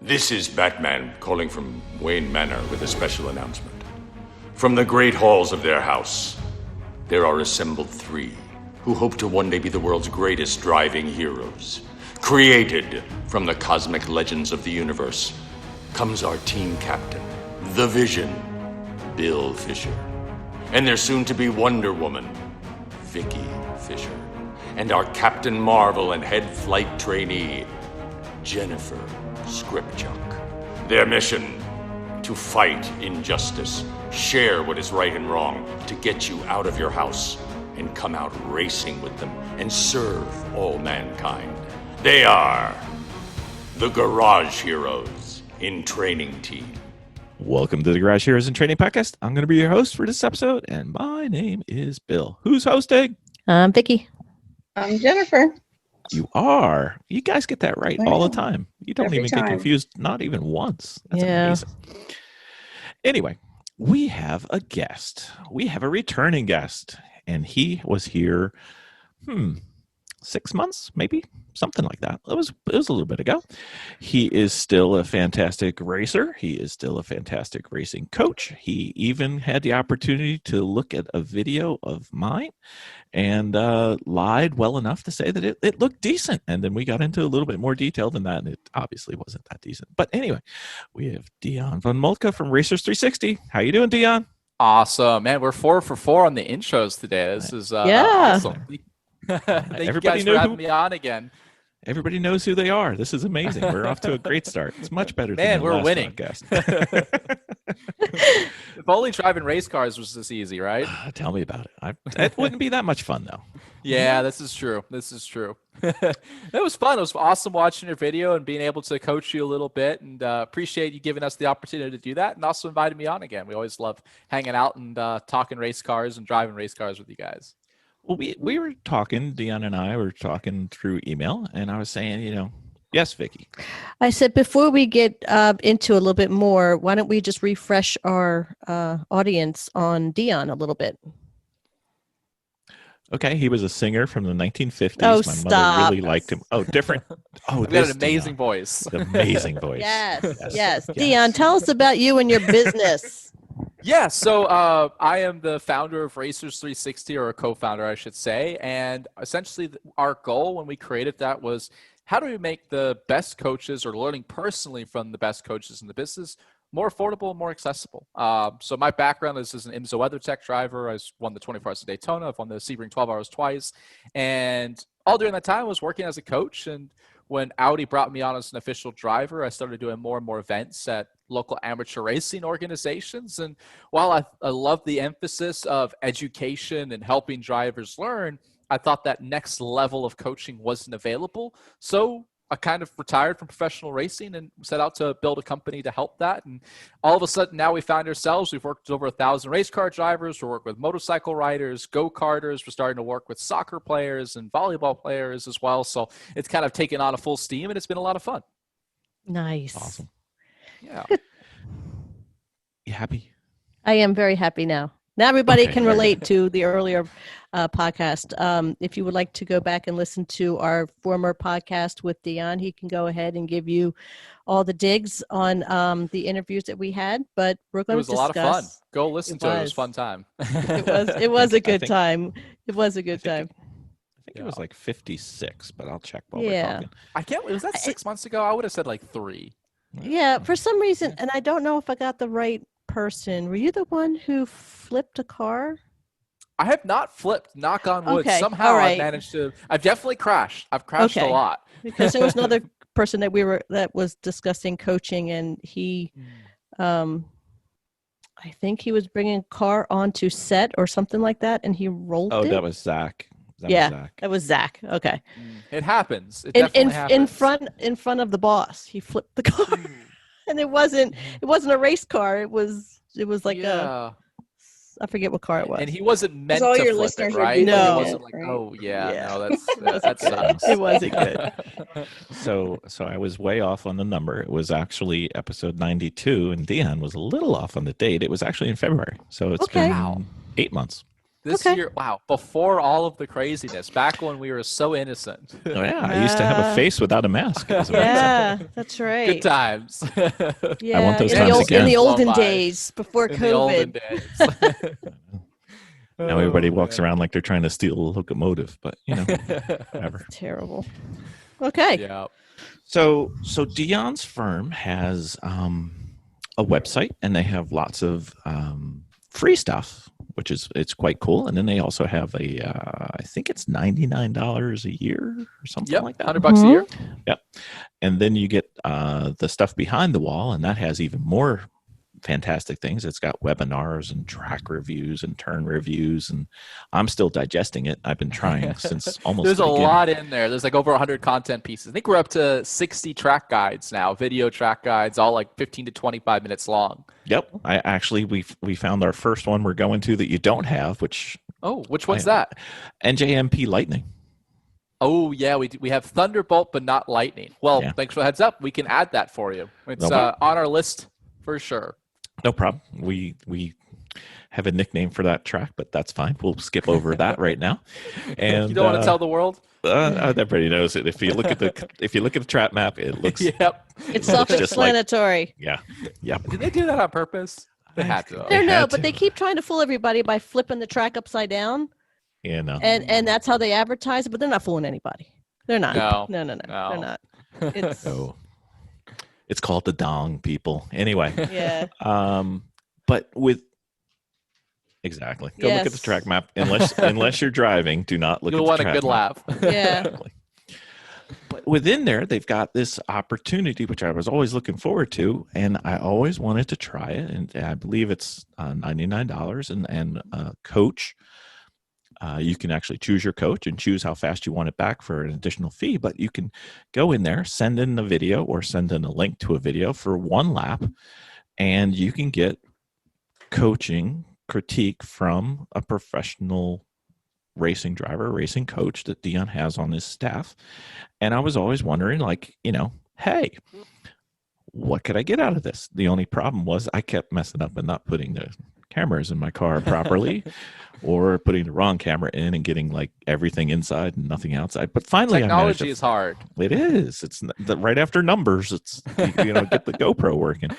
This is Batman calling from Wayne Manor with a special announcement. From the great halls of their house, there are assembled three who hope to one day be the world's greatest driving heroes. Created from the cosmic legends of the universe comes our team captain, the Vision, Bill Fisher. And their soon-to-be Wonder Woman, Vicky Fisher. And our Captain Marvel and head flight trainee, Jennifer Scripchuk. Their mission, to fight injustice, share what is right and wrong, to get you out of your house and come out racing with them and serve all mankind. They are the Garage Heroes in Training Team. Welcome to the Garage Heroes in Training Podcast. I'm going to be your host for this episode, and my name is Bill. Who's hosting? I'm Vicky. I'm Jennifer. You are. You guys get that right all the time. You don't even get confused, not even once. That's amazing. Anyway, we have a guest. We have a returning guest, and he was here, 6 months, maybe something like that. It was a little bit ago. He is still a fantastic racer. He is still a fantastic racing coach. He even had the opportunity to look at a video of mine and lied well enough to say that it looked decent. And then we got into a little bit more detail than that, and it obviously wasn't that decent. But anyway, we have Dion von Moltke from Racers360. How you doing, Dion? Awesome, man. We're 4 for 4 on the intros today. This is awesome. Thank you guys for having me on again. Everybody knows who they are. This is amazing. We're off to a great start. It's much better than the we're last winning. podcast. If only driving race cars was this easy, right? Tell me about it. It wouldn't be that much fun, though. Yeah, this is true. It was fun. It was awesome watching your video and being able to coach you a little bit, and appreciate you giving us the opportunity to do that, and also inviting me on again. We always love hanging out and talking race cars and driving race cars with you guys. Well, we were talking, Dion and I were talking through email, and I was saying, yes, Vicky. I said, before we get into a little bit more, why don't we just refresh our audience on Dion a little bit? Okay, he was a singer from the 1950s. Oh, My mother really liked him. Oh, different. Oh, We've got an amazing voice. Amazing voice. Yes. Dion, tell us about you and your business. Yeah, so I am the founder of Racers360, or a co-founder, I should say. And essentially our goal when we created that was, how do we make the best coaches, or learning personally from the best coaches in the business, more affordable and more accessible? So my background is as an IMSA WeatherTech driver. I won the 24 Hours of Daytona. I've won the Sebring 12 Hours twice. And all during that time I was working as a coach. And when Audi brought me on as an official driver, I started doing more and more events at local amateur racing organizations. And while I love the emphasis of education and helping drivers learn, I thought that next level of coaching wasn't available. So I kind of retired from professional racing and set out to build a company to help that. And all of a sudden now we found ourselves, we've worked with over 1,000 race car drivers. We work with motorcycle riders, go-karters. We're starting to work with soccer players and volleyball players as well. So it's kind of taken on a full steam, and it's been a lot of fun. Nice. Awesome. Yeah. You happy? I am very happy now. Now everybody can relate to the earlier podcast. If you would like to go back and listen to our former podcast with Dion, he can go ahead and give you all the digs on the interviews that we had. But we're going to discuss. It was a lot of fun. Go listen to it. It was a fun time. It was a good time. It was a good time. I think it was like 56, but I'll check while we're talking. I can't. Was that 6 months ago? I would have said like 3. Yeah, for some reason, and I don't know if I got the right person. Were you the one who flipped a car? I have not flipped, knock on wood. Okay, Somehow right. I've managed to. I've definitely crashed. I've crashed a lot. Because there was another person that was discussing coaching, and he, I think he was bringing a car onto set or something like that, and he rolled it. Oh, that was Zach. That was Zach. Okay. It happens. It definitely happens. In front of the boss, he flipped the car, and it wasn't a race car. It was like I forget what car it was. And he wasn't meant all to your flip listeners it, right? No. He wasn't like, no, that sucks. It wasn't good. So I was way off on the number. It was actually episode 92, and Dion was a little off on the date. It was actually in February. So it's been 8 months. This year, wow, before all of the craziness, back when we were so innocent. Oh, yeah, I used to have a face without a mask. It was amazing. Yeah, that's right. Good times. Yeah, I want those times again. In the olden days, before COVID. The olden days. Now everybody walks around like they're trying to steal a locomotive, but whatever. Terrible. Okay. Yeah. So Dion's firm has a website, and they have lots of free stuff, which it's quite cool. And then they also have I think it's $99 a year or something like that. $100 a year. Yep. And then you get the stuff behind the wall, and that has even more fantastic things. It's got webinars and track reviews and turn reviews, and I'm still digesting it. I've been trying since almost There's the a beginning. lot in there. There's like over 100 content pieces. I think we're up to 60 track guides now, video track guides, all like 15 to 25 minutes long. Yep. I actually we found our first one we're going to that you don't have, which which one's that? NJMP Lightning. Oh yeah, we have Thunderbolt but not Lightning. Well, thanks for the heads up. We can add that for you. It's on our list for sure. No problem. We have a nickname for that track, but that's fine. We'll skip over that right now. And you don't want to tell the world? Everybody knows it. If you look at the track map, it looks. Yep. It's self-explanatory. Yeah. Did they do that on purpose? They had to. But they keep trying to fool everybody by flipping the track upside down. Yeah, no. And that's how they advertise it, but they're not fooling anybody. They're not. No. They're not. It's called the dong, people. Anyway. Yeah. But with exactly. Go look at the track map. Unless you're driving, do not look at the track map. You'll want a good laugh. Yeah. But within there, they've got this opportunity, which I was always looking forward to, and I always wanted to try it. And I believe it's $99 and coach. You can actually choose your coach and choose how fast you want it back for an additional fee, but you can go in there, send in a video or send in a link to a video for one lap, and you can get coaching critique from a professional racing driver, racing coach that Dion has on his staff. And I was always wondering, hey, what could I get out of this? The only problem was I kept messing up and not putting the cameras in my car properly or putting the wrong camera in and getting like everything inside and nothing outside. But finally, technology is hard. It is. It's right after numbers. It's get the GoPro working.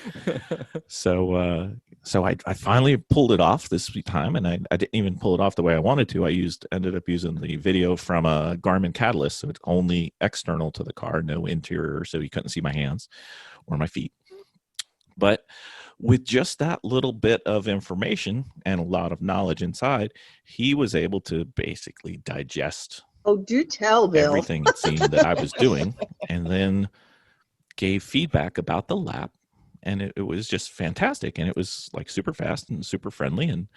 So I finally pulled it off this time, and I didn't even pull it off the way I wanted to. Ended up using the video from a Garmin Catalyst, so it's only external to the car, no interior, so you couldn't see my hands or my feet. But with just that little bit of information and a lot of knowledge inside, he was able to basically digest do tell, Bill. everything it seemed that I was doing, and then gave feedback about the lap. And it was just fantastic, and it was like super fast and super friendly. And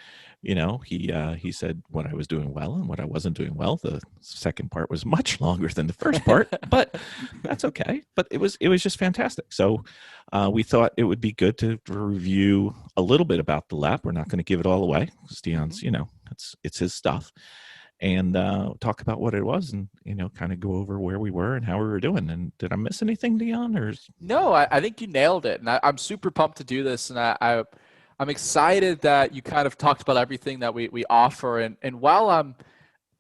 he said what I was doing well and what I wasn't doing well. The second part was much longer than the first part, but that's okay. But it was just fantastic. So we thought it would be good to review a little bit about the lap. We're not going to give it all away because Dion's, it's his stuff. And talk about what it was, and kind of go over where we were and how we were doing. And did I miss anything, Dion? No, I think you nailed it, and I'm super pumped to do this. And I'm excited that you kind of talked about everything that we offer. And while I'm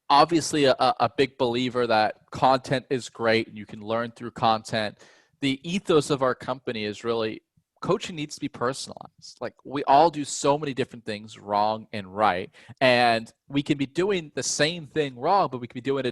obviously a big believer that content is great and you can learn through content, the ethos of our company is really coaching needs to be personalized. Like, we all do so many different things wrong and right, and we can be doing the same thing wrong, but we can be doing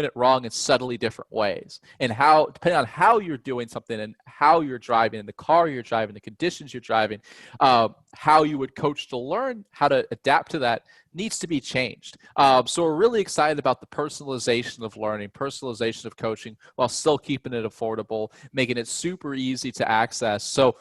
it wrong in subtly different ways. And how, depending on how you're doing something and how you're driving, in the car you're driving, the conditions you're driving, how you would coach to learn how to adapt to that needs to be changed. So we're really excited about the personalization of learning, personalization of coaching, while still keeping it affordable, making it super easy to access. So,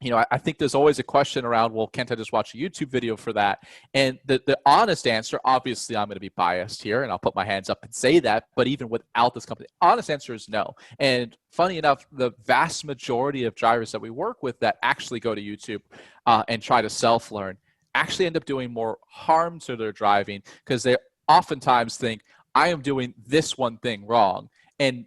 I think there's always a question around, well, can't I just watch a YouTube video for that? And the honest answer, obviously I'm going to be biased here and I'll put my hands up and say that, but even without this company, honest answer is no. And funny enough, the vast majority of drivers that we work with that actually go to YouTube and try to self-learn actually end up doing more harm to their driving, because they oftentimes think, I am doing this one thing wrong. And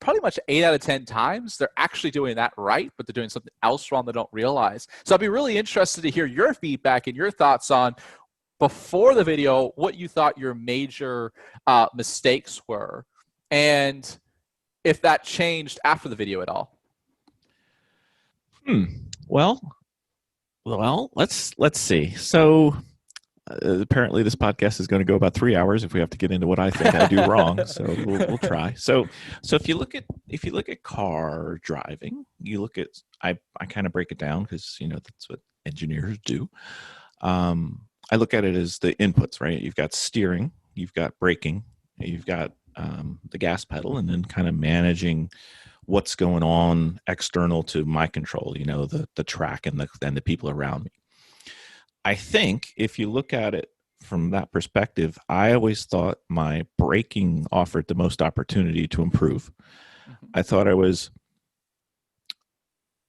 probably much 8 out of 10 times, they're actually doing that right, but they're doing something else wrong they don't realize. So I'd be really interested to hear your feedback and your thoughts on before the video what you thought your major mistakes were, and if that changed after the video at all. Well, let's see. So apparently this podcast is going to go about 3 hours if we have to get into what I think I do wrong. So we'll try. So if you look at car driving, you look at I kind of break it down because that's what engineers do. I look at it as the inputs, right? You've got steering, you've got braking, you've got the gas pedal, and then kind of managing what's going on external to my control, the track and the people around me. I think if you look at it from that perspective, I always thought my braking offered the most opportunity to improve. I thought I was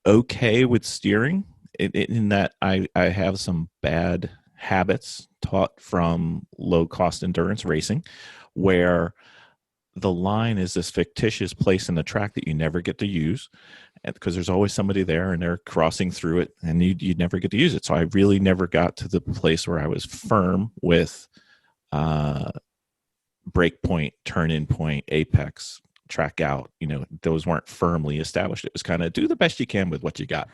okay with steering in that I have some bad habits taught from low-cost endurance racing where the line is this fictitious place in the track that you never get to use because there's always somebody there and they're crossing through it and you never get to use it. So I really never got to the place where I was firm with break point, turn in point, apex, track out. Those weren't firmly established. It was kind of do the best you can with what you got.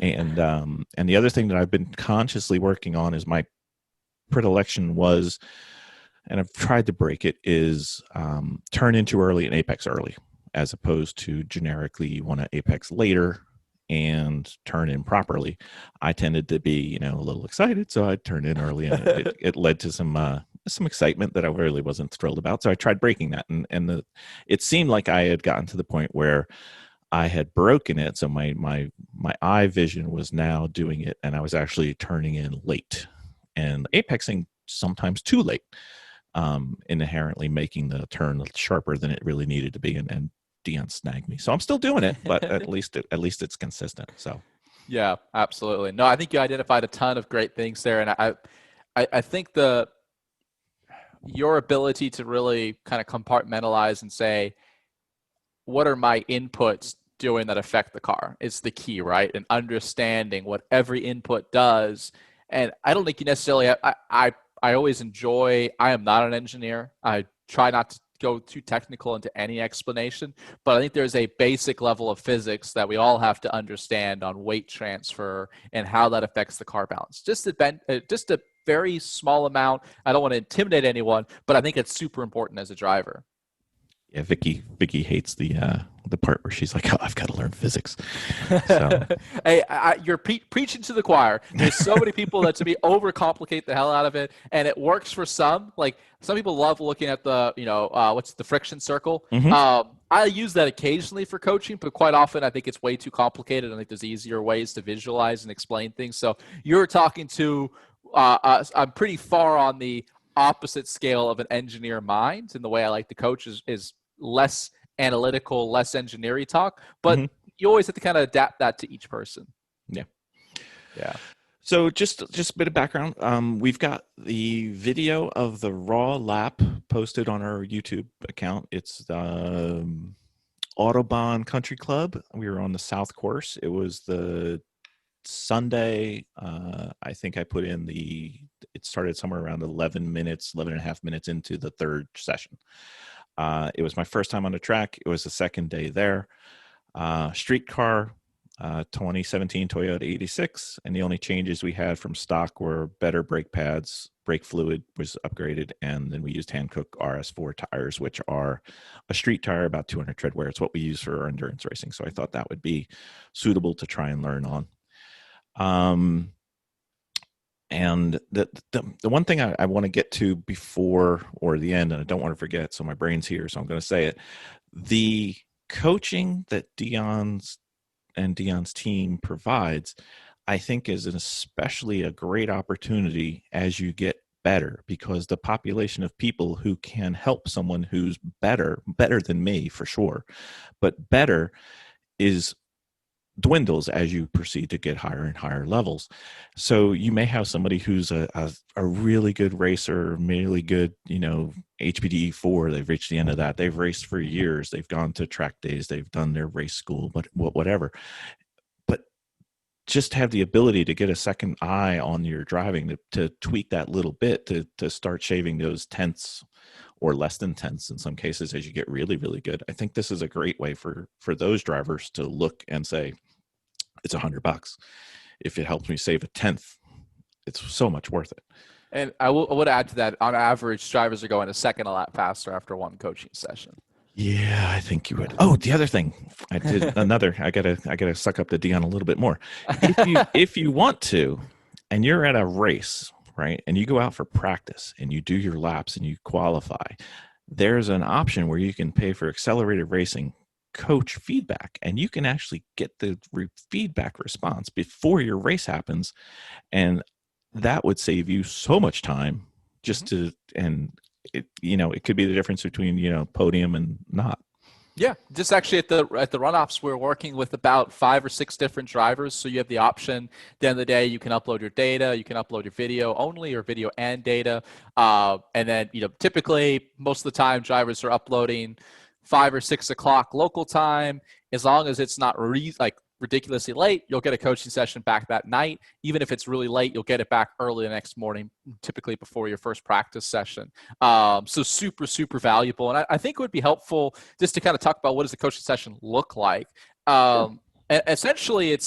And the other thing that I've been consciously working on is my predilection was, and I've tried to break it, is turn in too early and apex early, as opposed to generically you want to apex later and turn in properly. I tended to be, a little excited, so I turned in early, and it led to some excitement that I really wasn't thrilled about. So I tried breaking that, and it seemed like I had gotten to the point where I had broken it. So my eye vision was now doing it, and I was actually turning in late and apexing sometimes too late. Inherently making the turn sharper than it really needed to be, and Dion snagged me. So I'm still doing it, but at least it's consistent. So yeah, absolutely. No, I think you identified a ton of great things there, and I think your ability to really kind of compartmentalize and say, what are my inputs doing that affect the car? It's the key, right? And understanding what every input does. And I don't think you necessarily I always enjoy, I am not an engineer. I try not to go too technical into any explanation, but I think there's a basic level of physics that we all have to understand on weight transfer and how that affects the car balance. Just a very small amount. I don't want to intimidate anyone, but I think it's super important as a driver. Yeah, Vicky hates the part where she's like, "Oh, I've got to learn physics." So. Hey, you're preaching to the choir. There's so many people that to me overcomplicate the hell out of it, and it works for some. Like some people love looking at the, what's the friction circle. Mm-hmm. I use that occasionally for coaching, but quite often I think it's way too complicated. I think there's easier ways to visualize and explain things. So you're talking to, I'm pretty far on the opposite scale of an engineer mind, and the way I like to coach is less analytical, less engineering talk, but you always have to kind of adapt that to each person. Yeah. So just a bit of background. We've got the video of the raw lap posted on our YouTube account. It's Autobahn Country Club. We were on the South Course. It was the Sunday. I think I put in it started somewhere around 11 and a half minutes into the third session. It was my first time on the track. It was the second day there. Street car, 2017 Toyota 86. And the only changes we had from stock were better brake pads, brake fluid was upgraded. And then we used Hankook RS4 tires, which are a street tire, about 200 tread wear. It's what we use for our endurance racing. So I thought that would be suitable to try and learn on. And the one thing I want to get to before or the end, and I don't want to forget, so my brain's here, so I'm going to say it. The coaching that Dion's team provides, I think, is especially a great opportunity as you get better, because the population of people who can help someone who's better than me for sure, but better dwindles as you proceed to get higher and higher levels. So you may have somebody who's a really good racer, really good, HPDE 4. They've reached the end of that. They've raced for years. They've gone to track days. They've done their race school, but whatever. But just have the ability to get a second eye on your driving to tweak that little bit to start shaving those tenths or less than tenths in some cases as you get really, really good. I think this is a great way for those drivers to look and say, it's $100. If it helps me save a tenth, it's so much worth it. And I would add to that, on average, drivers are going a second a lap faster after one coaching session. Yeah, I think you would. Oh, the other thing, I did another. I gotta suck up to Dion a little bit more. If you want to, and you're at a race, right, and you go out for practice and you do your laps and you qualify, there's an option where you can pay for accelerated racing coach feedback, and you can actually get the feedback response before your race happens, and that would save you so much time just to and. It could be the difference between, podium and not. Yeah, just actually at the runoffs, we're working with about 5 or 6 different drivers. So you have the option. At the end of the day, you can upload your data, you can upload your video only, or video and data. And then, typically most of the time drivers are uploading 5 or 6 o'clock local time. As long as it's not ridiculously late, you'll get a coaching session back that night. Even if it's really late, you'll get it back early the next morning, typically before your first practice session. So super, super valuable. And I think it would be helpful just to kind of talk about what does the coaching session look like. And essentially,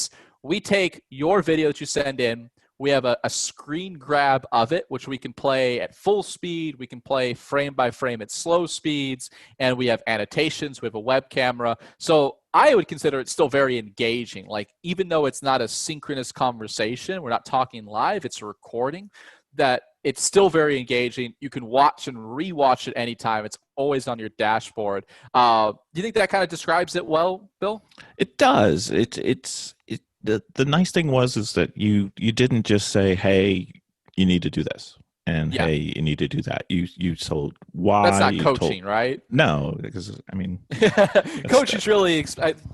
we take your video that you send in, we have a screen grab of it, which we can play at full speed. We can play frame by frame at slow speeds. And we have annotations. We have a web camera. So I would consider it still very engaging. Like, even though it's not a synchronous conversation, we're not talking live, it's a recording, that it's still very engaging. You can watch and rewatch it anytime. It's always on your dashboard. Do you think that kind of describes it well, Bill? It does. The nice thing is that you didn't just say, hey, you need to do this, and hey, you need to do that. You told why. That's not coaching, right? No, because coaching's really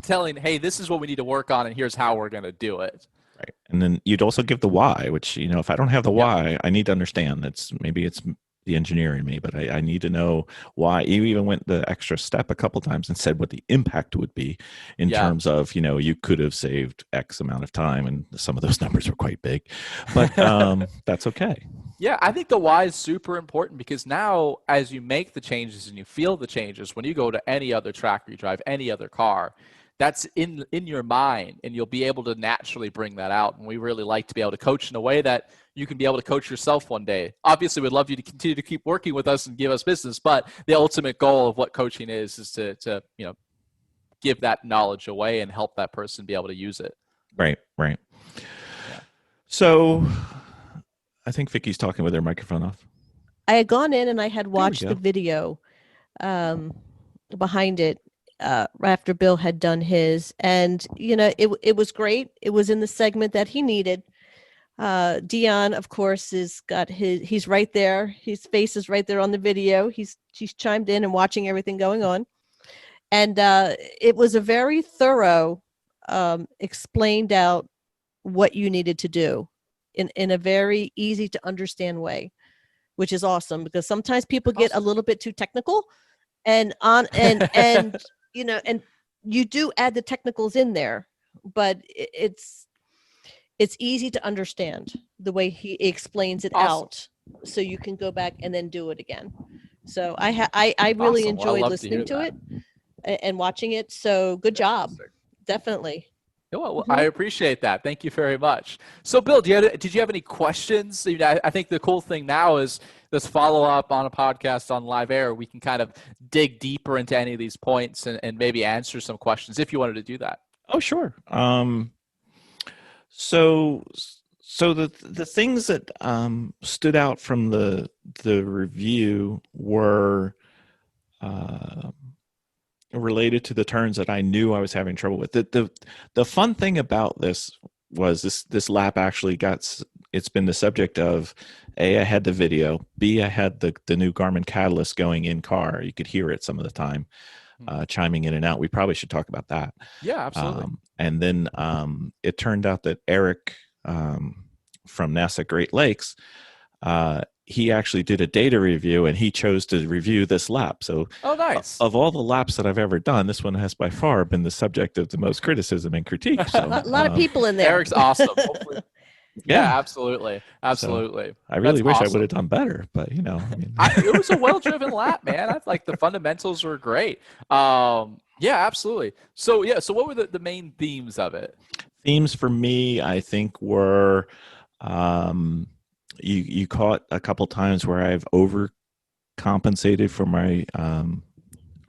telling, hey, this is what we need to work on, and here's how we're going to do it. Right. And then you'd also give the why, which, if I don't have the why, I need to understand. Maybe it's the engineer in me, but I need to know why. You even went the extra step a couple times and said what the impact would be in terms of, you could have saved X amount of time, and some of those numbers were quite big, but that's okay. Yeah, I think the why is super important, because now as you make the changes and you feel the changes, when you go to any other track or you drive any other car, that's in your mind, and you'll be able to naturally bring that out. And we really like to be able to coach in a way that you can be able to coach yourself one day. Obviously, we'd love you to continue to keep working with us and give us business, but the ultimate goal of what coaching is to give that knowledge away and help that person be able to use it. Right. Yeah. So I think Vicky's talking with her microphone off. I had gone in and I had watched the video behind it after Bill had done his, and it was great. It was in the segment that he needed. Dion, of course, he's right there. His face is right there on the video. She's chimed in and watching everything going on, and it was a very thorough, explained out what you needed to do in a very easy to understand way, which is awesome, because sometimes people get a little bit too technical, and you do add the technicals in there, but it's easy to understand the way he explains it out, so you can go back and then do it again. So I really enjoyed listening to it and watching it. So good job. Definitely. Well, I appreciate that. Thank you very much. So, Bill, did you have any questions? I think the cool thing now is this follow-up on a podcast on live air. We can kind of dig deeper into any of these points and maybe answer some questions if you wanted to do that. Oh, sure. So the things that stood out from the review were related to the turns that I knew I was having trouble with. The fun thing about this was this lap actually it's been the subject of A, I had the video, B, I had the new Garmin Catalyst going in car. You could hear it some of the time, chiming in and out. We probably should talk about that. Yeah, absolutely. And then it turned out that Eric from NASA Great Lakes he actually did a data review, and he chose to review this lap. So, nice. Of all the laps that I've ever done, this one has by far been the subject of the most criticism and critique. So, a lot of people in there. Eric's awesome. Hopefully. Yeah, absolutely. So I really wish I would have done better, but it was a well-driven lap, man. I like the fundamentals were great. Yeah, absolutely. So what were the main themes of it? Themes for me, I think, were you caught a couple times where I've overcompensated for my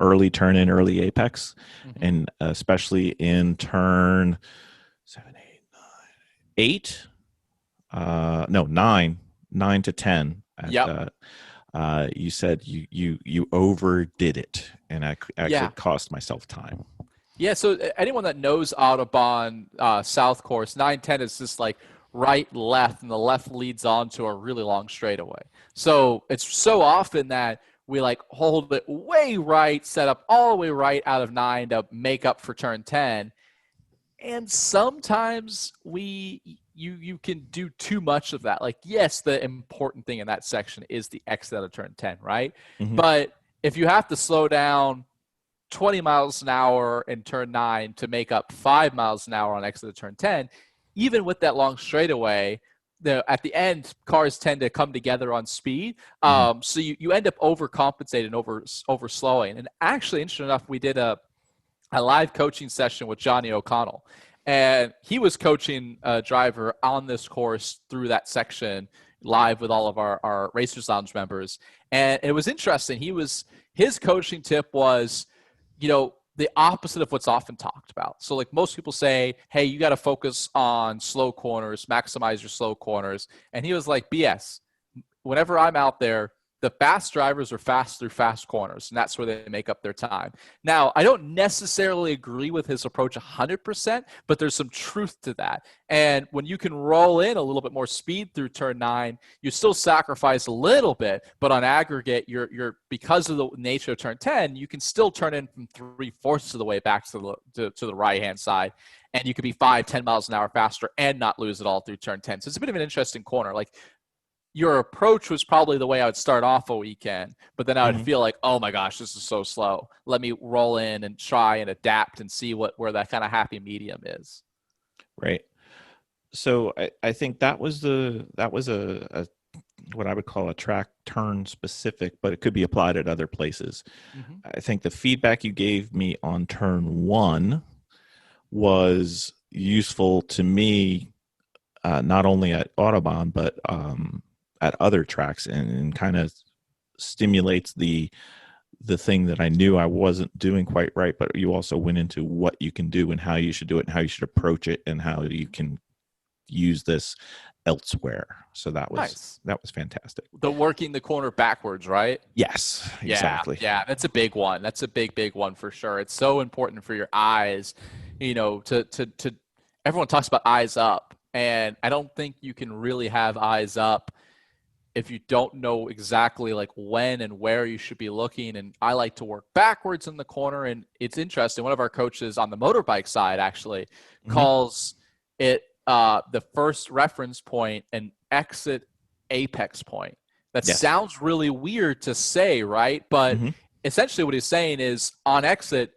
early turn in, early apex, and especially in turn 7, 8, 9, 9 to 10. You said you overdid it, and I actually cost myself time. Yeah, so anyone that knows Autobahn South Course, 910 is just like right, left, and the left leads on to a really long straightaway. So it's so often that we like hold it way right, set up all the way right out of 9 to make up for turn 10. And sometimes you can do too much of that. Like, yes, the important thing in that section is the exit out of turn 10, right? But if you have to slow down 20 miles an hour in turn 9 to make up 5 miles an hour on exit of turn 10, even with that long straightaway, at the end, cars tend to come together on speed. So you end up overcompensating, over slowing. And actually, interesting enough, we did a live coaching session with Johnny O'Connell. And he was coaching a driver on this course through that section live with all of our Racers Lounge members. And it was interesting. His coaching tip was, the opposite of what's often talked about. So like most people say, hey, you got to focus on slow corners, maximize your slow corners. And he was like, BS. Whenever I'm out there, the fast drivers are fast through fast corners, and that's where they make up their time. Now, I don't necessarily agree with his approach 100%, but there's some truth to that. And when you can roll in a little bit more speed through turn 9, you still sacrifice a little bit, but on aggregate, you're because of the nature of turn 10, you can still turn in from 3/4 of the way back to the right-hand side, and you could be 5-10 miles an hour faster and not lose it all through turn 10. So it's a bit of an interesting corner. Like, your approach was probably the way I would start off a weekend, but then I would feel like, oh my gosh, this is so slow. Let me roll in and try and adapt and see where that kind of happy medium is. Right. So I think that was a what I would call a track turn specific, but it could be applied at other places. I think the feedback you gave me on turn 1 was useful to me, not only at Autobahn, but at other tracks, and kind of stimulates the thing that I knew I wasn't doing quite right, but you also went into what you can do and how you should do it and how you should approach it and how you can use this elsewhere. So that was nice. That was fantastic. The working the corner backwards, right? Yes, exactly. Yeah, that's a big one. That's a big one for sure. It's so important for your eyes, to everyone talks about eyes up, and I don't think you can really have eyes up if you don't know exactly like when and where you should be looking. And I like to work backwards in the corner. And it's interesting. One of our coaches on the motorbike side actually calls it the first reference point and exit apex point. That sounds really weird to say, right? But essentially what he's saying is on exit,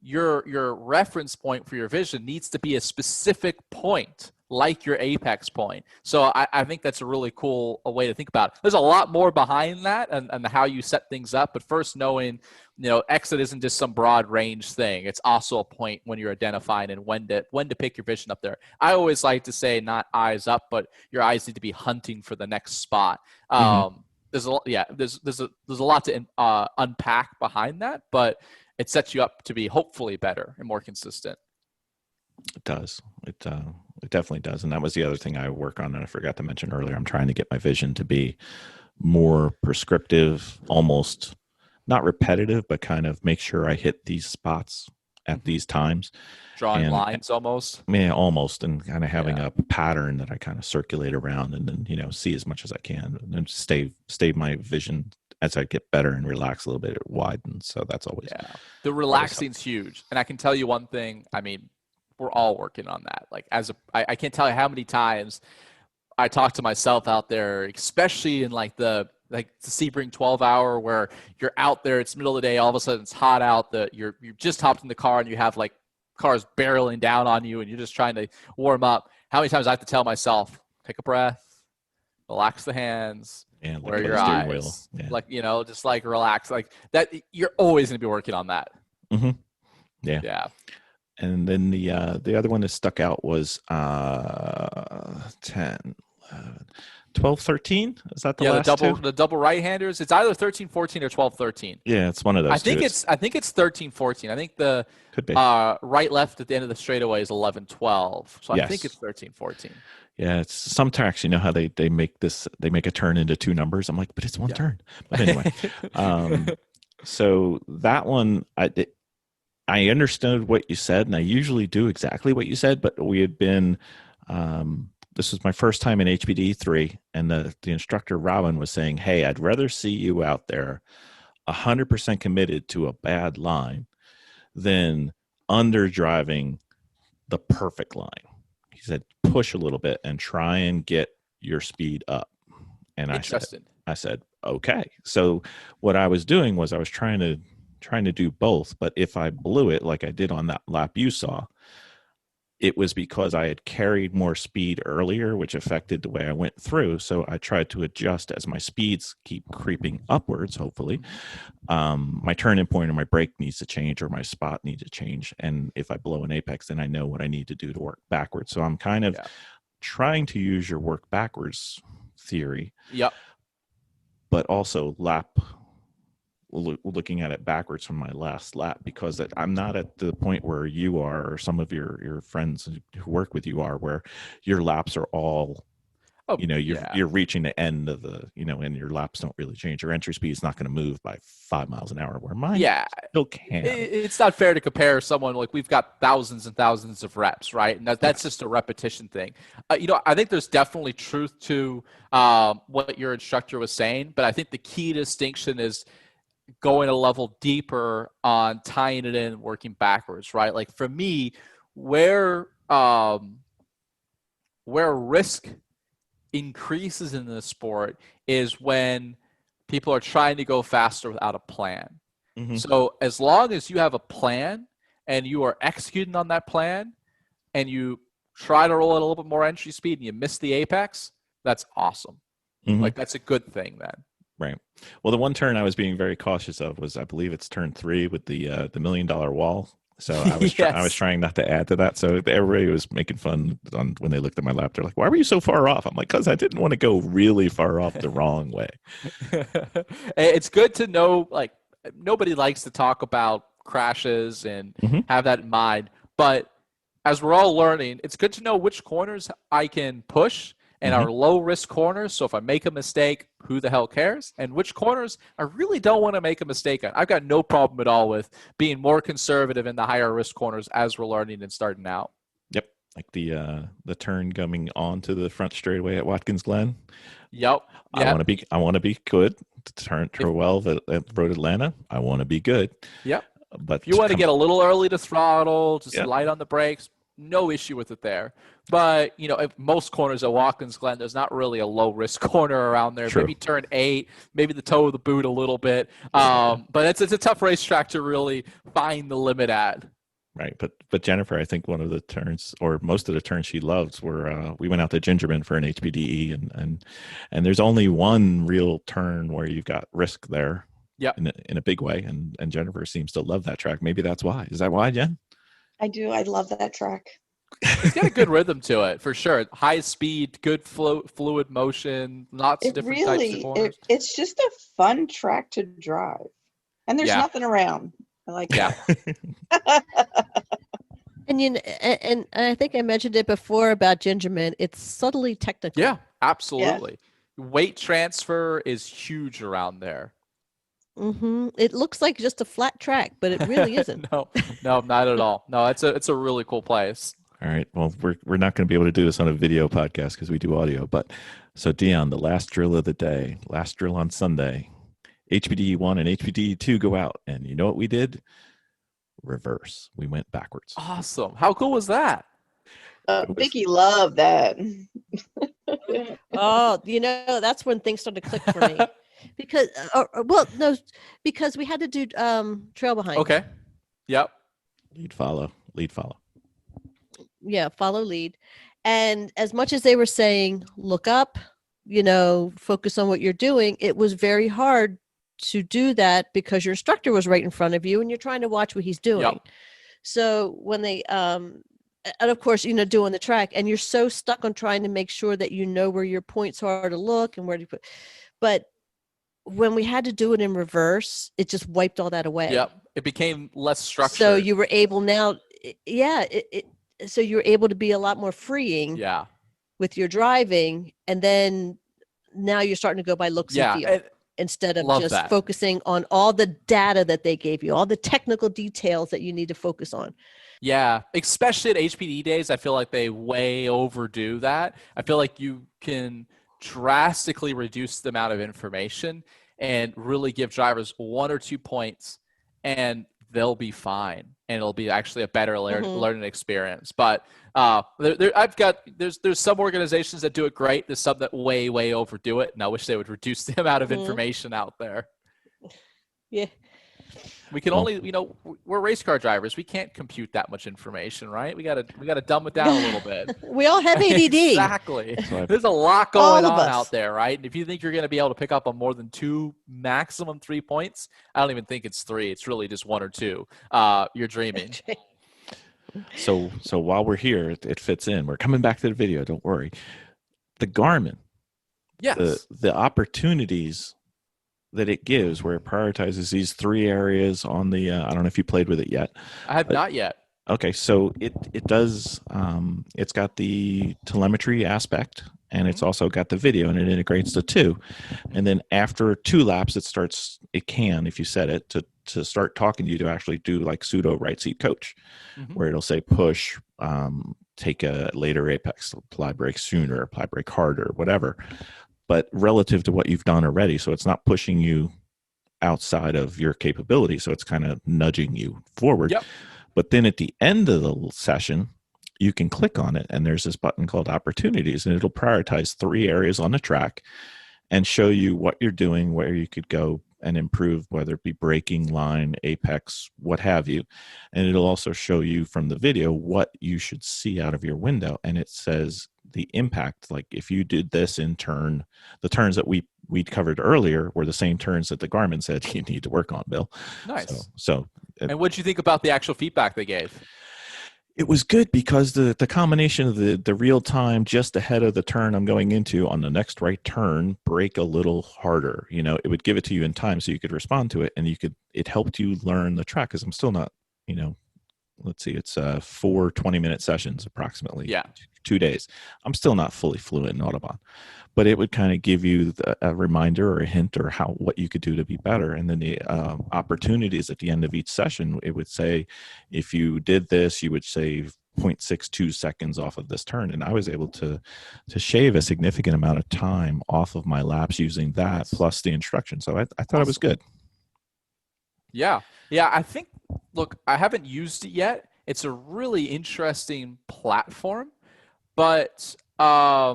your reference point for your vision needs to be a specific point, like your apex point. So I think that's a really cool way to think about it. There's a lot more behind that and how you set things up. But first, knowing, exit isn't just some broad range thing. It's also a point when you're identifying and when to pick your vision up there. I always like to say not eyes up, but your eyes need to be hunting for the next spot. There's a lot, there's a lot to unpack behind that, but it sets you up to be hopefully better and more consistent. It does. It definitely does. And that was the other thing I work on, and I forgot to mention earlier. I'm trying to get my vision to be more prescriptive, almost not repetitive, but kind of make sure I hit these spots at these times. Drawing lines almost. Yeah, almost. And kind of having a pattern that I kind of circulate around and then, see as much as I can and then stay my vision. As I get better and relax a little bit, it widens. So that's always the relaxing's huge. And I can tell you one thing. I mean, we're all working on that. Like I can't tell you how many times I talk to myself out there, especially in like the Sebring 12-hour where you're out there, it's middle of the day, all of a sudden it's hot out, you just hopped in the car and you have like cars barreling down on you and you're just trying to warm up. How many times I have to tell myself, take a breath, relax the hands, wear your eyes, like, just like relax, like that. You're always going to be working on that. Mm-hmm. Yeah. And then the other one that stuck out was 10, 11, 12, 13. Is that the last two? The double right-handers. It's either 13, 14 or 12, 13. Yeah, it's one of those. I think it's 13, 14. I think the could be right left at the end of the straightaway is 11, 12. So I think it's 13, 14. Yeah, it's some tracks. You know how they make a turn into two numbers. I'm like, but it's one turn. But anyway, so that one I understood what you said, and I usually do exactly what you said, but we had been, this was my first time in HPDE 3, and the instructor, Robin, was saying, hey, I'd rather see you out there 100% committed to a bad line than underdriving the perfect line. He said, push a little bit and try and get your speed up. And I said, okay. So what I was doing was I was trying to do both, but if I blew it like I did on that lap you saw, it was because I had carried more speed earlier, which affected the way I went through. So I tried to adjust as my speeds keep creeping upwards, hopefully. My turning point or my brake needs to change, or my spot needs to change. And if I blow an apex, then I know what I need to do to work backwards. So I'm kind of trying to use your work backwards theory. Yep. But also looking at it backwards from my last lap, because I'm not at the point where you are, or some of your friends who work with you are, where your laps are all, you're reaching the end of the, and your laps don't really change. Your entry speed is not going to move by 5 miles an hour, where mine still can. It's not fair to compare someone like we've got thousands and thousands of reps, right? And that's just a repetition thing. I think there's definitely truth to what your instructor was saying, but I think the key distinction is going a level deeper on tying it in, working backwards, right? Like for me, where risk increases in the sport is when people are trying to go faster without a plan. Mm-hmm. So as long as you have a plan and you are executing on that plan and you try to roll at a little bit more entry speed and you miss the apex, that's awesome. Mm-hmm. Like that's a good thing then. Right. Well, the one turn I was being very cautious of was, I believe it's turn 3 with the $1 million wall. So I was I was trying not to add to that. So everybody was making fun when they looked at my lap. They're like, "Why were you so far off?" I'm like, "Because I didn't want to go really far off the wrong way." It's good to know. Like nobody likes to talk about crashes and have that in mind. But as we're all learning, it's good to know which corners I can push and are low risk corners. So if I make a mistake, who the hell cares? And which corners I really don't want to make a mistake on. I've got no problem at all with being more conservative in the higher risk corners as we're learning and starting out. Yep. Like the turn coming onto the front straightaway at Watkins Glen. Yep. I want to be good. Turn 12 at Road Atlanta. I want to be good. Yep. But if you want to get a little early to throttle, just light on the brakes, no issue with it there. But, if most corners at Watkins Glen, there's not really a low-risk corner around there. True. Maybe turn 8, maybe the toe of the boot a little bit. But it's a tough racetrack to really find the limit at. Right. But Jennifer, I think one of the turns, or most of the turns she loves, were we went out to Gingerman for an HPDE, and there's only one real turn where you've got risk there. Yep. In a big way. And Jennifer seems to love that track. Maybe that's why. Is that why, Jen? I do. I love that track. It's got a good rhythm to it, for sure. High speed, good fluid motion, lots of different types of corners. It's just a fun track to drive. And there's nothing around. I like that. And I think I mentioned it before about Gingerman. It's subtly technical. Yeah, absolutely. Yeah. Weight transfer is huge around there. It looks like just a flat track, but it really isn't. No, not at all. No, it's a really cool place. All right. Well, we're not going to be able to do this on a video podcast because we do audio. But so Dion, the last drill of the day, last drill on Sunday, HPDE 1 and HPDE 2 go out, and you know what we did? Reverse. We went backwards. Awesome. How cool was that? Vicky loved that. Oh, that's when things started to click for me. Because, because we had to do trail behind. Okay. Yep. Lead follow. Yeah, follow lead. And as much as they were saying, look up, focus on what you're doing, it was very hard to do that because your instructor was right in front of you and you're trying to watch what he's doing. Yep. So when they, and of course, doing the track, and you're so stuck on trying to make sure that you know where your points are to look and where to put. But when we had to do it in reverse, it just wiped all that away. Yep. It became less structured. So you were able now, so you're able to be a lot more freeing. Yeah. With your driving, and then now you're starting to go by looks and feel instead of just focusing on all the data that they gave you, all the technical details that you need to focus on. Yeah, especially at HPDE days, I feel like they way overdo that. I feel like you can drastically reduce the amount of information and really give drivers 1 or 2 points, and they'll be fine, and it'll be actually a better learning experience. But there's some organizations that do it great. There's some that way overdo it, and I wish they would reduce the amount of information out there. Yeah. We can only, we're race car drivers. We can't compute that much information, right? We gotta dumb it down a little bit. We all have ADD. Exactly. There's a lot going on out there, right? And if you think you're going to be able to pick up on more than 2, maximum 3 points, I don't even think it's 3. It's really just 1 or 2. You're dreaming. So while we're here, it fits in. We're coming back to the video. Don't worry. The Garmin. Yes. The opportunities that it gives, where it prioritizes these 3 areas on the I don't know if you played with it yet. I have not yet. Okay, so it does it's got the telemetry aspect, and it's also got the video, and it integrates the 2. And then after 2 laps, it can, if you set it, to start talking to you, to actually do like pseudo right seat coach, where it'll say push, take a later apex, apply brake sooner, apply brake harder, whatever. But relative to what you've done already. So it's not pushing you outside of your capability. So it's kind of nudging you forward. Yep. But then at the end of the session, you can click on it, and there's this button called opportunities, and it'll prioritize 3 areas on the track and show you what you're doing, where you could go and improve, whether it be braking, line, apex, what have you. And it'll also show you from the video what you should see out of your window. And it says the impact, like if you did this in turn, the turns that we covered earlier were the same turns that the Garmin said you need to work on, Bill. Nice. And what did you think about the actual feedback they gave? It was good because the combination of the real time just ahead of the turn I'm going into, on the next right turn, brake a little harder. It would give it to you in time so you could respond to it, and it helped you learn the track, because I'm still not, let's see, it's 4 20-minute sessions approximately. Yeah. 2 days. I'm still not fully fluent in Autobahn, but it would kind of give you a reminder or a hint or what you could do to be better. And then the opportunities at the end of each session, it would say, if you did this, you would save 0.62 seconds off of this turn. And I was able to shave a significant amount of time off of my laps using that, plus the instruction. So I thought it was good. Yeah. I think, look, I haven't used it yet. It's a really interesting platform, but I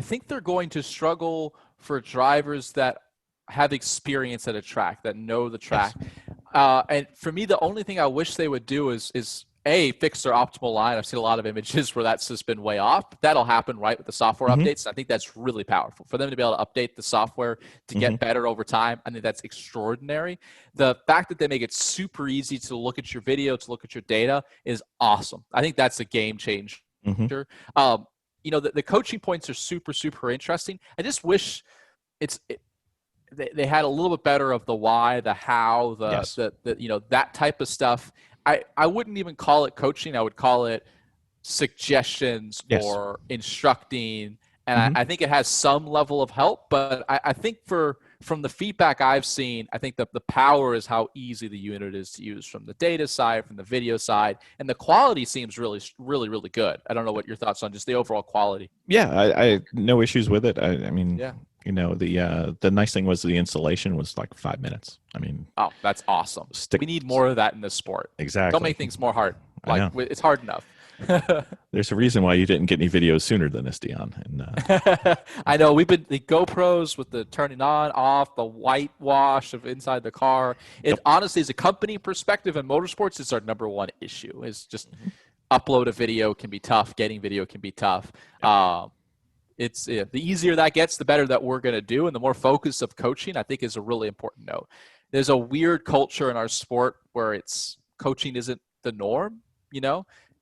think they're going to struggle for drivers that have experience at a track, that know the track. Yes. And for me, the only thing I wish they would do is fix their optimal line. I've seen a lot of images where that's just been way off. But that'll happen right with the software updates. I think that's really powerful for them to be able to update the software to get better over time. I think that's extraordinary. The fact that they make it super easy to look at your video, to look at your data, is awesome. I think that's a game changer. The coaching points are super, super interesting. I just wish they had a little bit better of the why, the how, that type of stuff. I wouldn't even call it coaching. I would call it suggestions or instructing. And I think it has some level of help, but I think from the feedback I've seen, I think that the power is how easy the unit is to use, from the data side, from the video side, and the quality seems really, really, really good. I don't know what your thoughts on just the overall quality. Yeah, I no issues with it. I mean, the nice thing was the installation was like 5 minutes. I mean, oh, that's awesome. We need more of that in this sport. Exactly. Don't make things more hard. It's hard enough. There's a reason why you didn't get any videos sooner than this, Dion. And, I know we've been the GoPros with the turning on, off, the whitewash of inside the car. It honestly, as a company perspective in motorsports, it's our number one issue. Is just upload a video can be tough. Getting video can be tough. It's the easier that gets, the better that we're going to do, and the more focus of coaching, I think, is a really important note. There's a weird culture in our sport where coaching isn't the norm,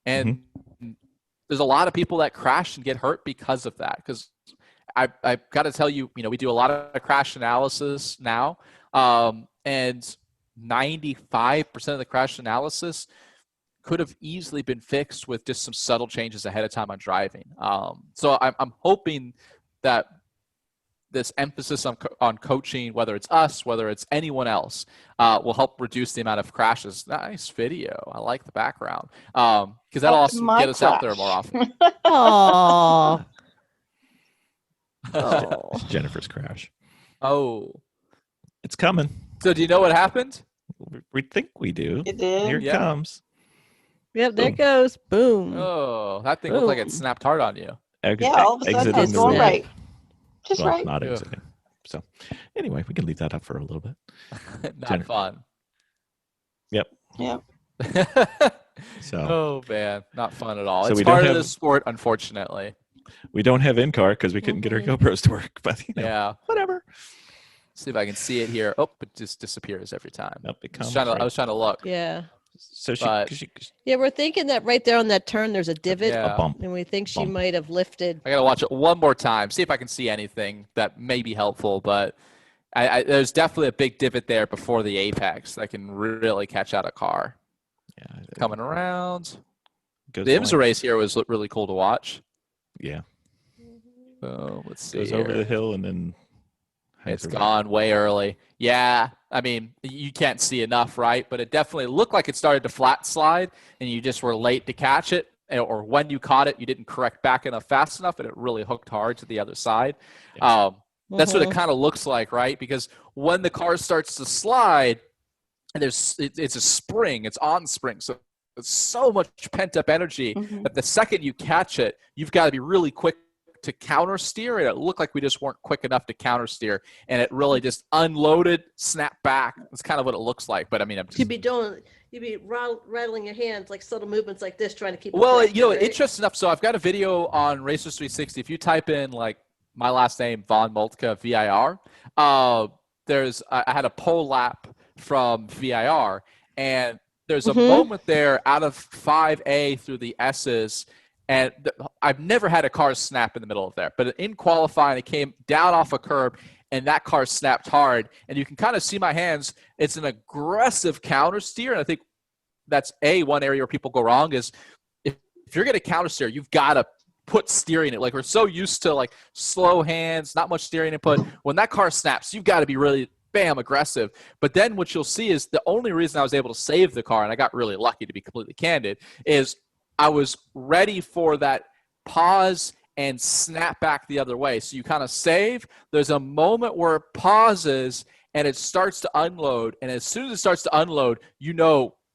and there's a lot of people that crash and get hurt because of that. Because I've got to tell you, we do a lot of crash analysis now, and 95% of the crash analysis could have easily been fixed with just some subtle changes ahead of time on driving. So I'm hoping that this emphasis on coaching, whether it's us, whether it's anyone else, will help reduce the amount of crashes. Nice video. I like the background. Because that'll also get us out there more often. Aww. It's Jennifer's crash. Oh. It's coming. So do you know what happened? We think we do. It did. Here it comes. Yep, there it goes. Boom. Oh, that thing looked like it snapped hard on you. All of a sudden it's going right. Just right. Not exiting. So anyway, we can leave that up for a little bit. Not fun. Yep. So. Oh man, not fun at all. So it's part of the sport, unfortunately. We don't have in-car because we couldn't get our GoPros to work. But whatever. See if I can see it here. Oh, it just disappears every time. Nope, it comes I was trying to look. Yeah. So we're thinking that right there on that turn, there's a divot, a bump, and we think she might have lifted. I gotta watch it one more time, see if I can see anything that may be helpful. But there's definitely a big divot there before the apex that can really catch out a car. Yeah, coming around. The IMSA race here was really cool to watch. Yeah. So let's see. Goes over the hill and then. It's gone way early. Yeah, I mean, you can't see enough, right? But it definitely looked like it started to flat slide, and you just were late to catch it, or when you caught it, you didn't correct back enough fast enough, and it really hooked hard to the other side. Yeah. That's what it kind of looks like, right? Because when the car starts to slide, and it's a spring, it's on spring, so it's so much pent-up energy that the second you catch it, you've got to be really quick to counter steer, and it looked like we just weren't quick enough to counter steer, and it really just unloaded, snapped back. That's kind of what it looks like. But I mean, you'd be rattling your hands like subtle movements like this, trying to keep. Well, interesting enough. So I've got a video on Racers360. If you type in like my last name von Moltke VIR, I had a pole lap from VIR, and there's a moment there out of 5A through the S's. And I've never had a car snap in the middle of there. But in qualifying, it came down off a curb, and that car snapped hard. And you can kind of see my hands. It's an aggressive counter steer. And I think that's one area where people go wrong is if you're going to counter steer, you've got to put steering in. Like, we're so used to, like, slow hands, not much steering input. When that car snaps, you've got to be really, aggressive. But then what you'll see is the only reason I was able to save the car, and I got really lucky to be completely candid, is I was ready for that pause and snap back the other way. So you kind of save. There's a moment where it pauses and it starts to unload. And as soon as it starts to unload,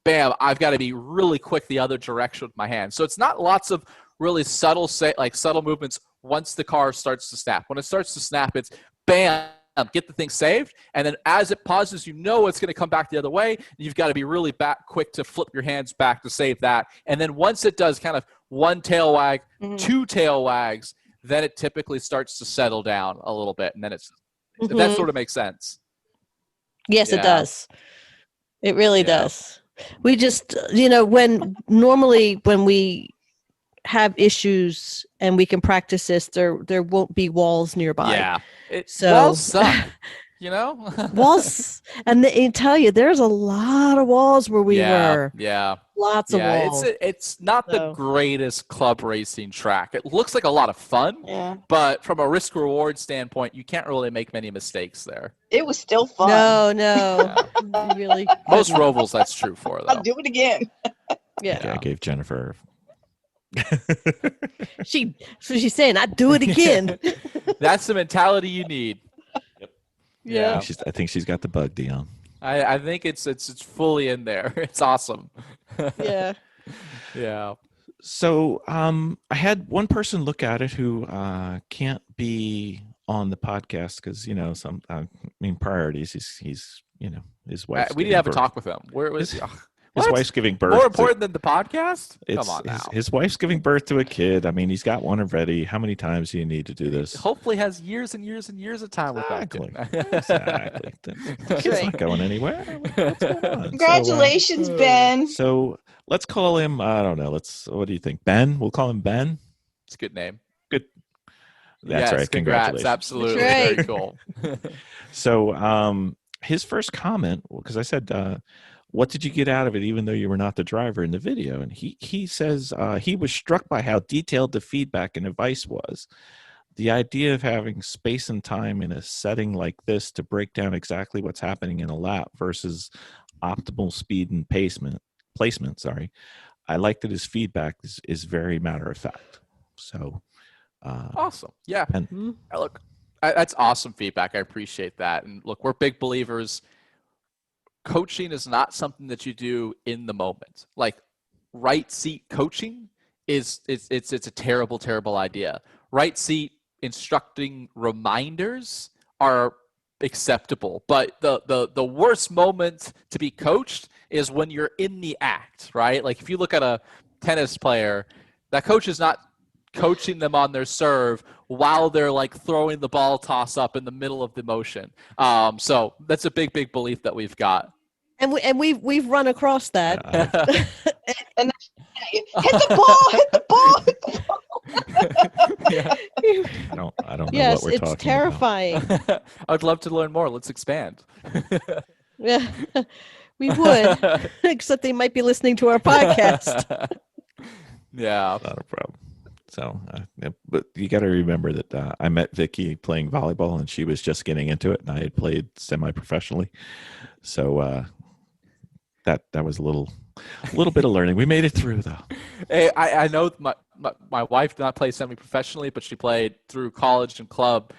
bam, I've got to be really quick the other direction with my hand. So it's not lots of really subtle movements once the car starts to snap. When it starts to snap, it's bam, get the thing saved, and then as it pauses, it's going to come back the other way. You've got to be really quick to flip your hands back to save that. And then once it does kind of one tail wag, two tail wags, then it typically starts to settle down a little bit, and then that sort of makes sense. Yes, it does. It really does. We just, when we have issues and we can practice this, there won't be walls nearby. Yeah. Walls suck, walls, and they tell you there's a lot of walls where we were. Yeah. Lots of walls. It's not the greatest club racing track. It looks like a lot of fun, but from a risk reward standpoint, you can't really make many mistakes there. It was still fun. No. Really. Most Rovals, that's true for, though. I'll do it again. Yeah. I gave Jennifer. She's saying, I'd do it again. That's the mentality you need. Yep. Yeah. I think she's got the bug, Dion. I think it's fully in there. It's awesome. Yeah. Yeah. So I had one person look at it who can't be on the podcast because priorities. He's his wife. We need to have a talk with him. Where was his wife's giving birth? More important than the podcast? Come on now. His wife's giving birth to a kid. I mean, he's got one already. How many times do you need to do this? Hopefully has years and years and years of time with that kid. Exactly. The kid's not going anywhere. What's going on? Congratulations, Ben. So let's call him, I don't know. What do you think? Ben? We'll call him Ben. It's a good name. Good. That's right. Congrats. Absolutely. Right. Very cool. So his first comment, because I said, what did you get out of it, even though you were not the driver in the video? And he says he was struck by how detailed the feedback and advice was. The idea of having space and time in a setting like this to break down exactly what's happening in a lap versus optimal speed and placement. I like that his feedback is very matter of fact. So awesome. Yeah. And look, that's awesome feedback. I appreciate that. And look, we're big believers. Coaching is not something that you do in the moment. Like right seat coaching it's a terrible, terrible idea. Right seat instructing reminders are acceptable, but the worst moment to be coached is when you're in the act, right? Like if you look at a tennis player, that coach is not coaching them on their serve while they're like throwing the ball toss up in the middle of the motion. So that's a big belief that we've got. And we've run across that. And hit the ball. Yeah. I don't know yes, what we're talking it's terrifying. I'd love to learn more. Let's expand. Yeah, we would, except they might be listening to our podcast. Yeah, not a problem. So, but you got to remember that I met Vicky playing volleyball, and she was just getting into it, and I had played semi-professionally. So that was a little bit of learning. We made it through, though. Hey, I know my wife did not play semi-professionally, but she played through college and club.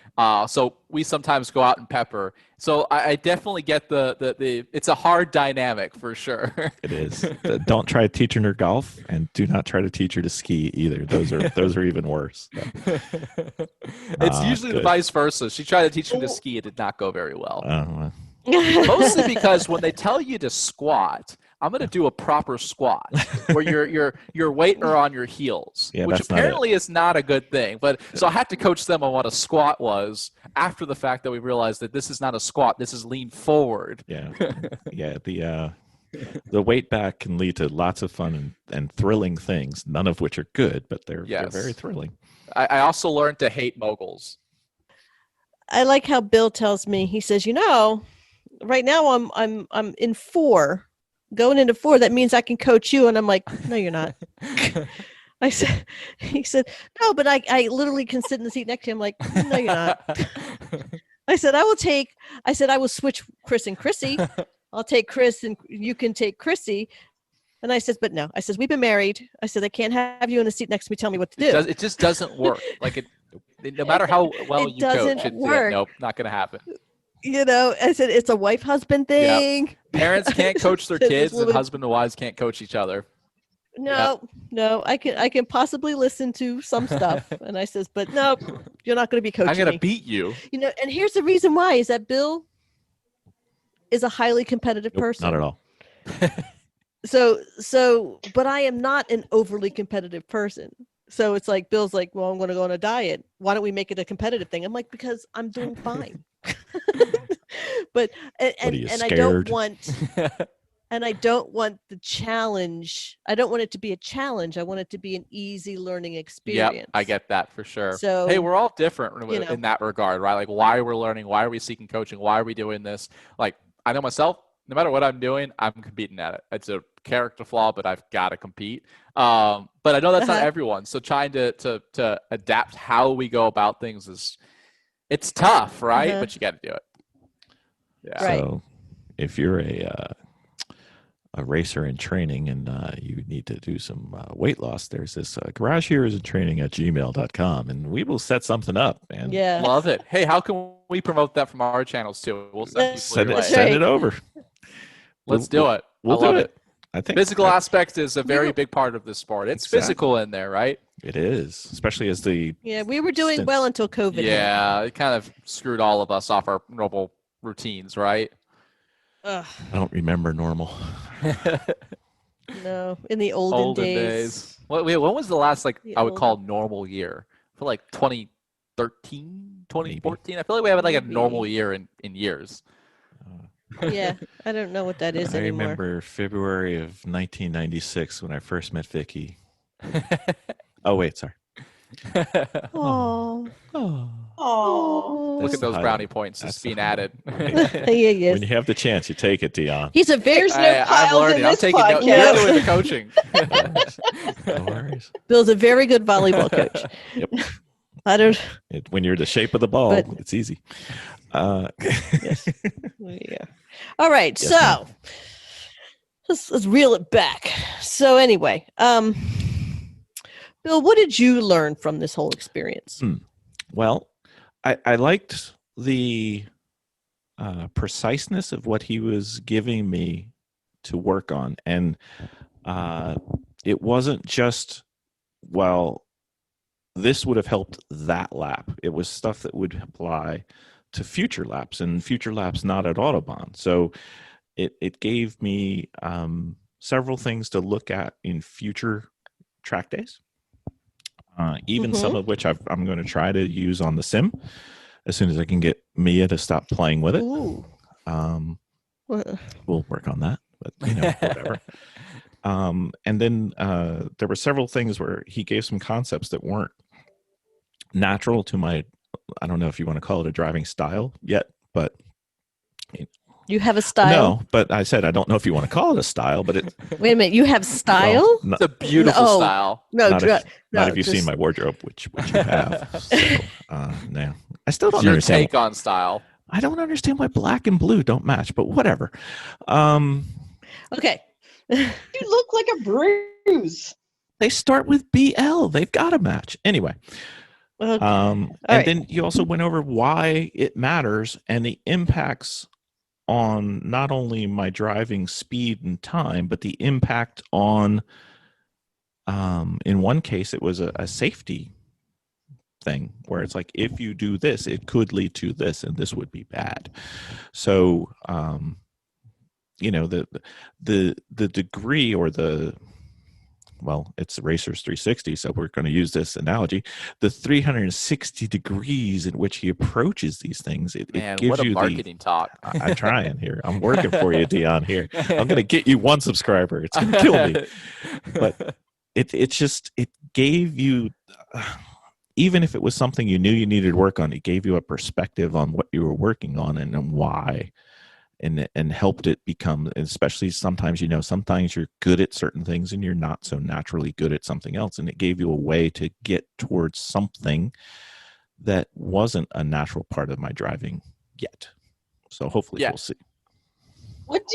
So we sometimes go out and pepper. So I definitely get the it's a hard dynamic for sure. It is. Don't try teaching her golf, and do not try to teach her to ski either. Those are even worse. It's usually the vice versa. She tried to teach me to ski. It did not go very well. Mostly because when they tell you to squat, I'm going to do a proper squat where your weight are on your heels, which apparently is not a good thing. But so I had to coach them on what a squat was after the fact that we realized that this is not a squat. This is lean forward. Yeah. Yeah. The weight back can lead to lots of fun and thrilling things, none of which are good, but they're very thrilling. I also learned to hate moguls. I like how Bill tells me, he says, right now I'm in 4. Going into 4, that means I can coach you. And I'm like, no, you're not. He said, no, but I literally can sit in the seat next to him. Like, no, you're not. I said, I will switch Chris and Chrissy. I'll take Chris and you can take Chrissy. And I said, but no. I said, we've been married. I said, I can't have you in the seat next to me. Tell me what to do. It just doesn't work. Like no matter how well you coach, nope, not going to happen. I said, it's a wife-husband thing. Yep. Parents can't coach their kids, and husband and wives can't coach each other. No, I can possibly listen to some stuff. And I says, but no, you're not going to be coaching me. I'm going to beat you. And here's the reason why, is that Bill is a highly competitive person. Not at all. So, but I am not an overly competitive person. So it's like, Bill's like, well, I'm going to go on a diet. Why don't we make it a competitive thing? I'm like, because I'm doing fine. But and I don't want the challenge. I don't want it to be a challenge. I want it to be an easy learning experience. Yep, I get that for sure. So, hey, we're all different in that regard, right? Like, why we're learning, why are we seeking coaching, why are we doing this? Like, I know myself, no matter what I'm doing, I'm competing at it. It's a character flaw, but I've got to compete. But I know that's not everyone. So trying to adapt how we go about things it's tough, right? But you got to do it. Yeah. Right. So if you're a racer in training and you need to do some weight loss, there's this garage heroes in training at gmail.com, and we will set something up. And love it. Hey, how can we promote that from our channels too? We'll send it over. Let's do it. We'll do it. I think physical aspect is a very big part of this sport. It's physical in there, right? It is, especially as the we were doing well until COVID hit. Yeah, it kind of screwed all of us off our normal routines, right? I don't remember normal. No, in the olden days. When was the last I would call normal year? I feel like 2013, 2014. Maybe. I feel like we have a normal year in years. Yeah, I don't know what that is anymore. I remember February of 1996 when I first met Vicky. Oh wait, sorry. Oh. Look at those brownie points just being added. Yes. When you have the chance, you take it, Dion. He's a very I'm learning. I'm taking notes. You're doing the coaching. No worries. Bill's a very good volleyball coach. Yep. I don't. When you're the shape of the ball, it's easy. Yes. Yeah. All right. Yes, so let's reel it back. So anyway, Bill, what did you learn from this whole experience? Well, I liked the preciseness of what he was giving me to work on. And it wasn't just, this would have helped that lap. It was stuff that would apply to future laps, and future laps not at Autobahn. So it gave me several things to look at in future track days. Even some of which I'm going to try to use on the sim as soon as I can get Mia to stop playing with it. We'll work on that, but whatever. And then there were several things where he gave some concepts that weren't natural to my, I don't know if you want to call it a driving style yet, but you have a style? No, but I said I don't know if you want to call it a style, but it. Wait a minute, you have style? It's a beautiful style. Not if you've seen my wardrobe, which you have. So, no, I still don't understand. Your take on style. I don't understand why black and blue don't match, but whatever. Okay. You look like a bruise. They start with BL. They've got to match anyway. Okay. Then you also went over why it matters and the impacts on not only my driving speed and time, but the impact on, in one case, it was a safety thing where it's like, if you do this, it could lead to this, and this would be bad. So, the degree or it's Racers360, so we're going to use this analogy. The 360 degrees in which he approaches these things, it gives what a you marketing talk. I'm trying here. I'm working for you, Dion. Here, I'm going to get you one subscriber. It's going to kill me, but it gave you, even if it was something you knew you needed to work on, it gave you a perspective on what you were working on and why. And helped it become, especially sometimes you're good at certain things and you're not so naturally good at something else. And it gave you a way to get towards something that wasn't a natural part of my driving yet. So hopefully we'll see. What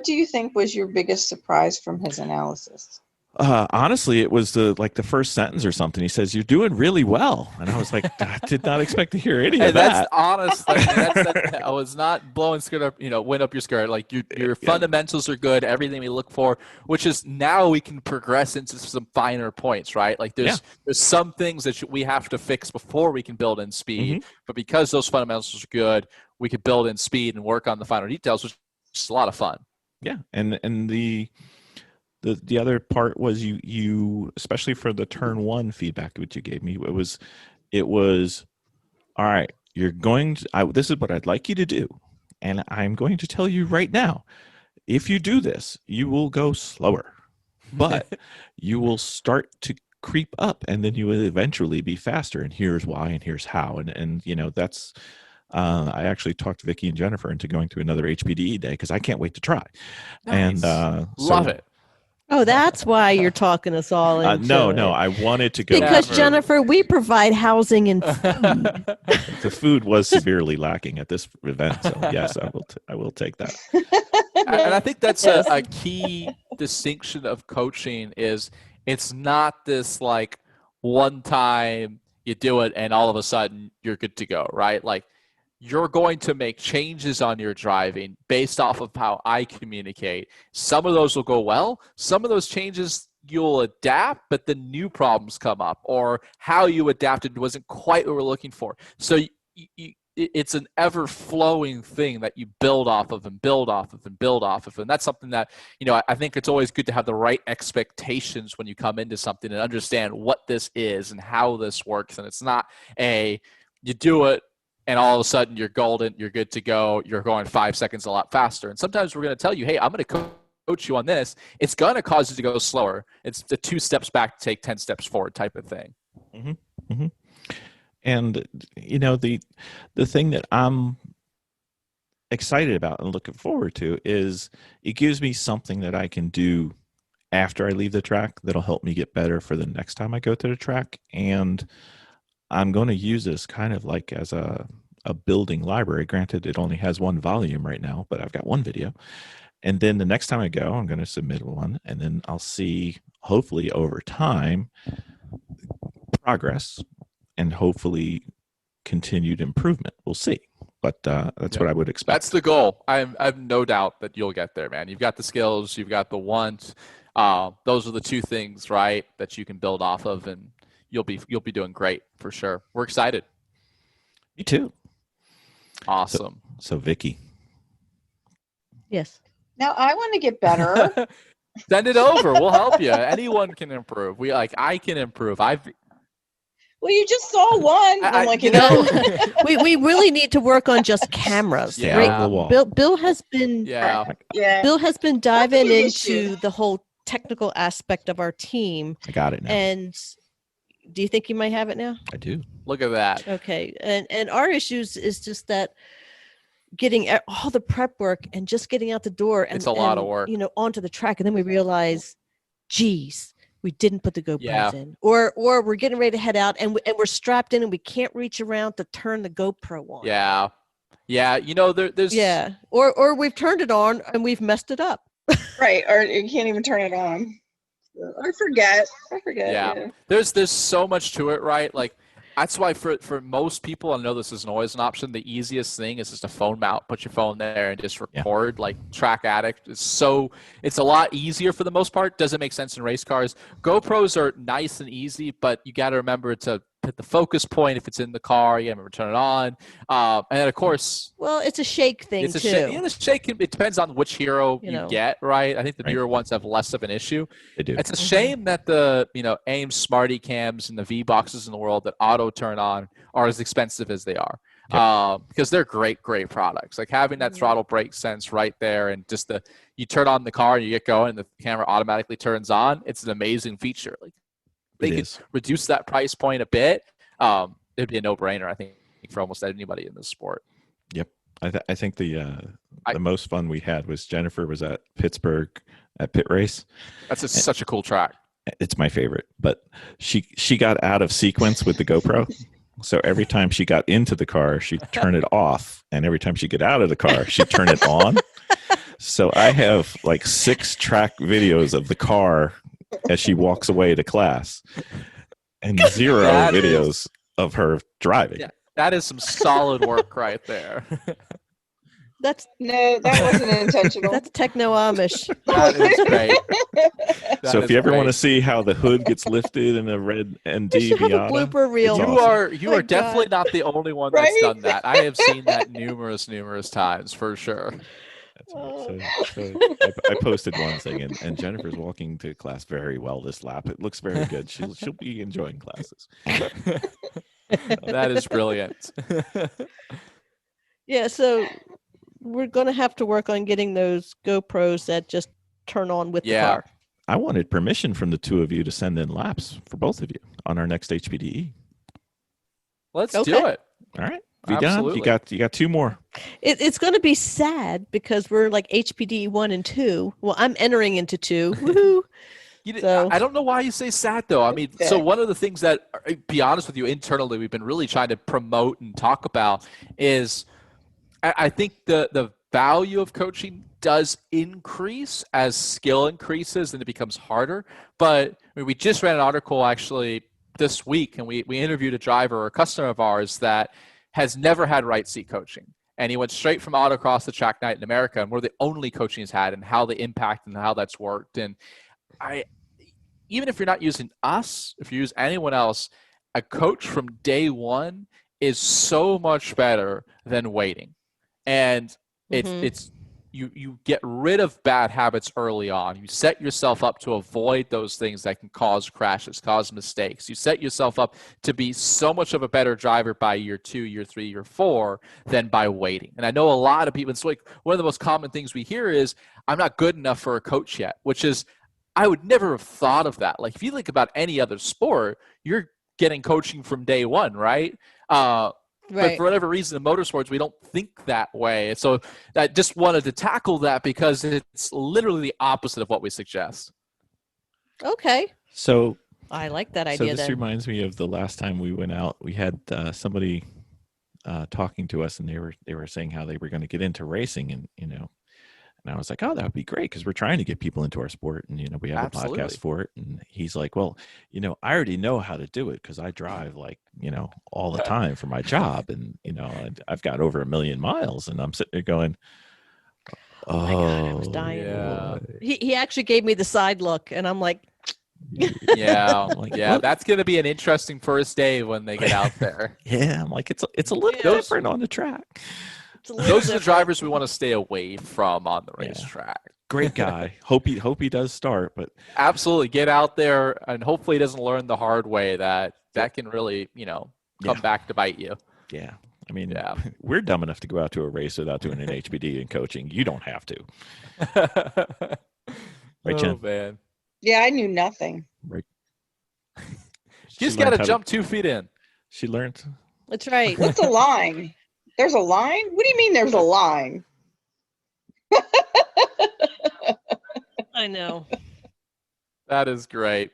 do you think was your biggest surprise from his analysis? Honestly, it was the first sentence or something. He says, "You're doing really well," and I was like, "I did not expect to hear any of that." That's honest. I was not blowing skirt up, wind up your skirt. Like your fundamentals are good. Everything we look for, which is now we can progress into some finer points, right? Like there's some things that we have to fix before we can build in speed. But because those fundamentals are good, we could build in speed and work on the finer details, which is a lot of fun. Yeah, and the other part was you especially for the turn one feedback which you gave me, it was all right, this is what I'd like you to do, and I'm going to tell you right now, if you do this, you will go slower, but you will start to creep up, and then you will eventually be faster, and here's why and here's how, and that's I actually talked Vicky and Jennifer into going to another HPDE day because I can't wait to try. Nice. And love it. Oh, that's why you're talking us all into No, it. I wanted to go. Because, Jennifer, we provide housing and food. The food was severely lacking at this event, so yes, I will take that. And I think that's a key distinction of coaching is it's not this like one time you do it and all of a sudden you're good to go, right? Like you're going to make changes on your driving based off of how I communicate. Some of those will go well. Some of those changes you'll adapt, but the new problems come up, or how you adapted wasn't quite what we're looking for. So it's an ever-flowing thing that you build off of and build off of and build off of. And that's something that, I think it's always good to have the right expectations when you come into something and understand what this is and how this works. And it's not you do it and all of a sudden you're golden, you're good to go, you're going 5 seconds a lot faster. And sometimes we're going to tell you, hey, I'm going to coach you on this. It's going to cause you to go slower. It's the 2 steps back to take 10 steps forward type of thing. Mm-hmm. Mm-hmm. And, the thing that I'm excited about and looking forward to is it gives me something that I can do after I leave the track that'll help me get better for the next time I go to the track. And I'm going to use this kind of like as a building library. Granted, it only has 1 volume right now, but I've got 1 video. And then the next time I go, I'm going to submit one, and then I'll see, hopefully over time, progress and hopefully continued improvement. We'll see. But that's what I would expect. That's the goal. I have no doubt that you'll get there, man. You've got the skills, you've got the want. Those are the 2 things, right, that you can build off of, and you'll be doing great for sure. We're excited. Me too. Awesome. So Vicky. Yes. Now I want to get better. Send it over. We'll help you. Anyone can improve. I can improve. Well, you just saw one. I'm like, we really need to work on just cameras. Yeah. Right? Bill has been Bill has been diving into the whole technical aspect of our team. I got it now. And do you think you might have it now? I do. Look at that. Okay. And our issues is just that getting all the prep work and just getting out the door and it's a lot of work, onto the track. And then we realize, geez, we didn't put the GoPros in, or we're getting ready to head out and we're strapped in and we can't reach around to turn the GoPro on. Yeah. There's or we've turned it on and we've messed it up. Right. Or you can't even turn it on. I forget. Yeah. There's so much to it, right? Like, that's why for most people, I know this isn't always an option, the easiest thing is just a phone mount. Put your phone there and just record. Like Track Addict. It's a lot easier for the most part. Doesn't make sense in race cars. GoPros are nice and easy, but you got to remember to hit the focus point if it's in the car. You got to remember to turn it on. And then, of course, well, it's a shake thing too. The shake, it depends on which hero you get, right? I think the newer ones have less of an issue. They do. It's a shame that the AIM Smarty cams and the V boxes in the world that auto turn on are as expensive as they are. Because they're great products. Like having that throttle brake sense right there, and just you turn on the car and you get going and the camera automatically turns on. It's an amazing feature. Like they could reduce that price point a bit. It'd be a no-brainer, I think, for almost anybody in this sport. Yep. I think the most fun we had was Jennifer was at Pittsburgh at pit race. That's such a cool track. It's my favorite, but she got out of sequence with the GoPro. So every time she got into the car, she'd turn it off. And every time she get out of the car, she'd turn it on. So I have like 6 track videos of the car as she walks away to class and 0 videos of her driving. Yeah, that is some solid work right there. That wasn't intentional. That's techno Amish. That is great. So if you ever want to see how the hood gets lifted in a red ND Miata, blooper reel. You are definitely not the only one that's done that. I have seen that numerous times for sure. So I posted one thing, and Jennifer's walking to class very well this lap. It looks very good. She'll be enjoying classes. That is brilliant. Yeah, so we're going to have to work on getting those GoPros that just turn on with the car. I wanted permission from the 2 of you to send in laps for both of you on our next HPDE. Let's do it. All right. You got 2 more. It's going to be sad because we're like HPDE 1 and 2. Well, I'm entering into 2. Woohoo! I don't know why you say sad though. I mean, so one of the things that, to be honest with you, internally we've been really trying to promote and talk about is I think the value of coaching does increase as skill increases and it becomes harder. But I mean, we just ran an article actually this week and we interviewed a driver or a customer of ours that has never had right seat coaching. And he went straight from autocross to track night in America, and we're the only coaching he's had and how the impact and how that's worked. And even if you're not using us, if you use anyone else, a coach from day one is so much better than waiting. And it's you get rid of bad habits early on. You set yourself up to avoid those things that can cause crashes, cause mistakes. You set yourself up to be so much of a better driver by year 2, year 3, year 4 than by waiting. And I know a lot of people, it's like one of the most common things we hear is, I'm not good enough for a coach yet, which is, I would never have thought of that. Like if you think about any other sport, you're getting coaching from day one, right? But for whatever reason, in motorsports, we don't think that way. So I just wanted to tackle that because it's literally the opposite of what we suggest. Okay. So I like that idea. So this reminds me of the last time we went out. We had somebody talking to us, and they were saying how they were going to get into racing, and and I was like, oh, that would be great because we're trying to get people into our sport, and we have a podcast for it. And he's like, well, I already know how to do it because I drive all the time for my job, and I've got over 1 million miles, and I'm sitting there going, oh my God, I was dying. Yeah. He actually gave me the side look, and I'm like, yeah, that's going to be an interesting first day when they get out there. Yeah, I'm like, it's a little different on the track. Those are the drivers we want to stay away from on the racetrack. Great guy. Hope he does start, but absolutely get out there, and hopefully he doesn't learn the hard way that can really come back to bite you. Yeah. I mean, we're dumb enough to go out to a race without doing an HPD and coaching. You don't have to. Right, Jen? Oh, man. Yeah, I knew nothing. Right. You just got to jump 2 feet in. She learned. That's right. What's a line? There's a line? What do you mean there's a line? I know. That is great.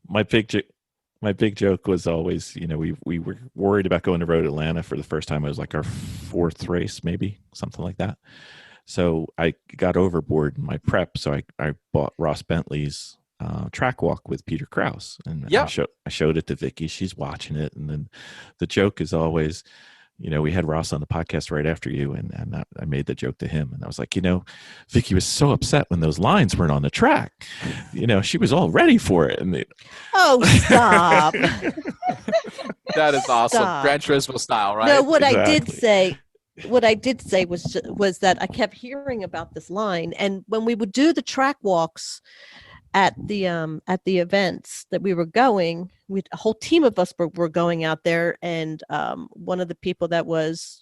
My big joke was always, we were worried about going to Road Atlanta for the first time. It was like our 4th race, maybe something like that. So I got overboard in my prep. So I bought Ross Bentley's track walk with Peter Krause, and I showed it to Vicky. She's watching it, and then the joke is always, we had Ross on the podcast right after you, and I made the joke to him, and I was like, Vicky was so upset when those lines weren't on the track. She was all ready for it. And oh, stop! That is awesome, Gran Turismo style, right? No, what I did say was that I kept hearing about this line, and when we would do the track walks at the events that we were going, a whole team of us were going out there, and one of the people that was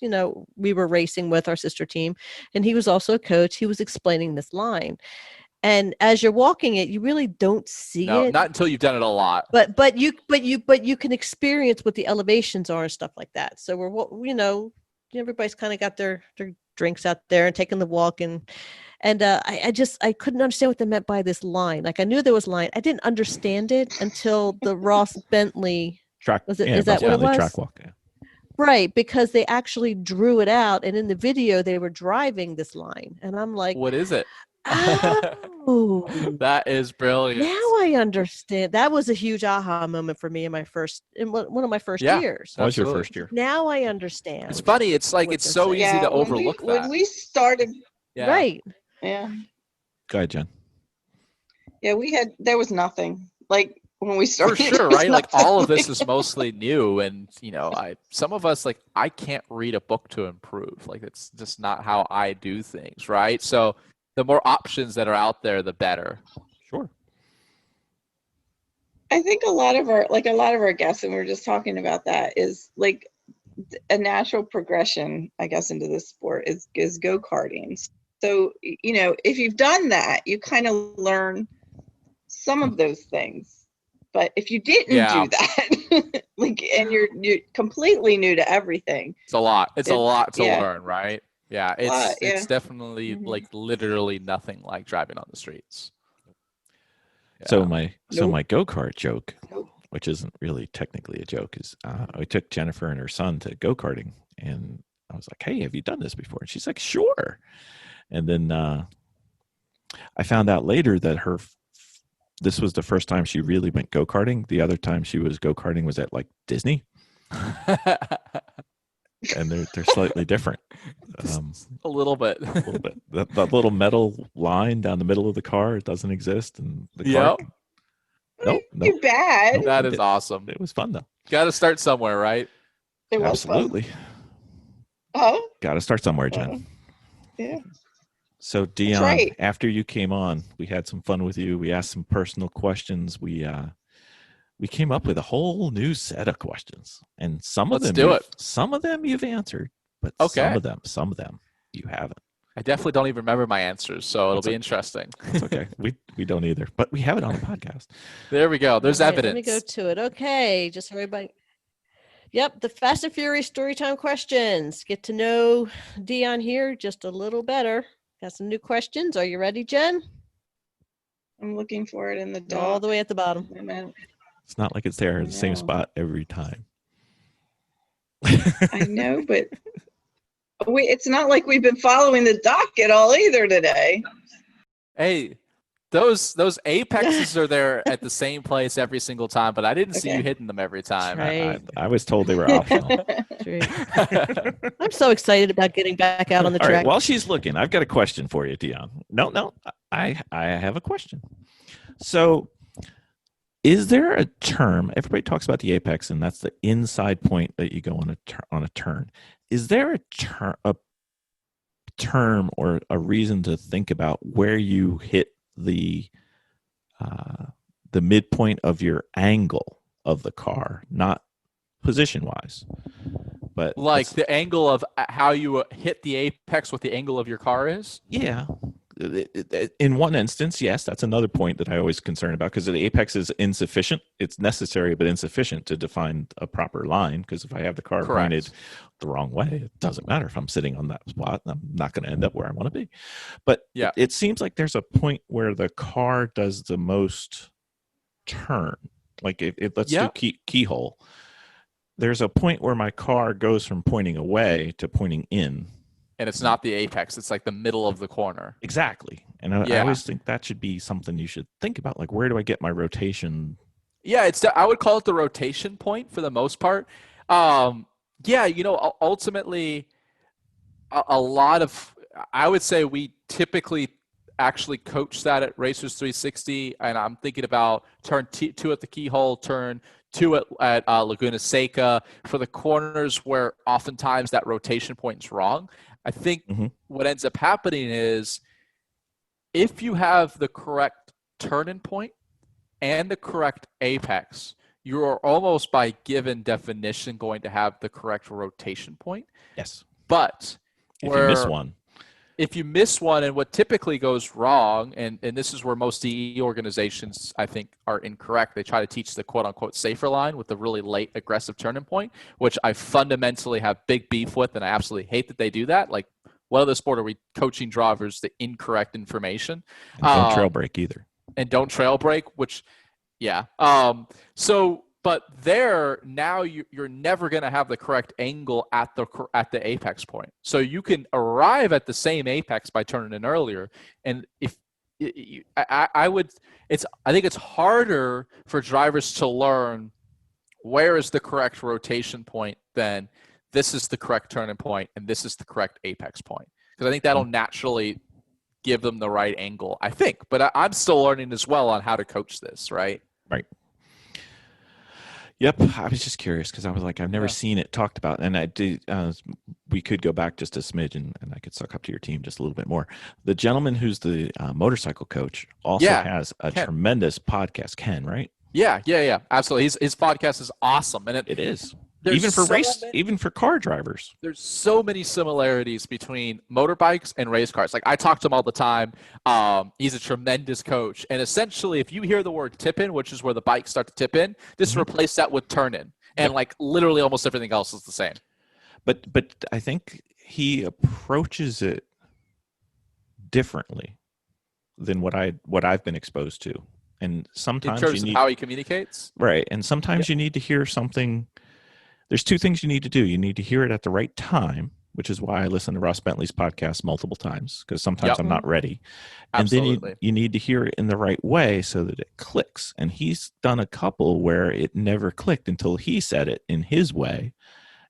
we were racing with, our sister team, and he was also a coach. He was explaining this line, and as you're walking it, you really don't see it. Not until you've done it a lot. But you can experience what the elevations are and stuff like that. So we're everybody's kind of got their drinks out there and taking the walk, and I couldn't understand what they meant by this line. Like I knew there was a line. I didn't understand it until the Ross Bentley track. Is that what it was? Track walk. Yeah. Right, because they actually drew it out, and in the video they were driving this line, and I'm like, what is it? Oh, that is brilliant. Now I understand. That was a huge aha moment for me in one of my first years. That was your first year. Now I understand. It's funny. It's like it's so easy to overlook that. When we started, right? Yeah. Go ahead, Jen. Yeah, there was nothing like when we started. For sure, right? Like all of this is mostly new, and some of us I can't read a book to improve. Like it's just not how I do things, right? So the more options that are out there, the better. Sure. I think a lot of our guests, and we were just talking about that, is like a natural progression, I guess, into this sport is go-karting. So, if you've done that, you kind of learn some of those things. But if you didn't do that, and you're completely new to everything, it's a lot. It's a lot to learn, right? Yeah, it's definitely literally nothing like driving on the streets. Yeah. So my go-kart joke, which isn't really technically a joke, is I took Jennifer and her son to go-karting, and I was like, "Hey, have you done this before?" And she's like, "Sure." And then I found out later that this was the first time she really went go-karting. The other time she was go-karting was at Disney. and they're slightly different. A little bit. A little bit. That little metal line down the middle of the car, it doesn't exist, and the car. Yep. Nope. Too bad. That is awesome. It was fun though. Got to start somewhere, right? It was Absolutely. Fun. Got to start somewhere, Jen. Yeah. So Dion, right. after you came on, we had some fun with you. We asked some personal questions. We came up with a whole new set of questions, and some of them you've answered, but some of them you haven't. I definitely don't even remember my answers, so it'll be interesting. It's okay. We don't either, but we have it on the podcast. There we go. There's evidence. Let me go to it. Okay, just everybody. Yep, the Fast and Furious Storytime questions. Get to know Dion here just a little better. Got some new questions. Are you ready, Jen? I'm looking for it in the doc. All the way at the bottom. It's not like it's there in the same spot every time. I know, but it's not like we've been following the doc at all either today. Hey, those apexes are there at the same place every single time, but I didn't see you hitting them every time. Right. I was told they were optional. I'm so excited about getting back out on the track. All right, while she's looking, I've got a question for you, Dion. No, I have a question. So, is there a term? Everybody talks about the apex, and that's the inside point that you go on a turn. Is there a term or a reason to think about where you hit the midpoint of your angle of the car, not position wise, but like the angle of how you hit the apex, what the angle of your car is? Yeah. In one instance, yes, that's another point that I always concern about, because the apex is insufficient. It's necessary but insufficient to define a proper line, because if I have the car pointed the wrong way, it doesn't matter if I'm sitting on that spot. I'm not going to end up where I want to be. But it seems like there's a point where the car does the most turn. Like if let's do keyhole. There's a point where my car goes from pointing away to pointing in. And it's not the apex. It's like the middle of the corner. Exactly. And I always think that should be something you should think about. Like, where do I get my rotation? Yeah, I would call it the rotation point for the most part. Ultimately, a lot of, I would say we typically actually coach that at Racers360. And I'm thinking about turn 2 at the keyhole, turn 2 at Laguna Seca, for the corners where oftentimes that rotation point is wrong. I think what ends up happening is, if you have the correct turn-in point and the correct apex, you are almost by given definition going to have the correct rotation point. Yes. But if you miss one, and what typically goes wrong, and this is where most DE organizations, I think, are incorrect. They try to teach the quote-unquote safer line with the really late aggressive turning point, which I fundamentally have big beef with, and I absolutely hate that they do that. Like, what other sport are we coaching drivers the incorrect information? And don't trail brake either. And don't trail brake, which, but there, now you're never going to have the correct angle at the apex point. So you can arrive at the same apex by turning in earlier. And I think it's harder for drivers to learn where is the correct rotation point than this is the correct turning point and this is the correct apex point. Because I think that'll naturally give them the right angle, I think. But I'm still learning as well on how to coach this, right? Right. Yep, I was just curious because I was like, I've never seen it talked about, and I did. We could go back just a smidge, and I could suck up to your team just a little bit more. The gentleman who's the motorcycle coach also has a tremendous podcast. Ken, right? Yeah, absolutely. His podcast is awesome, and it is. Even for even for car drivers. There's so many similarities between motorbikes and race cars. Like, I talk to him all the time. He's a tremendous coach. And essentially, if you hear the word tip in, which is where the bikes start to tip in, just replace that with turn in. And like literally almost everything else is the same. But I think he approaches it differently than what I've been exposed to. And sometimes in terms of how he communicates? Right. And sometimes you need to hear something. There's two things you need to do. You need to hear it at the right time, which is why I listen to Ross Bentley's podcast multiple times, because sometimes I'm not ready. Absolutely. And then you need to hear it in the right way so that it clicks. And he's done a couple where it never clicked until he said it in his way.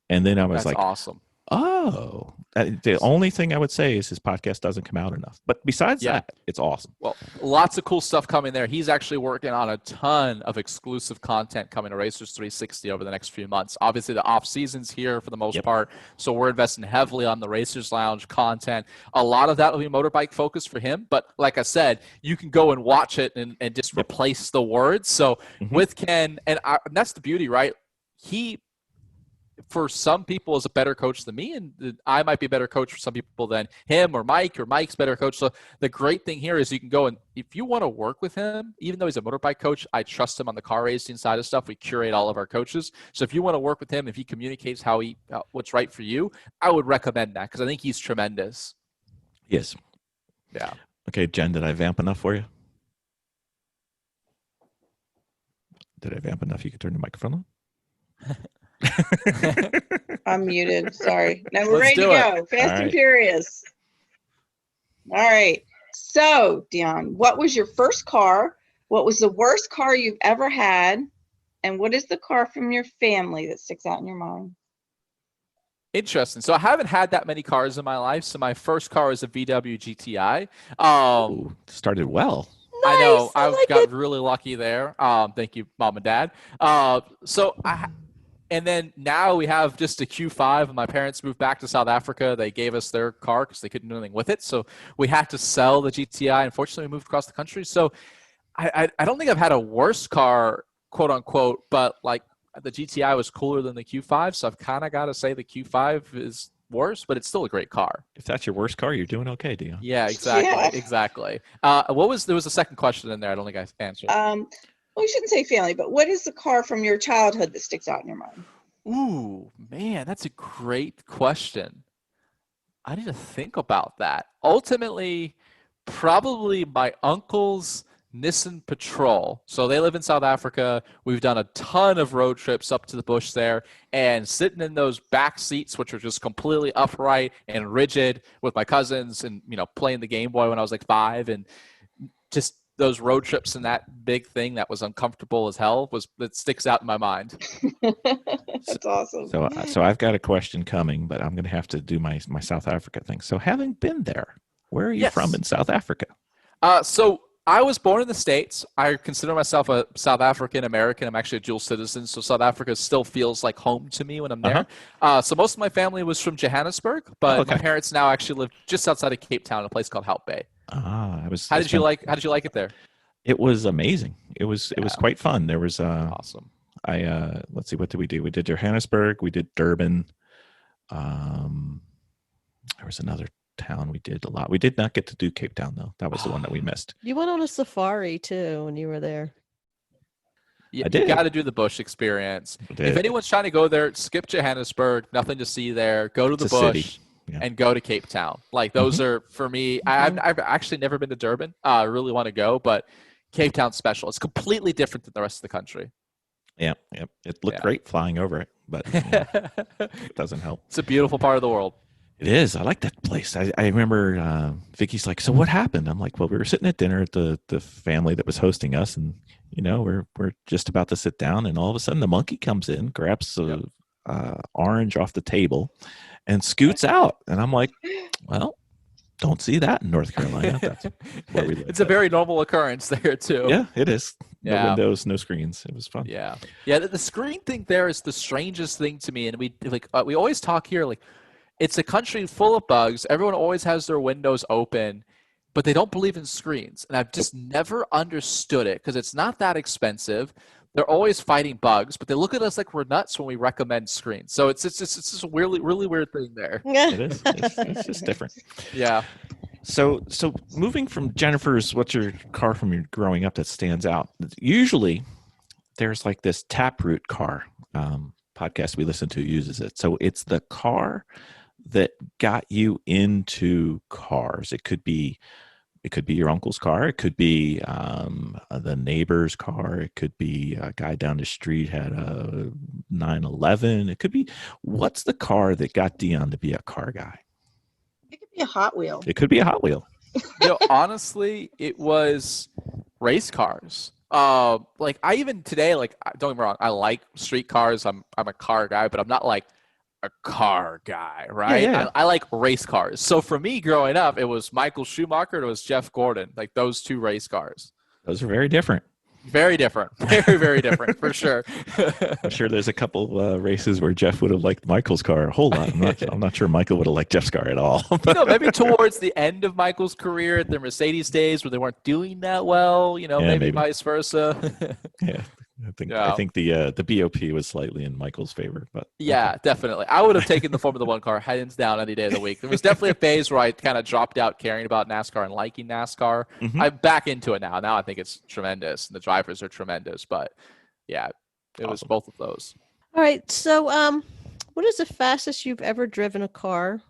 And then I was awesome. Oh, the only thing I would say is his podcast doesn't come out enough. But besides that, it's awesome. Well, lots of cool stuff coming there. He's actually working on a ton of exclusive content coming to Racers 360 over the next few months. Obviously, the off season's here for the most part, so we're investing heavily on the Racers Lounge content. A lot of that will be motorbike focused for him, but like I said, you can go and watch it and just replace the words. So with Ken, and that's the beauty, right? He, for some people, is a better coach than me, and I might be a better coach for some people than him or Mike's better coach. So the great thing here is you can go, and if you want to work with him, even though he's a motorbike coach, I trust him on the car racing side of stuff. We curate all of our coaches. So if you want to work with him, if he communicates what's right for you, I would recommend that because I think he's tremendous. Yes. Yeah. Okay, Jen, did I vamp enough for you? Did I vamp enough? You could turn the microphone on. I'm muted. Sorry. Now we're Let's ready to go. Fast All and right. Furious. All right. So, Dion, what was your first car? What was the worst car you've ever had? And what is the car from your family that sticks out in your mind? Interesting. So I haven't had that many cars in my life. So my first car was a VW GTI. Ooh, started well. I know. Nice, I like got it. really lucky there. Thank you, Mom and Dad. And then now we have just a Q5. My parents moved back to South Africa. They gave us their car because they couldn't do anything with it. So we had to sell the GTI. Unfortunately, we moved across the country. So I don't think I've had a worse car, quote unquote, but like the GTI was cooler than the Q5. So I've kind of got to say the Q5 is worse, but it's still a great car. If that's your worst car, you're doing okay, Dion. Yeah, exactly. Yeah. Exactly. There was a second question in there. I don't think I answered. Well, you shouldn't say family, but what is the car from your childhood that sticks out in your mind? Ooh, man, that's a great question. I need to think about that. Ultimately, probably my uncle's Nissan Patrol. So they live in South Africa. We've done a ton of road trips up to the bush there, and sitting in those back seats, which are just completely upright and rigid, with my cousins, and playing the Game Boy when I was like 5, and just those road trips and that big thing that was uncomfortable as hell that sticks out in my mind. That's awesome. So I've got a question coming, but I'm going to have to do my South Africa thing. So having been there, where are you from in South Africa? So I was born in the States. I consider myself a South African American. I'm actually a dual citizen, so South Africa still feels like home to me when I'm there. So most of my family was from Johannesburg, but my parents now actually live just outside of Cape Town, a place called Hout Bay. How did you like it there? It was amazing. It was quite fun. There was awesome. Let's see, what did we do? We did Johannesburg, we did Durban. There was another town we did a lot. We did not get to do Cape Town though. That was the one that we missed. You went on a safari too when you were there. Yeah, I did. You got to do the bush experience. If anyone's trying to go there, skip Johannesburg. Nothing to see there. Go to the bush. Yeah. And go to Cape Town. Like those are for me. I've actually never been to Durban. I really want to go, but Cape Town's special. It's completely different than the rest of the country. Yeah. It looked great flying over it, but it doesn't help. It's a beautiful part of the world. It is. I like that place. I remember Vicky's like, so what happened? I'm like, well, we were sitting at dinner at the family that was hosting us, and we're just about to sit down, and all of a sudden the monkey comes in, grabs orange off the table, and scoots out. And I'm like, well, don't see that in North Carolina. That's where we live. It's a very normal occurrence there too. Yeah, it is. No windows, no screens. It was fun. Yeah. The screen thing there is the strangest thing to me, and we always talk here like it's a country full of bugs. Everyone always has their windows open, but they don't believe in screens, and I've just never understood it because it's not that expensive. They're always fighting bugs, but they look at us like we're nuts when we recommend screens. So it's just a really weird thing there. It is. It's just different. Yeah. So moving from Jennifer's, what's your car from your growing up that stands out? Usually there's like this Taproot car podcast we listen to uses it. So it's the car that got you into cars. It could be your uncle's car. It could be the neighbor's car. It could be a guy down the street had a 911. It could be, what's the car that got Dion to be a car guy? It could be a Hot Wheel. It could be a Hot Wheel. Honestly, it was race cars. Like I even today, like don't get me wrong, I like street cars. I'm a car guy, but I'm not like a car guy, right? Yeah. I like race cars. So for me growing up, it was Michael Schumacher, it was Jeff Gordon, like those two race cars. Those are very different. Very different. Very, very different, for sure. I'm sure there's a couple races where Jeff would have liked Michael's car a whole lot. I'm not sure Michael would have liked Jeff's car at all. Maybe towards the end of Michael's career at the Mercedes days where they weren't doing that well, maybe vice versa. Yeah. I think the BOP was slightly in Michael's favor, but yeah, okay. Definitely. I would have taken the Formula One car hands down any day of the week. There was definitely a phase where I kind of dropped out caring about NASCAR and liking NASCAR. Mm-hmm. I'm back into it now. Now I think it's tremendous, and the drivers are tremendous. But yeah, it was both of those. All right. So, what is the fastest you've ever driven a car?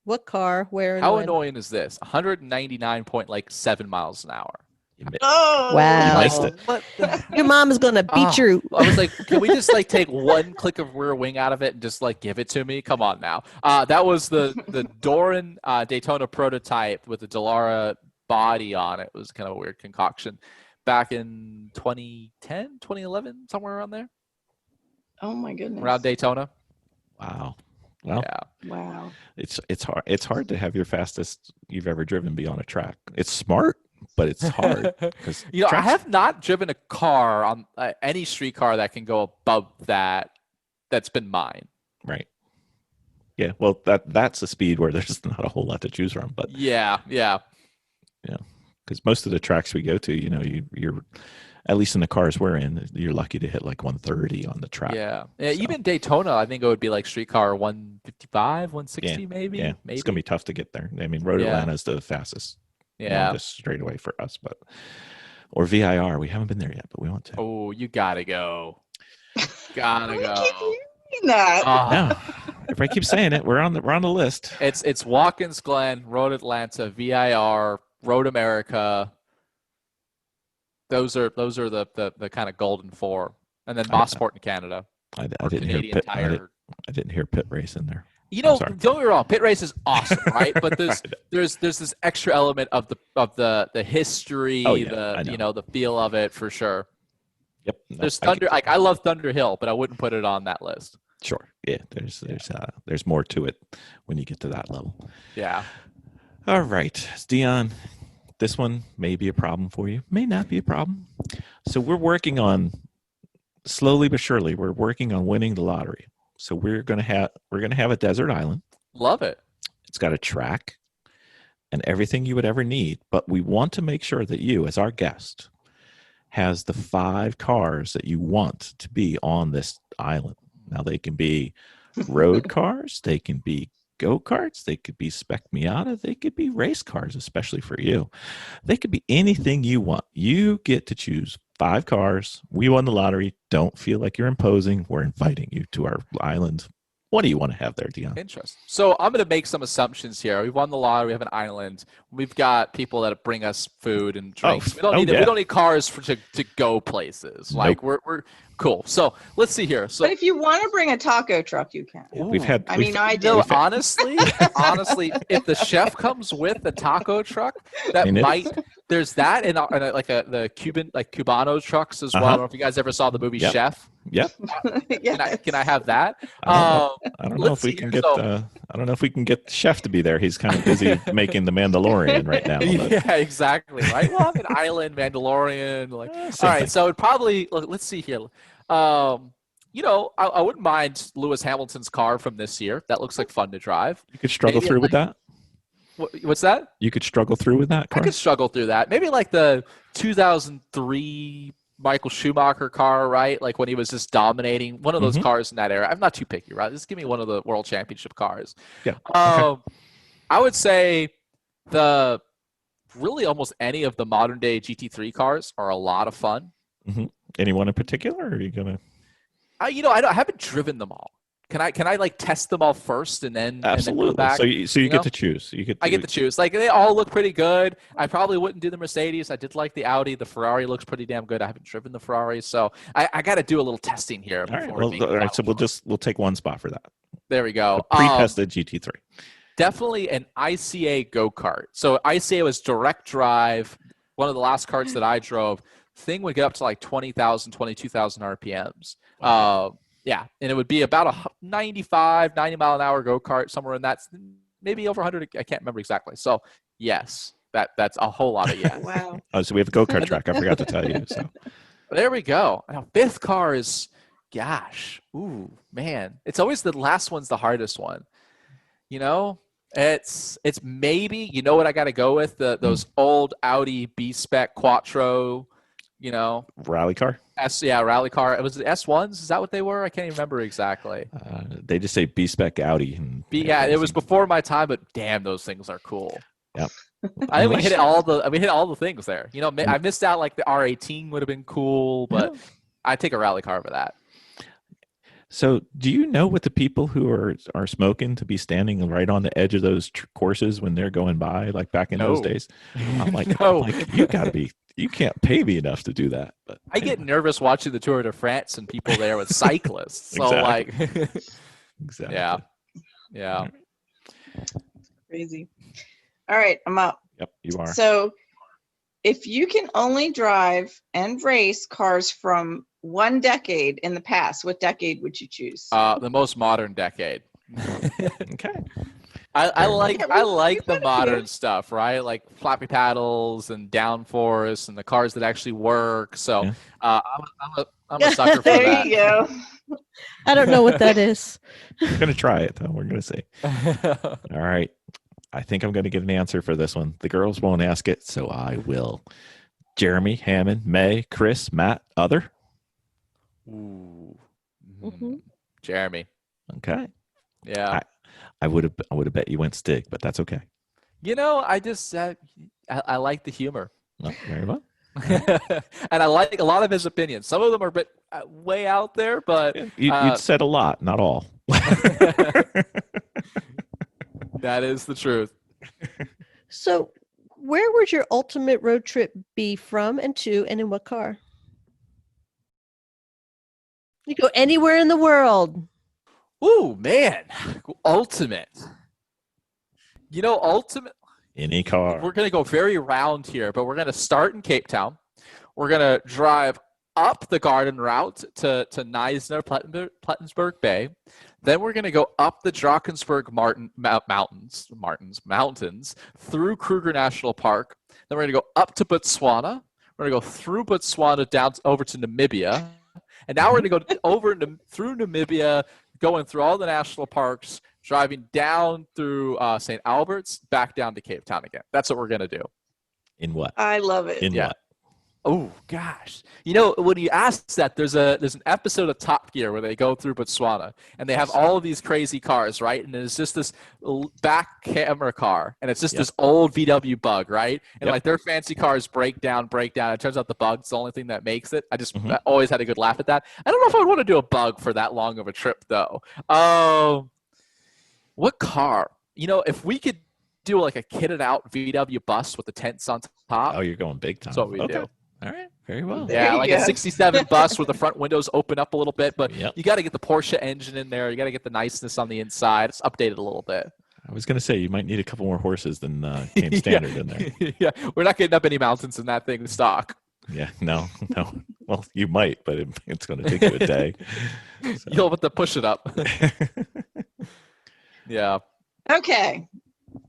What car? Where? And how when? Annoying is this? 199.7 miles an hour. Oh wow! You missed it. Your mom is gonna beat you. I was like, can we just take one click of rear wing out of it and just give it to me? Come on now. That was the Doran Daytona prototype with the Dallara body on it. It was kind of a weird concoction back in 2010, 2011, somewhere around there. Oh my goodness! Around Daytona. Wow. Well, yeah. Wow. It's hard. It's hard to have your fastest you've ever driven be on a track. It's smart. But it's hard because I have not driven a car on any street car that can go above that. That's been mine. Right. Yeah. Well, that's a speed where there's not a whole lot to choose from. But yeah. Because most of the tracks we go to, you're at least in the cars we're in, you're lucky to hit 130 on the track. Yeah. So. Even Daytona, I think it would be street car 155, 160, maybe. Yeah. Maybe. It's gonna be tough to get there. I mean, Road Atlanta is the fastest. Yeah, just straight away for us, or VIR. We haven't been there yet, but we want to. Oh, you gotta go. Gotta go. No, if I keep saying it, we're on the list. It's Watkins Glen, Road Atlanta, VIR, Road America. Those are the kind of golden four, and then Mosport in Canada. I didn't hear pit. I didn't hear pit race in there. Don't get me wrong, pit race is awesome, right? But there's this extra element of the history, the feel of it for sure. Yep. There's Thunder. I love Thunder Hill, but I wouldn't put it on that list. Sure. Yeah. There's more to it when you get to that level. Yeah. All right, Dion. This one may be a problem for you. May not be a problem. So we're working on slowly but surely. We're working on winning the lottery. So we're gonna have a desert island. Love it. It's got a track and everything you would ever need, but we want to make sure that you, as our guest, has the 5 cars that you want to be on this island. Now they can be road cars, they can be go-karts, they could be Spec Miata, they could be race cars, especially for you. They could be anything you want. You get to choose 5 cars. We won the lottery. Don't feel like you're imposing. We're inviting you to our island. What do you want to have there, Dion? Interesting. So I'm going to make some assumptions here. We won the lottery. We have an island. We've got people that bring us food and drinks. We don't need cars to go places. Nope. We're cool. So let's see here. So, but if you want to bring a taco truck, you can. Honestly, if the chef comes with a taco truck, there's that and the Cuban Cubano trucks as well. I don't know if you guys ever saw the movie Chef. Yep. Yes. Can I have that? I don't know if we can get. I don't know if we can get the chef to be there. He's kind of busy making the Mandalorian right now. Yeah, exactly. Right. Well, I'm an island Mandalorian. All right. So it probably. Let's see here. I wouldn't mind Lewis Hamilton's car from this year. That looks like fun to drive. You could struggle through with that. What's that? You could struggle through with that car? I could struggle through that. Maybe the 2003 Michael Schumacher car, right? When he was just dominating one of those cars in that era. I'm not too picky, right? Just give me one of the World Championship cars. Yeah. Okay. I would say really almost any of the modern day GT3 cars are a lot of fun. Mm-hmm. Anyone in particular? Or are you gonna? I haven't driven them all. Can I test them all first and then absolutely and then go back? So you get to choose. I get to choose. They all look pretty good. I probably wouldn't do the Mercedes. I did like the Audi. The Ferrari looks pretty damn good. I haven't driven the Ferrari, so I got to do a little testing here. All right. So we'll take one spot for that. There we go. A pre-tested GT3. Definitely an ICA go-kart. So ICA was direct drive. One of the last karts that I drove. Thing would get up to 20,000, 22,000 RPMs. Yeah, and it would be about a 95, 90 mile an hour go-kart, somewhere in that, maybe over 100. I can't remember exactly. So yes, that's a whole lot of yes. Wow. Oh, so we have a go-kart track. I forgot to tell you. So there we go. Now, fifth car is, gosh, ooh, man. It's always the last one's the hardest one. You know, it's maybe, you know what I got to go with? Those old Audi B-Spec Quattro, you know. Rally car? Rally car. It was the S1s. Is that what they were? I can't even remember exactly. They just say B-Spec Audi. It was before my time, but damn, those things are cool. Yep. I think we hit all the things there. You know, I missed out, like the R18 would have been cool, but I'd take a rally car for that. So do you know what the people who are smoking to be standing right on the edge of those courses when they're going by, like back in those days? I'm like, you can't pay me enough to do that. But I get nervous watching the Tour de France and people there with cyclists. So exactly. Yeah. Crazy. All right, I'm up. Yep, you are. So if you can only drive and race cars from one decade in the past, what decade would you choose? The most modern decade. Okay. I like the modern stuff, right? Like floppy paddles and downforce and the cars that actually work. So I'm a sucker for there that. You go. I don't know what that is. We're going to try it, though. We're going to see. All right. I think I'm going to give an answer for this one. The girls won't ask it, so I will. Jeremy, Hammond, May, Chris, Matt, other? Ooh. Mm-hmm. Jeremy. Okay. Yeah. I would have bet you went Stig, but that's okay. You know, I just I like the humor. Well, very well. And I like a lot of his opinions. Some of them are a bit way out there, but you'd said a lot, not all. That is the truth. So, where would your ultimate road trip be from and to, and in what car? You go anywhere in the world. Ooh, man. Ultimate. You know, ultimate. Any car. We're going to go very round here, but we're going to start in Cape Town. We're going to drive up the Garden Route to Neisner, Plettenberg Bay. Then we're going to go up the Drakensberg Mountains through Kruger National Park. Then we're going to go up to Botswana. We're going to go through Botswana down over to Namibia. And now we're going to go over through Namibia, going through all the national parks, driving down through St. Albert's, back down to Cape Town again. That's what we're going to do. In what? I love it. In what? Oh gosh! You know, when you ask that, there's an episode of Top Gear where they go through Botswana and they have all of these crazy cars, right? And there's just this back camera car, and it's just this old VW Bug, right? And like their fancy cars break down. It turns out the Bug's the only thing that makes it. I always had a good laugh at that. I don't know if I would want to do a Bug for that long of a trip, though. What car? You know, if we could do like a kitted out VW bus with the tents on top. Oh, you're going big time. That's what we do. All right. Very well. Yeah, like a 67 bus where the front windows open up a little bit, but you got to get the Porsche engine in there. You got to get the niceness on the inside. It's updated a little bit. I was going to say you might need a couple more horses than came standard in there. Yeah, we're not getting up any mountains in that thing stock. Yeah, no. Well, you might, but it's going to take you a day. So. You'll have to push it up. Yeah. Okay,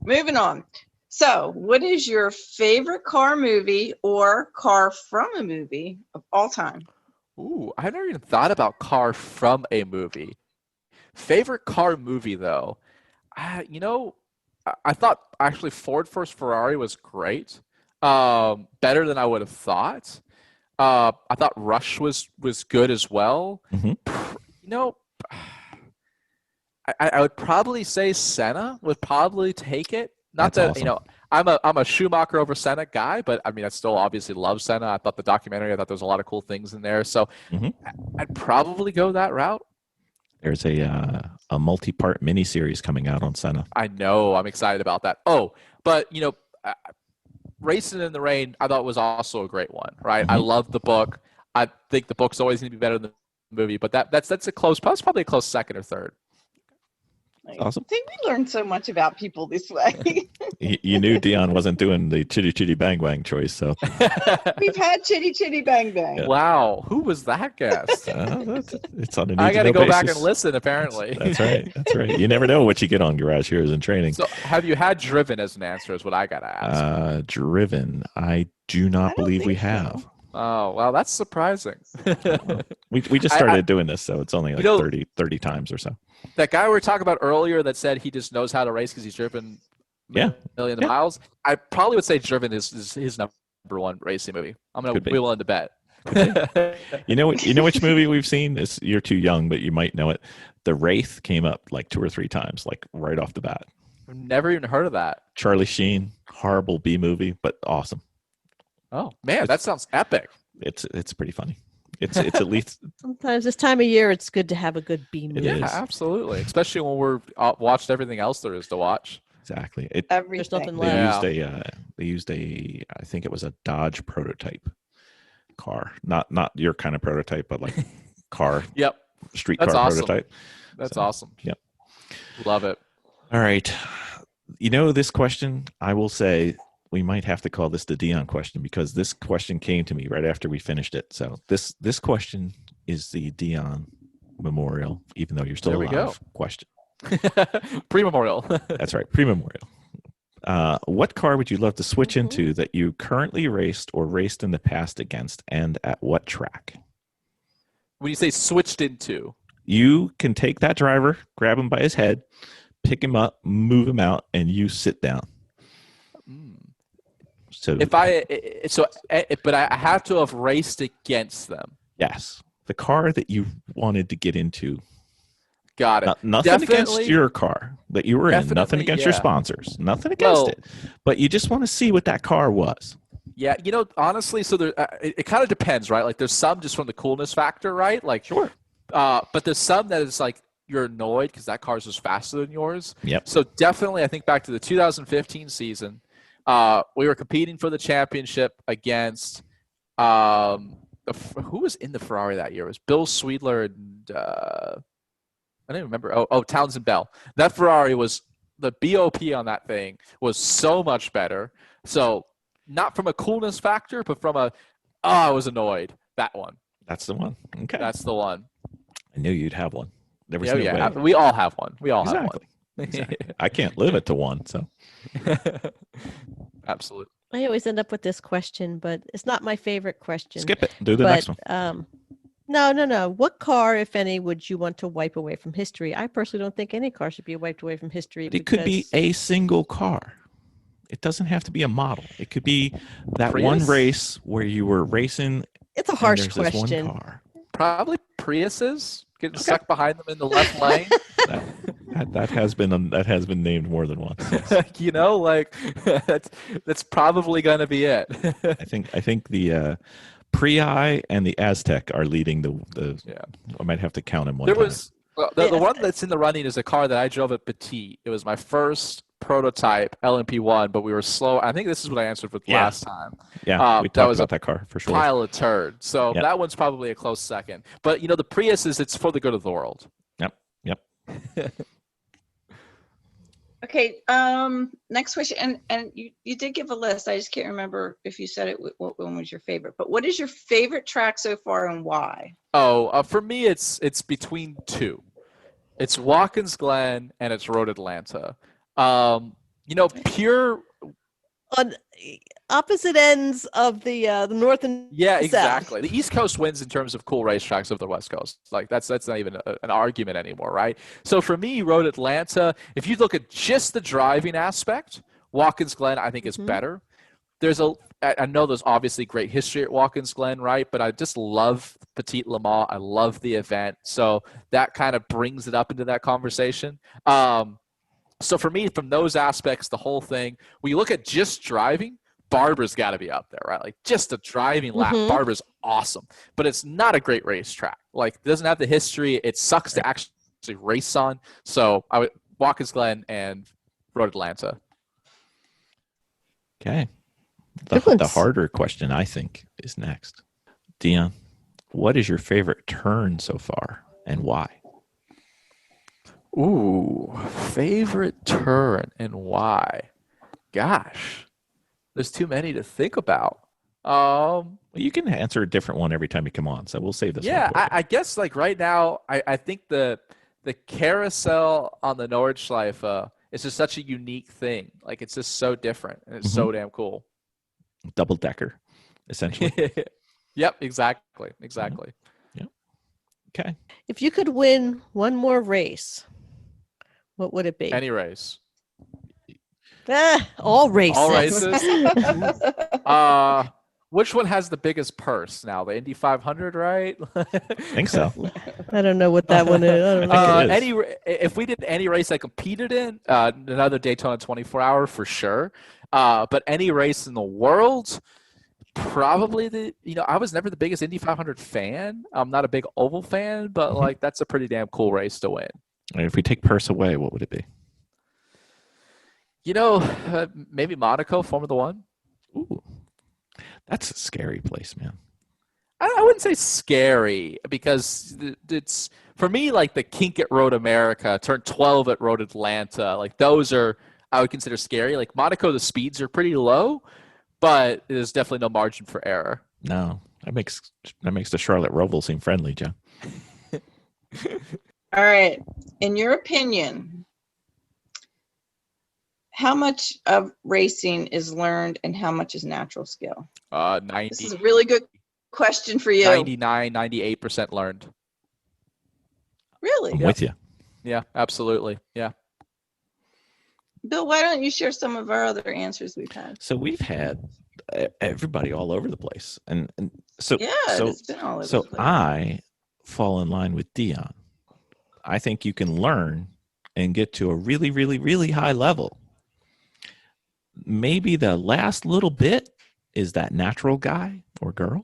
moving on. So, what is your favorite car movie or car from a movie of all time? Ooh, I've never even thought about car from a movie. Favorite car movie, though. You know, I thought actually Ford vs. Ferrari was great. Better than I would have thought. I thought Rush was good as well. Mm-hmm. You know, I would probably say Senna would probably take it. Not That's that awesome. You know, I'm a Schumacher over Senna guy, but I mean I still obviously love Senna. I thought the documentary, I thought there was a lot of cool things in there. So I'd probably go that route. There's a multi-part miniseries coming out on Senna. I know. I'm excited about that. Oh, but you know, Racing in the Rain, I thought was also a great one. Right? I love the book. I think the book's always going to be better than the movie, but that's a close. That's probably a close second or third. Awesome. See, we learned so much about people this way. You knew Dion wasn't doing the chitty chitty bang bang choice, so We've had chitty chitty bang bang. Yeah. Wow, who was that guest? it's on a I got to go basis. back and listen. Apparently, That's right. That's right. You never know what you get on Garage Heroes in training. So, have you had driven as an answer? Is what I got to ask. Driven, I do not believe we have. Oh, well, that's surprising. We just started doing this, so it's only like 30 times or so. That guy we were talking about earlier that said he just knows how to race because he's driven millions of miles. I probably would say Driven is his number one racing movie. I'm going to be willing to bet. You know which movie we've seen? You're too young, but you might know it. The Wraith came up like 2 or 3 times, like right off the bat. I've never even heard of that. Charlie Sheen, horrible B movie, but awesome. Oh man, that sounds epic. It's pretty funny. It's at least sometimes this time of year it's good to have a good B movie. Yeah, absolutely. Especially when we're watched everything else there is to watch. Exactly. There's nothing left. They used a I think it was a Dodge prototype car, not your kind of prototype, but like car. Yep. Street That's car awesome. prototype. That's awesome. Yep. Love it. All right. This question, I will say we might have to call this the Dion question because this question came to me right after we finished it. So this question is the Dion Memorial, even though you're still alive question. Pre-memorial. That's right. Pre-memorial. What car would you love to switch into that you currently raced or raced in the past against, and at what track? When you say switched into, you can take that driver, grab him by his head, pick him up, move him out, and you sit down. So but I have to have raced against them. Yes, the car that you wanted to get into. Got it. Nothing against your car that you were in. Nothing against your sponsors. Nothing against it. But you just want to see what that car was. Yeah, honestly, so there, it kind of depends, right? Like, there's some just from the coolness factor, right? Like, sure. But there's some that is like you're annoyed because that car's just faster than yours. Yep. So definitely, I think back to the 2015 season, we were competing for the championship against who was in the Ferrari that year? It was Bill Sweedler and I don't even remember. Oh, Townsend Bell. That Ferrari was the BOP on that thing was so much better. So not from a coolness factor, but from I was annoyed. That one. That's the one. Okay. That's the one. I knew you'd have one. There was no way. We all have one. We all have one. Exactly. I can't limit to one, so. Absolutely. I always end up with this question, but it's not my favorite question. Skip it. Do the next one. No. What car, if any, would you want to wipe away from history? I personally don't think any car should be wiped away from history. It could be a single car. It doesn't have to be a model. It could be that Prius? One race where you were racing. It's a harsh question. One car. Probably Priuses getting stuck behind them in the left lane. That has been named more than once. Yes. That's probably going to be it. I think the Prii and the Aztec are leading the. Yeah. I might have to count them one. The one that's in the running is a car that I drove at Petit. It was my first prototype LMP1, but we were slow. I think this is what I answered for last time. Yeah, we talked about that car for sure. Pile of turd. So that one's probably a close second. But the Prius it's for the good of the world. Yep. Okay. Next question, and you did give a list. I just can't remember if you said it. What one was your favorite? But what is your favorite track so far, and why? Oh, for me, it's between two. It's Watkins Glen and it's Road Atlanta. Pure on opposite ends of the north and exactly. south. The East Coast wins in terms of cool racetracks of the West Coast. Like that's not even an argument anymore, right? So for me, Road Atlanta, if you look at just the driving aspect, Watkins Glen I think is better. I know there's obviously great history at Watkins Glen, right? But I just love Petit Le Mans. I love the event, so that kind of brings it up into that conversation. So for me, from those aspects, the whole thing, when you look at just driving, Barbara's got to be up there, right? Like just a driving lap, Barbara's awesome, but it's not a great racetrack. Like it doesn't have the history. It sucks to actually race on. So I would Watkins Glen and Road Atlanta. Okay. The harder question, I think, is next. Dion, what is your favorite turn so far and why? Ooh, favorite turn and why? Gosh, there's too many to think about. You can answer a different one every time you come on, so we'll save this one. Yeah, I guess like right now, I think the carousel on the Nordschleife is just such a unique thing. Like it's just so different and it's so damn cool. Double decker, essentially. Yep, exactly. Yep. Okay. If you could win one more race, what would it be? Any race. All races. All races. Which one has the biggest purse now? The Indy 500, right? I think so. I don't know what that one is. I don't know. If we did any race I competed in, another Daytona 24-hour for sure. But any race in the world, probably I was never the biggest Indy 500 fan. I'm not a big oval fan, but like that's a pretty damn cool race to win. And if we take purse away, what would it be? Maybe Monaco, Formula One. Ooh, that's a scary place, man. I wouldn't say scary because it's for me like the kink at Road America, turn 12 at Road Atlanta. Like those are I would consider scary. Like Monaco, the speeds are pretty low, but there's definitely no margin for error. No, that makes the Charlotte Roval seem friendly, Joe. All right. In your opinion, how much of racing is learned and how much is natural skill? 90. This is a really good question for you. 99, 98% learned. Really? I'm with you. Yeah, absolutely. Yeah. Bill, why don't you share some of our other answers we've had? So we've had everybody all over the place, and so it's been all over the place. I fall in line with Dion. I think you can learn and get to a really, really, really high level. Maybe the last little bit is that natural guy or girl,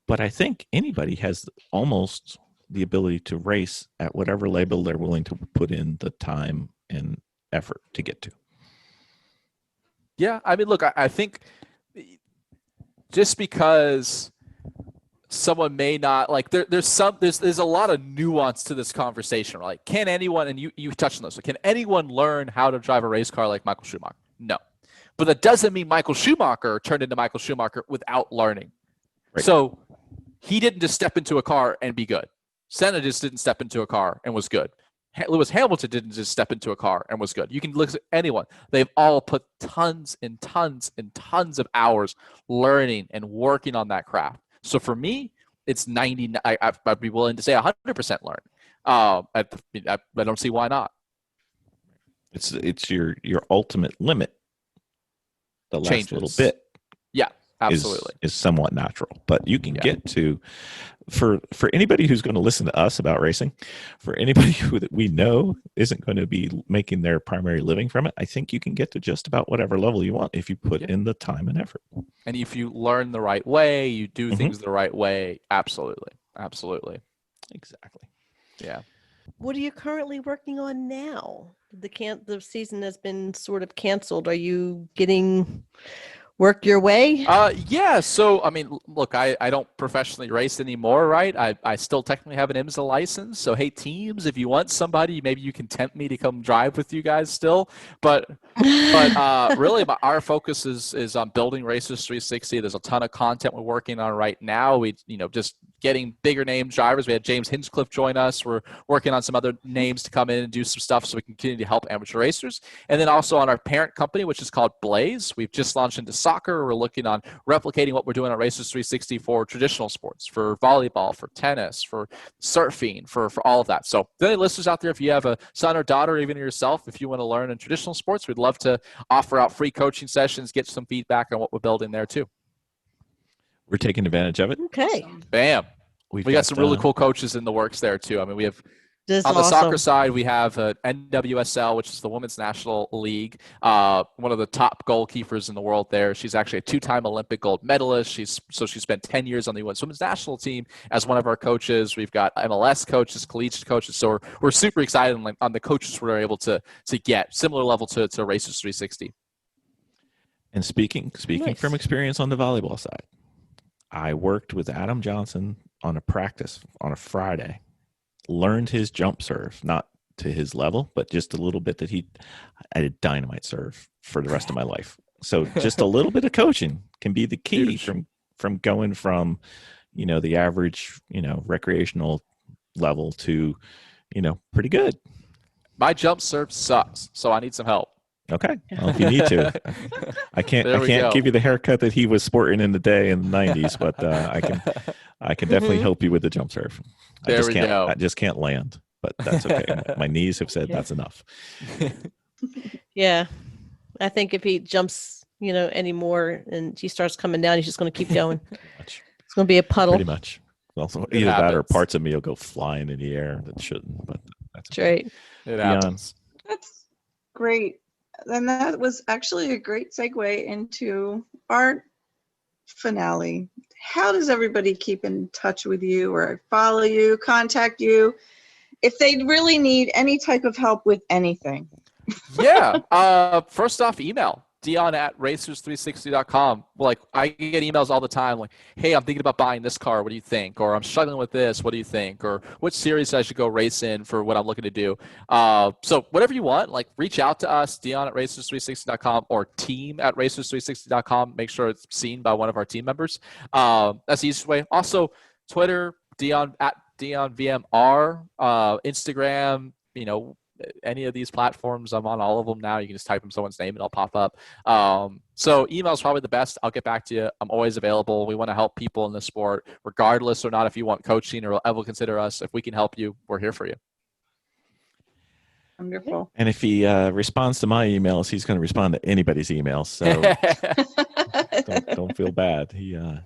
but I think anybody has almost the ability to race at whatever level they're willing to put in the time and effort to get to. Yeah, I mean, look, I think just because someone may not like there's a lot of nuance to this conversation. Like, can anyone, and you touched on this, can anyone learn how to drive a race car like Michael Schumacher? No. But that doesn't mean Michael Schumacher turned into Michael Schumacher without learning. Right. So he didn't just step into a car and be good. Senna just didn't step into a car and was good. Lewis Hamilton didn't just step into a car and was good. You can look at anyone. They've all put tons and tons and tons of hours learning and working on that craft. So for me, it's 90. I'd be willing to say 100% learn. I don't see why not. It's your ultimate limit. The last Changes. Little bit. Yeah, absolutely. Is somewhat natural, but you can get to, for anybody who's going to listen to us about racing, for anybody who that we know isn't going to be making their primary living from it, I think you can get to just about whatever level you want if you put in the time and effort. And if you learn the right way, you do things the right way. Absolutely. Exactly. Yeah. What are you currently working on now? The season has been sort of canceled. Are you getting work your way? Yeah. So, I mean, look, I don't professionally race anymore, right? I still technically have an IMSA license. So, hey, teams, if you want somebody, maybe you can tempt me to come drive with you guys still. But really, our focus is on building Racers360. There's a ton of content we're working on right now. We, just getting bigger name drivers. We had James Hinchcliffe join us. We're working on some other names to come in and do some stuff so we can continue to help amateur racers. And then also on our parent company, which is called Blaze. We've just launched into soccer. We're looking on replicating what we're doing on Racers360 for traditional sports, for volleyball, for tennis, for surfing, for all of that. So if there are any listeners out there, if you have a son or daughter, or even yourself, if you want to learn in traditional sports, we'd love to offer out free coaching sessions, get some feedback on what we're building there too. We're taking advantage of it. Okay. Bam. We got some really cool coaches in the works there too. I mean, we have the soccer side, we have NWSL, which is the Women's National League. One of the top goalkeepers in the world there. She's actually a 2-time Olympic gold medalist. She spent 10 years on the U.S. Women's National Team as one of our coaches. We've got MLS coaches, collegiate coaches. So we're super excited on the coaches we're able to get similar level to Racers360. And speaking Nice. From experience on the volleyball side, I worked with Adam Johnson on a practice on a Friday, learned his jump serve, not to his level, but just a little bit I did dynamite serve for the rest of my life. So just a little bit of coaching can be the key from going from, the average, recreational level to, pretty good. My jump serve sucks, so I need some help. Okay. Well, if you need to, I can't give you the haircut that he was sporting in the day in the 90s, but I can definitely help you with the jump serve. I just can't land, but that's okay. My knees have said that's enough. Yeah. I think if he jumps, anymore and he starts coming down, he's just going to keep going. It's going to be a puddle. Pretty much. Also, either that or parts of me will go flying in the air that shouldn't, but that's right. It happens. That's great. And that was actually a great segue into our finale. How does everybody keep in touch with you or follow you, contact you, if they really need any type of help with anything? Yeah. First off, email. Dion@Racers360.com. Like, I get emails all the time like, hey, I'm thinking about buying this car. What do you think? Or I'm struggling with this. What do you think? Or which series I should go race in for what I'm looking to do. So whatever you want, like, reach out to us, Dion@Racers360.com or team@Racers360.com. Make sure it's seen by one of our team members. That's the easiest way. Also, Twitter, DionVMR, Instagram, any of these platforms. I'm on all of them now. You can just type in someone's name and it'll pop up. So email is probably the best. I'll get back to you. I'm always available. We want to help people in this sport, regardless or not if you want coaching or ever consider us. If we can help you, we're here for you. Wonderful. And if he responds to my emails, he's going to respond to anybody's emails. So don't feel bad. You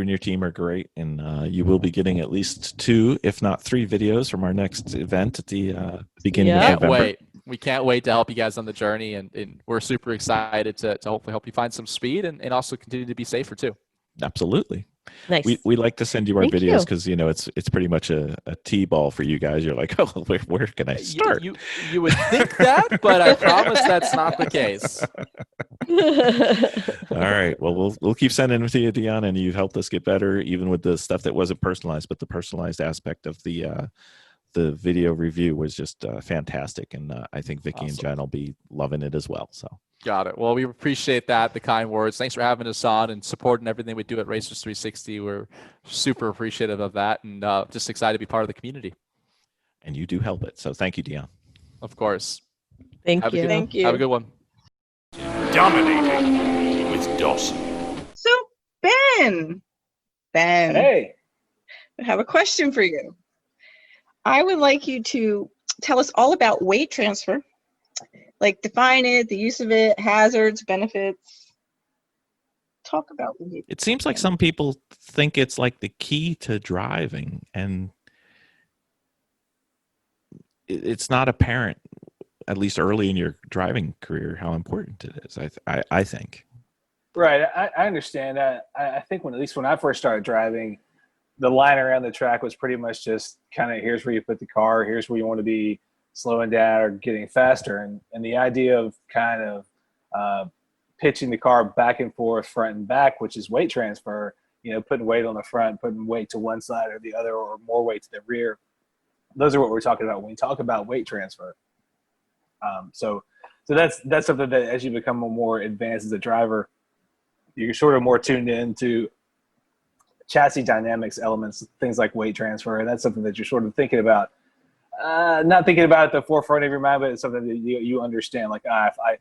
and your team are great, and you will be getting at least 2, if not 3 videos from our next event at the beginning of November. We can't wait to help you guys on the journey, and we're super excited to hopefully help you find some speed and also continue to be safer too. Absolutely. Nice. We like to send you our videos because it's pretty much a T-ball for you guys. You're like, oh, where can I start? You would think that, but I promise that's not the case. All right. Well, we'll keep sending them to you, Dion, and you've helped us get better, even with the stuff that wasn't personalized, but the personalized aspect of the video review was just fantastic, and I think Vicky and Jen will be loving it as well. So. Got it. Well, we appreciate that, the kind words. Thanks for having us on and supporting everything we do at Racers360. We're super appreciative of that and just excited to be part of the community. And you do help it. So thank you, Dion. Of course. Thank you. Have a good one. Dominating with Dawson. So, Ben. Hey. I have a question for you. I would like you to tell us all about weight transfer. Like, define it, the use of it, hazards, benefits. Talk about it. It seems like some people think it's like the key to driving, and it's not apparent, at least early in your driving career, how important it is. I think. Right, I understand that. I think at least when I first started driving, the line around the track was pretty much just kind of, here's where you put the car, here's where you want to be slowing down or getting faster. And the idea of kind of pitching the car back and forth, front and back, which is weight transfer, putting weight on the front, putting weight to one side or the other, or more weight to the rear. Those are what we're talking about when we talk about weight transfer. So that's something that as you become more advanced as a driver, you're sort of more tuned into chassis dynamics elements, things like weight transfer. And that's something that you're sort of thinking about. Not thinking about it at the forefront of your mind, but it's something that you understand. Like, if I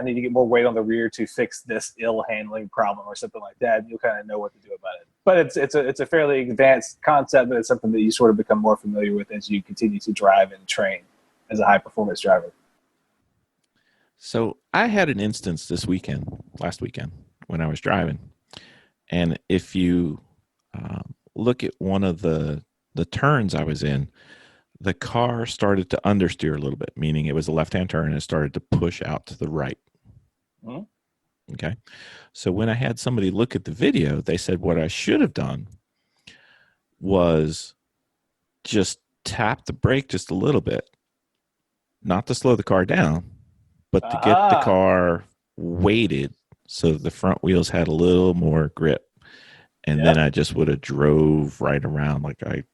need to get more weight on the rear to fix this ill handling problem or something like that, you'll kind of know what to do about it. But it's a fairly advanced concept, but it's something that you sort of become more familiar with as you continue to drive and train as a high performance driver. So I had an instance last weekend, when I was driving, and if you look at one of the turns I was in, the car started to understeer a little bit, meaning it was a left-hand turn and it started to push out to the right. Mm-hmm. Okay. So when I had somebody look at the video, they said what I should have done was just tap the brake just a little bit, not to slow the car down, but to get the car weighted so the front wheels had a little more grip. And then I just would have drove right around like I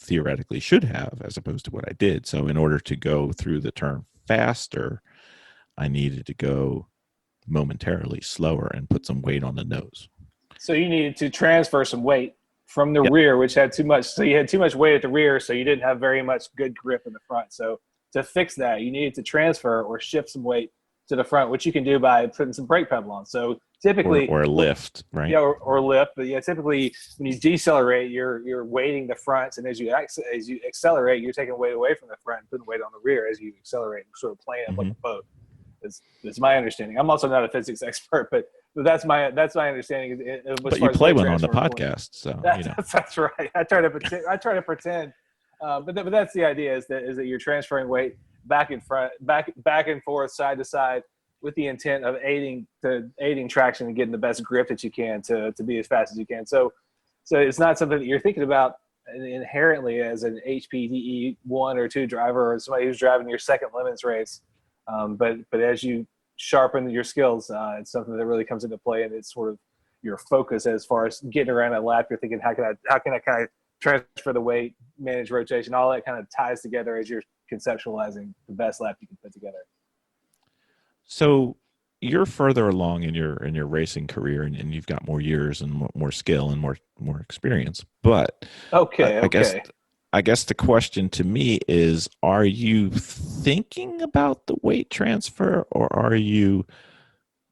theoretically should have, as opposed to what I did. So in order to go through the turn faster, I needed to go momentarily slower and put some weight on the nose. So you needed to transfer some weight from the rear, which had too much. So you had too much weight at the rear, so you didn't have very much good grip in the front. So to fix that, you needed to transfer or shift some weight to the front, which you can do by putting some brake pedal on. So typically, or lift, right? Yeah, or lift. But yeah, typically when you decelerate, you're weighting the fronts, and as you accelerate, you're taking weight away from the front and putting weight on the rear as you accelerate, and sort of playing up like a boat. It's my understanding. I'm also not a physics expert, but that's my understanding. But you play one on the podcast, so that's right. I try to pretend. But that's the idea is that you're transferring weight back and forth, side to side, with the intent of aiding traction and getting the best grip that you can to be as fast as you can. So it's not something that you're thinking about inherently as an HPDE 1 or 2 driver or somebody who's driving your second lemons race. But as you sharpen your skills, it's something that really comes into play, and it's sort of your focus as far as getting around a lap. You're thinking, how can I kind of transfer the weight, manage rotation, all that kind of ties together as you're conceptualizing the best lap you can put together. So you're further along in your racing career, and you've got more years and more skill and more experience. But I guess the question to me is, are you thinking about the weight transfer, or are you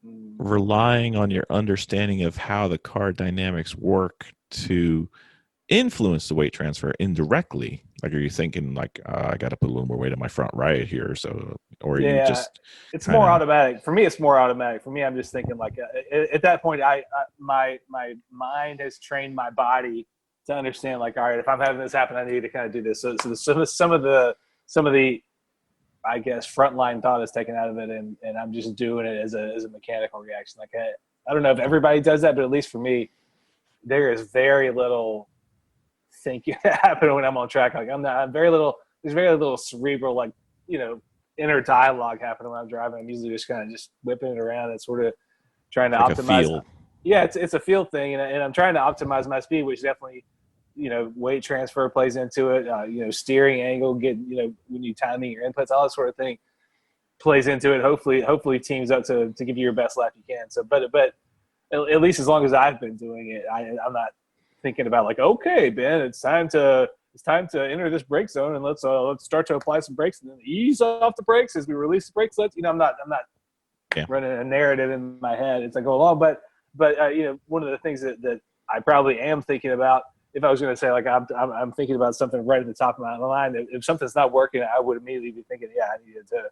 relying on your understanding of how the car dynamics work to influence the weight transfer indirectly? Like, are you thinking like, I got to put a little more weight on my front right here? So, or are you just it's kinda... more automatic. For me, it's more automatic. For me, I'm just thinking like at that point, my mind has trained my body to understand, like, all right, if I'm having this happen, I need to kind of do this. So some of the I guess frontline thought is taken out of it, and I'm just doing it as a mechanical reaction. Like I don't know if everybody does that, but at least for me, there is very little thinking that happen when I'm on track. Like there's very little cerebral, like, inner dialogue happening when I'm driving. I'm usually just kind of just whipping it around and sort of trying to optimize. Yeah, it's a field thing, and I'm trying to optimize my speed, which definitely, weight transfer plays into it. Steering angle, when you timing your inputs, all that sort of thing plays into it. Hopefully teams up to give you your best lap you can. So, but at least as long as I've been doing it, I'm not thinking about like, okay, Ben, it's time to enter this brake zone, and let's start to apply some brakes and then ease off the brakes as we release the brakes. I'm not running a narrative in my head as I go along, but one of the things that I probably am thinking about, if I was going to say like I'm thinking about something right at the top of my mind, if something's not working, I would immediately be thinking, I needed to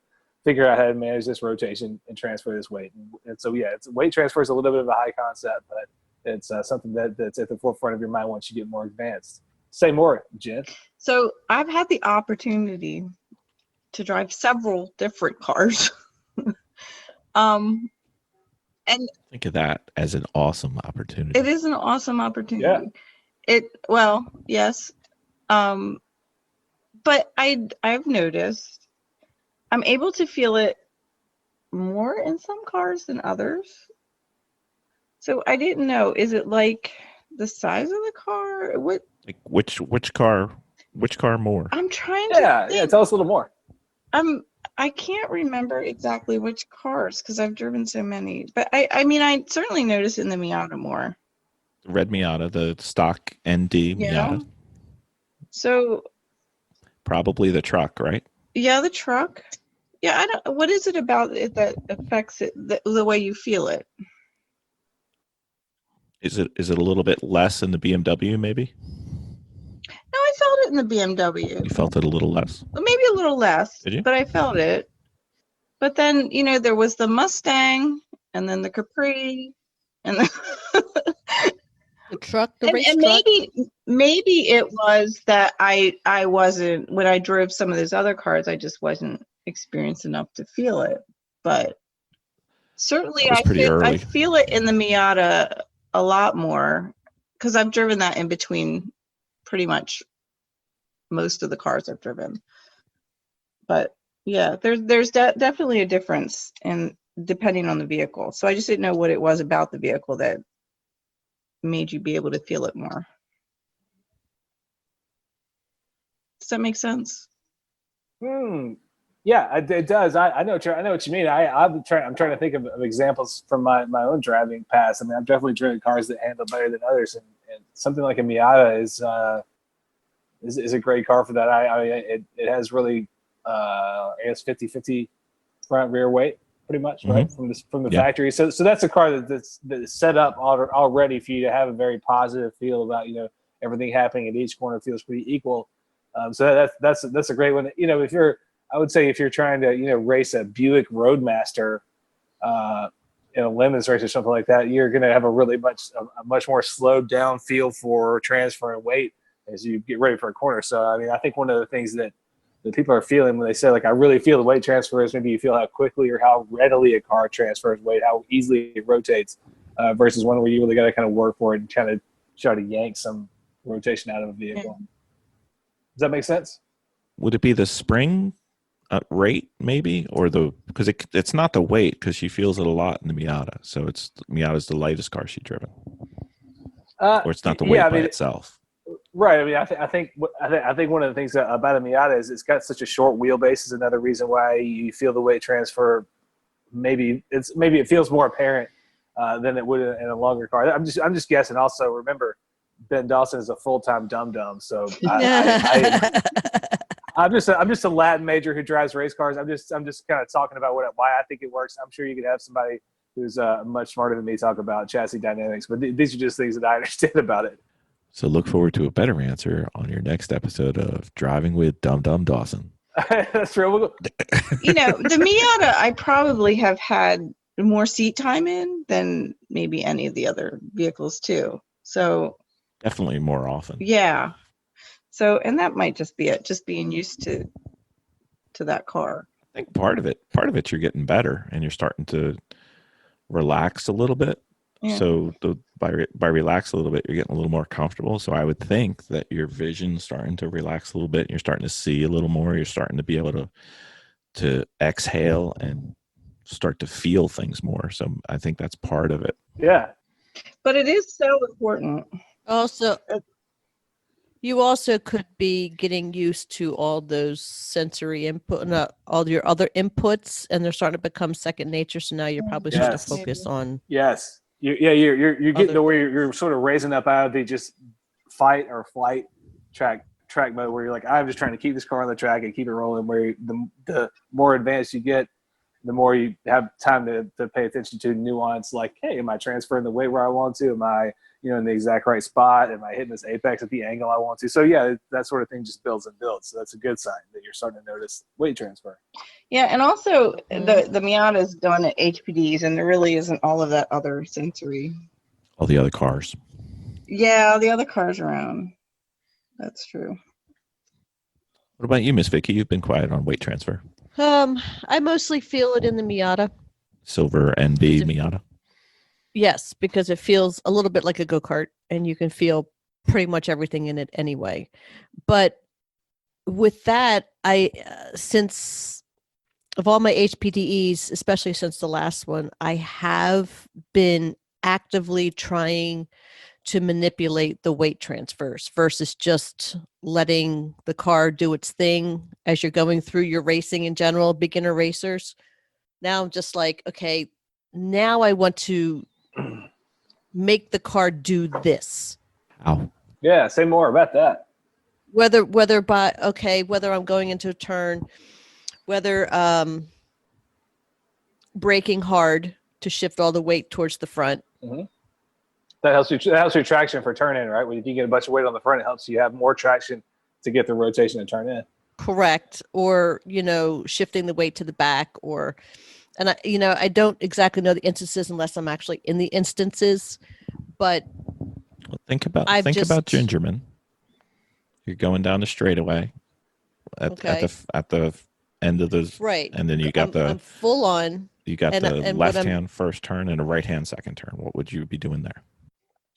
figure out how to manage this rotation and transfer this weight. And so weight transfer is a little bit of a high concept, but it's something that's at the forefront of your mind once you get more advanced. Say more, Jen. So I've had the opportunity to drive several different cars. And think of that as an awesome opportunity. It is an awesome opportunity. Yeah. Yes. But I've noticed I'm able to feel it more in some cars than others. So I didn't know, is it like the size of the car? What? Like which car more? I'm trying to think. Tell us a little more. I can't remember exactly which cars because I've driven so many. But I certainly noticed in the Miata more. The red Miata, the stock ND Miata. So probably the truck, right? Yeah, the truck. Yeah, what is it about it that affects it the way you feel it? Is it a little bit less in the BMW maybe? No, I felt it in the BMW. You felt it a little less? Maybe a little less. Did you? But I felt it. But then, there was the Mustang and then the Capri and the truck, the race truck. Maybe it was that I wasn't, when I drove some of those other cars, I just wasn't experienced enough to feel it. But certainly I feel it in the Miata a lot more because I've driven that in between pretty much most of the cars I've driven. But yeah, there's definitely a difference in depending on the vehicle. So I just didn't know what it was about the vehicle that made you be able to feel it more. Does that make sense? Yeah, it does. I know what you mean. I'm trying to think of examples from my own driving past. I mean, I've definitely driven cars that handle better than others, and something like a Miata is a great car for that. It has really I guess 50-50 front rear weight, pretty much, right, from the factory. So that's a car that's set up already for you to have a very positive feel about, everything happening at each corner feels pretty equal. So that's a great one. I would say if you're trying to race a Buick Roadmaster in a lemons race or something like that, you're going to have a much more slowed down feel for transfer and weight as you get ready for a corner. So I mean, I think one of the things that people are feeling when they say, like, I really feel the weight transfer, is maybe you feel how quickly or how readily a car transfers weight, how easily it rotates, versus one where you really got to kind of work for it and kind of try to yank some rotation out of a vehicle. Does that make sense? Would it be the spring rate maybe, or because it's not the weight, because she feels it a lot in the Miata. So Miata's the lightest car she's driven, or it's not the weight by itself. Right. I mean, I think one of the things about a Miata is it's got such a short wheelbase is another reason why you feel the weight transfer. Maybe it feels more apparent than it would in a longer car. I'm just guessing. Also, remember, Ben Dawson is a full-time dum-dum, so I'm just a Latin major who drives race cars. I'm just kind of talking about why I think it works. I'm sure you could have somebody who's much smarter than me talk about chassis dynamics, but these are just things that I understand about it. So look forward to a better answer on your next episode of Driving with Dum Dum Dawson. That's real. The Miata, I probably have had more seat time in than maybe any of the other vehicles too. So definitely more often. Yeah. So, and that might just be it, just being used to that car. I think part of it, you're getting better and you're starting to relax a little bit. Yeah. So by relax a little bit, you're getting a little more comfortable. So I would think that your vision's starting to relax a little bit. And you're starting to see a little more. You're starting to be able to exhale and start to feel things more. So I think that's part of it. Yeah. But it is so important. Also, you also could be getting used to all those sensory input, all your other inputs, and they're starting to become second nature. So now you're probably starting to focus on. Yes. You're getting to where you're sort of raising up out of the just fight or flight track mode, where you're like, I'm just trying to keep this car on the track and keep it rolling. Where the more advanced you get, the more you have time to pay attention to nuance, like, hey, am I transferring the weight where I want to? Am I, in the exact right spot? Am I hitting this apex at the angle I want to? So yeah, that sort of thing just builds and builds. So that's a good sign that you're starting to notice weight transfer. Yeah, and also the Miata is done at HPDs, and there really isn't all of that other sensory. All the other cars. Yeah, the other cars around. That's true. What about you, Miss Vicky? You've been quiet on weight transfer. I mostly feel it in the Miata. Silver NB Miata. Yes, because it feels a little bit like a go-kart, and you can feel pretty much everything in it anyway. But with that, since of all my HPDEs, especially since the last one, I have been actively trying to manipulate the weight transfers versus just letting the car do its thing as you're going through your racing in general, beginner racers. Now I'm just like, okay, now I want to make the car do this. Ow. Yeah, say more about that. Whether I'm going into a turn, whether braking hard to shift all the weight towards the front. Mm-hmm. That helps your traction for turn in, right? When if you get a bunch of weight on the front, it helps you have more traction to get the rotation to turn in. Correct. Or, shifting the weight to the back, and I don't exactly know the instances unless I'm actually in the instances, but think about Gingerman. You're going down the straightaway at the end of the right, and then I'm full on. You got the left hand first turn and a right hand second turn. What would you be doing there?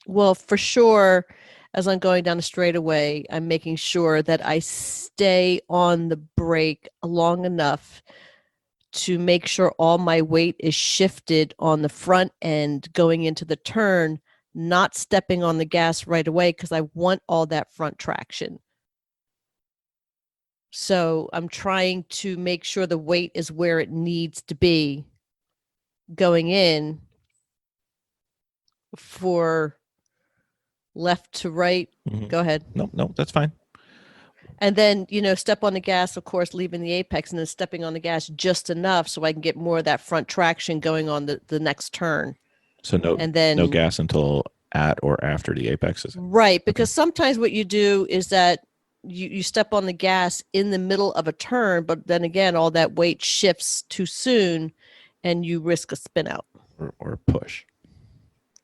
Well, for sure, as I'm going down the straightaway, I'm making sure that I stay on the brake long enough to make sure all my weight is shifted on the front end going into the turn, not stepping on the gas right away because I want all that front traction. So I'm trying to make sure the weight is where it needs to be going in for left to right. Mm-hmm. Go ahead. No, that's fine. And then, step on the gas, of course, leaving the apex, and then stepping on the gas just enough so I can get more of that front traction going on the next turn. So no gas until at or after the apex is right, because sometimes what you do is that you step on the gas in the middle of a turn, but then again, all that weight shifts too soon and you risk a spin out. Or push.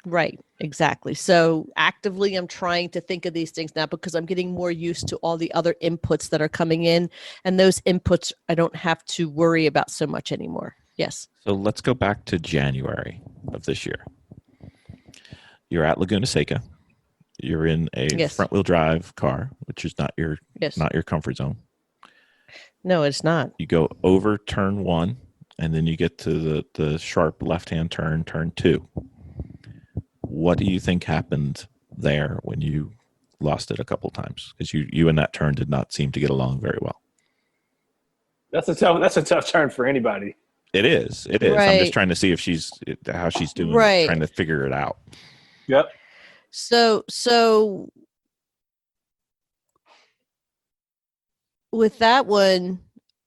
Right, exactly. So actively, I'm trying to think of these things now because I'm getting more used to all the other inputs that are coming in. And those inputs, I don't have to worry about so much anymore. Yes. So let's go back to January of this year. You're at Laguna Seca. You're in a front-wheel drive car, which is not your comfort zone. No, it's not. You go over turn 1, and then you get to the sharp left-hand turn 2. What do you think happened there when you lost it a couple times? Because you and that turn did not seem to get along very well. That's a tough turn for anybody. It is. Right. I'm just trying to see how she's doing, trying to figure it out. Yep. So with that one,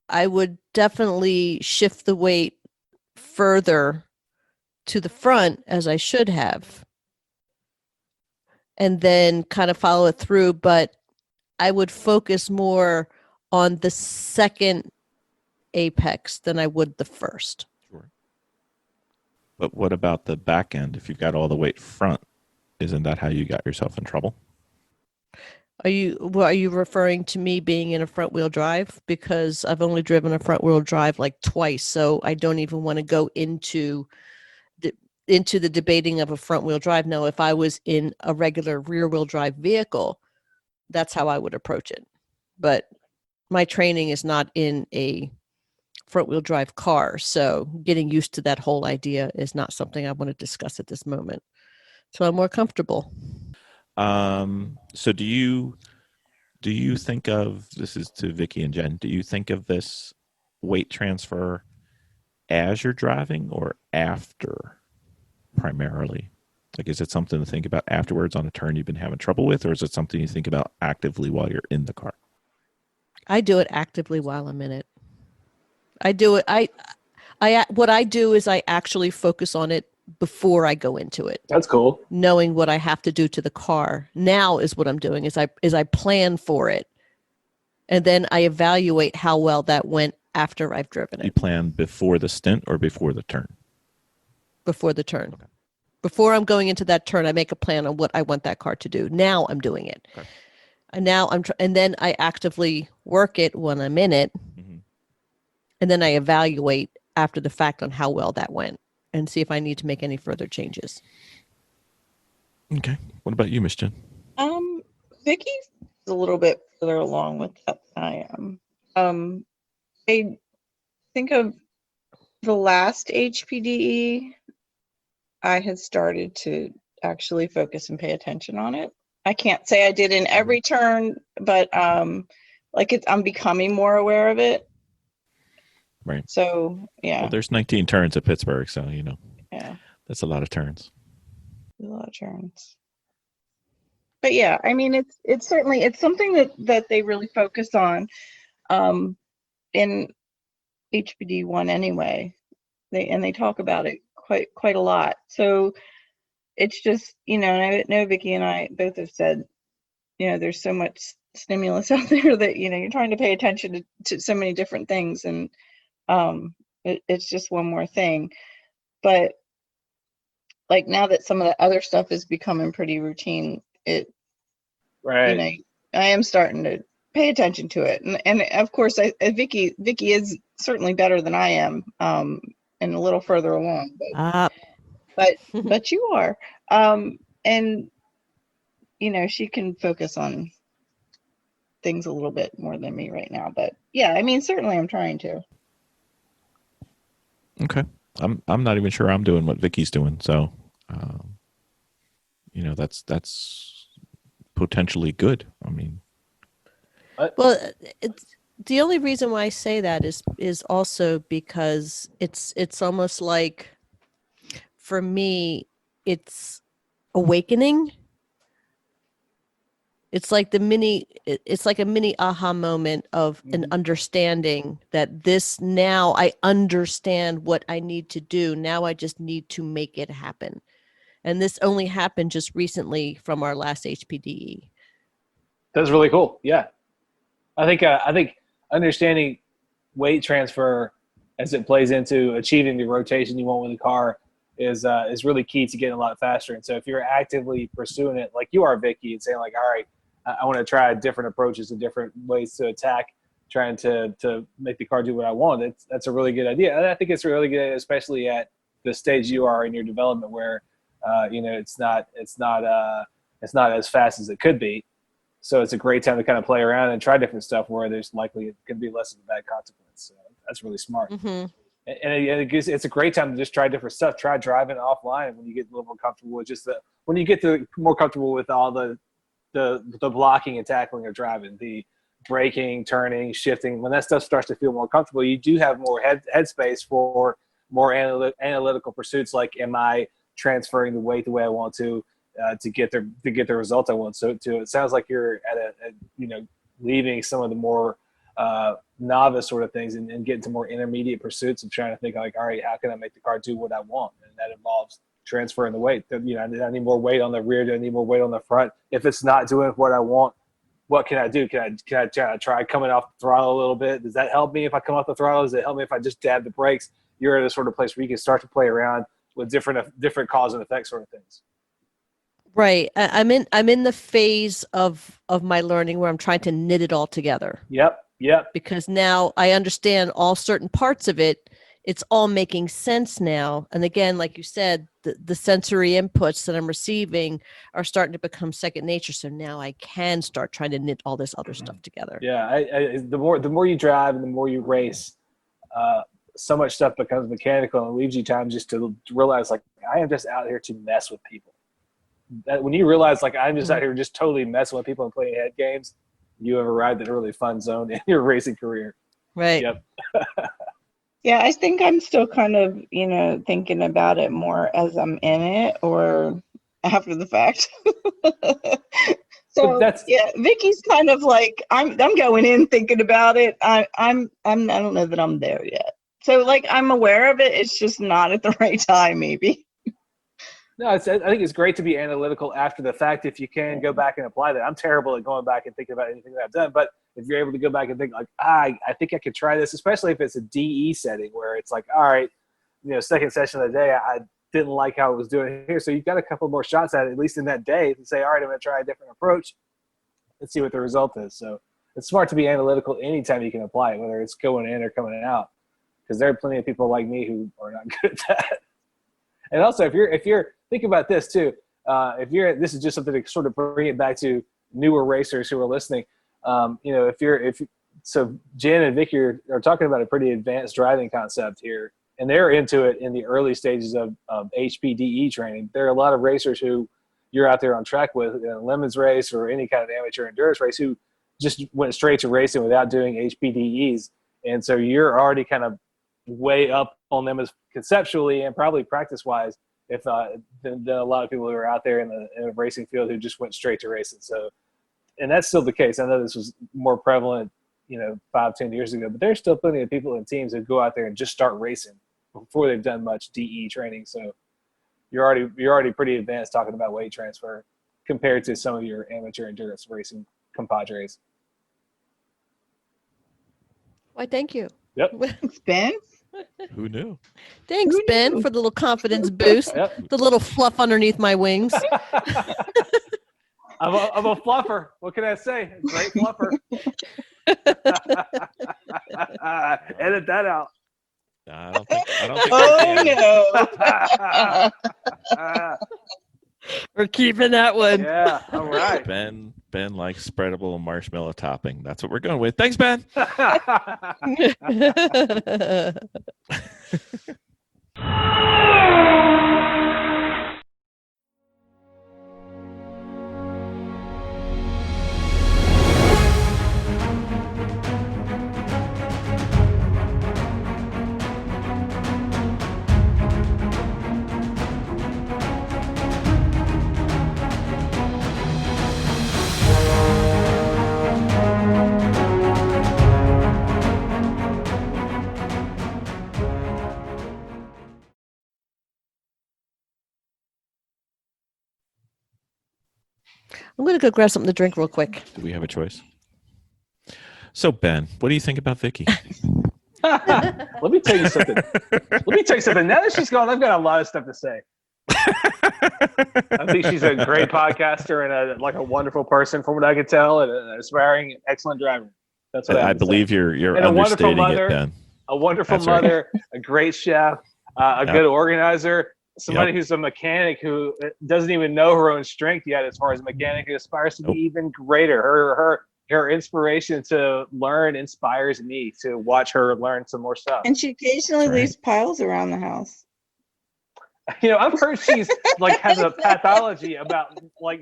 I would definitely shift the weight further to the front as I should have. And then kind of follow it through, but I would focus more on the second apex than I would the first. Sure. But what about the back end? If you've got all the weight front, isn't that how you got yourself in trouble? Are you referring to me being in a front wheel drive? Because I've only driven a front wheel drive like twice, so I don't even want to go into the debating of a front wheel drive. No, if I was in a regular rear wheel drive vehicle, that's how I would approach it. But my training is not in a front wheel drive car. So getting used to that whole idea is not something I want to discuss at this moment. So I'm more comfortable. So do you think of, this is to Vicky and Jen, do you think of this weight transfer as you're driving or after? Primarily, like, is it something to think about afterwards on a turn you've been having trouble with, or is it something you think about actively while you're in the car? I do it actively while I'm in it. I do it. What I do is I actually focus on it before I go into it. That's cool. Knowing what I have to do to the car now is what I'm doing. Is I plan for it, and then I evaluate how well that went after I've driven it. You plan before the stint or before the turn? Before the turn. Okay. Before I'm going into that turn, I make a plan on what I want that car to do. Now I'm doing it. Okay. And now and then I actively work it when I'm in it. Mm-hmm. And then I evaluate after the fact on how well that went and see if I need to make any further changes. Okay. What about you, Miss Jen? Vicky's a little bit further along with that than I am. I think of the last HPDE, I had started to actually focus and pay attention on it. I can't say I did in every turn, but I'm becoming more aware of it. Right. So, yeah. Well, there's 19 turns at Pittsburgh, so, yeah, that's a lot of turns. A lot of turns. But yeah, I mean, it's certainly, it's something that they really focus on in HPD 1 anyway. They talk about it quite a lot. So it's just, and I know Vicky and I both have said, there's so much stimulus out there that, you're trying to pay attention to so many different things. And it's just one more thing. But like now that some of the other stuff is becoming pretty routine, I am starting to pay attention to it. And of course, Vicky is certainly better than I am. And a little further along, but you are, and she can focus on things a little bit more than me right now. But yeah, I mean, certainly I'm trying to. Okay, I'm not even sure I'm doing what Vicky's doing, so that's potentially good. I mean, well, the only reason why I say that is also because it's almost like, for me, it's awakening. It's like it's like a mini aha moment of an understanding that this, now I understand what I need to do. Now I just need to make it happen. And this only happened just recently from our last HPDE. That's really cool. Yeah. I think understanding weight transfer as it plays into achieving the rotation you want with the car is really key to getting a lot faster. And so if you're actively pursuing it like you are, Vicky, and saying like, all right, I want to try different approaches and different ways to attack, trying to make the car do what I want, that's a really good idea. And I think it's a really good idea, especially at the stage you are in your development where, it's not as fast as it could be. So it's a great time to kind of play around and try different stuff where there's likely going to be less of a bad consequence. So that's really smart. Mm-hmm. And it's a great time to just try different stuff. Try driving offline when you get a little more comfortable with when you get more comfortable with all the blocking and tackling of driving, the braking, turning, shifting. When that stuff starts to feel more comfortable, you do have more headspace for more analytical pursuits. Like, am I transferring the weight the way I want to get the result I want? So it sounds like you're at leaving some of the more novice sort of things and getting to more intermediate pursuits of trying to think like, all right, how can I make the car do what I want? And that involves transferring the weight. I need more weight on the rear. Do I need more weight on the front? If it's not doing what I want, what can I do? Can I try coming off the throttle a little bit? Does that help me if I come off the throttle? Does it help me if I just dab the brakes? You're at a sort of place where you can start to play around with different cause and effect sort of things. Right. I'm in the phase of my learning where I'm trying to knit it all together. Yep. Because now I understand all certain parts of it. It's all making sense now. And again, like you said, the sensory inputs that I'm receiving are starting to become second nature. So now I can start trying to knit all this other stuff together. Yeah. The more you drive and the more you race, so much stuff becomes mechanical and leaves you time just to realize like, I am just out here to mess with people. That when you realize like, I'm just out here just totally messing with people and playing head games, you have arrived at a really fun zone in your racing career. Right. Yep. Yeah, I think I'm still kind of, thinking about it more as I'm in it or after the fact. So Vicky's kind of like, I'm going in thinking about it. I don't know that I'm there yet. So like, I'm aware of it. It's just not at the right time, maybe. No, I think it's great to be analytical after the fact if you can go back and apply that. I'm terrible at going back and thinking about anything that I've done, but if you're able to go back and think like, I think I could try this, especially if it's a DE setting where it's like, all right, second session of the day, I didn't like how it was doing here. So you've got a couple more shots at it, at least in that day, to say, all right, I'm going to try a different approach. Let's see what the result is. So it's smart to be analytical anytime you can apply it, whether it's going in or coming out, because there are plenty of people like me who are not good at that. And also, if you're think about this too. This is just something to sort of bring it back to newer racers who are listening. So Jen and Vicky are talking about a pretty advanced driving concept here, and they're into it in the early stages of HPDE training. There are a lot of racers who you're out there on track with in a Lemons race or any kind of amateur endurance race who just went straight to racing without doing HPDEs. And so you're already kind of way up on them as conceptually and probably practice-wise than a lot of people who are out there in the racing field who just went straight to racing. So, and that's still the case. I know this was more prevalent, 5-10 years ago, but there's still plenty of people and teams that go out there and just start racing before they've done much DE training. So you're already pretty advanced talking about weight transfer compared to some of your amateur endurance racing compadres. Why, thank you. Yep. Thanks, Ben. Who knew? Thanks, Ben, for the little confidence boost, the little fluff underneath my wings. I'm a fluffer. What can I say? Great fluffer. Edit that out. I don't think no. We're keeping that one. Yeah, all right. Ben likes spreadable marshmallow topping. That's what we're going with. Thanks, Ben. I'm going to go grab something to drink real quick. Do we have a choice? So, Ben, what do you think about Vicky? Let me tell you something. Now that she's gone, I've got a lot of stuff to say. I think she's a great podcaster and a wonderful person, from what I could tell, and an aspiring, excellent driver. That's what I believe you're and understating it, Ben. A wonderful mother, a great chef, a good organizer, somebody who's a mechanic who doesn't even know her own strength yet as far as a mechanic, who aspires to be even greater. Her inspiration to learn inspires me to watch her learn some more stuff. And she occasionally leaves piles around the house. I've heard she's has a pathology about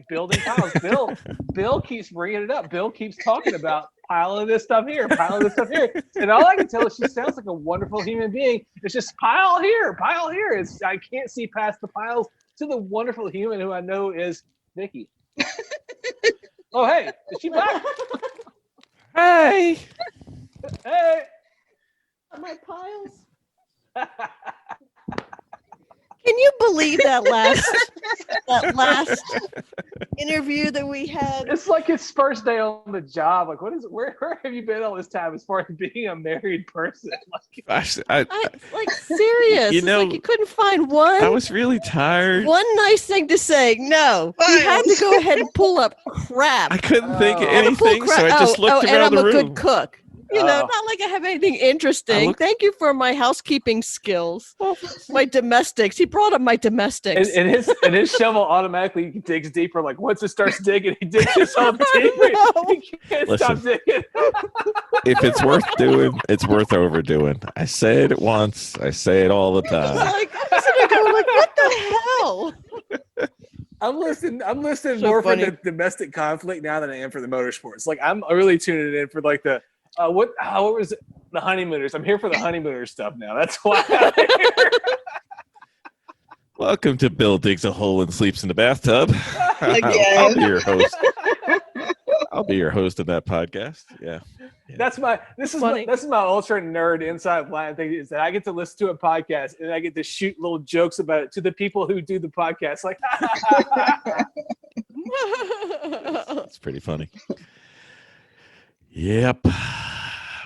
building piles. Bill keeps bringing it up. Bill keeps talking about pile of this stuff here, pile of this stuff here. And all I can tell is she sounds like a wonderful human being. It's just pile here, pile here. I can't see past the piles to the wonderful human who I know is Vicky. Oh, hey, is she back? Hey. Hey. Are my piles? Can you believe that last interview that we had? It's like his first day on the job. Like, where have you been all this time as far as being a married person? Gosh, serious. You know, you couldn't find one. I was really tired. One nice thing to say. No, you had to go ahead and pull up crap. I couldn't think of anything, so I just looked around the room. And I'm a good cook. Not like I have anything interesting. Thank you for my housekeeping skills. My domestics. He brought up my domestics. And his shovel automatically digs deeper. Like once it starts digging, he digs himself deeper. He can't stop digging. If it's worth doing, it's worth overdoing. I say it once. I say it all the time. I'm sitting there going what the hell? I'm listening more for the domestic conflict now than I am for the motorsports. I'm really tuning in for the what was it? The honeymooners. I'm here for the honeymooners stuff now. That's why I'm here. Welcome to Bill Digs a Hole and Sleeps in the Bathtub. Again. I'll be your host. I'll be your host of that podcast. Yeah. This is my ultra nerd inside line thing, is that I get to listen to a podcast and I get to shoot little jokes about it to the people who do the podcast. It's pretty funny. Yep.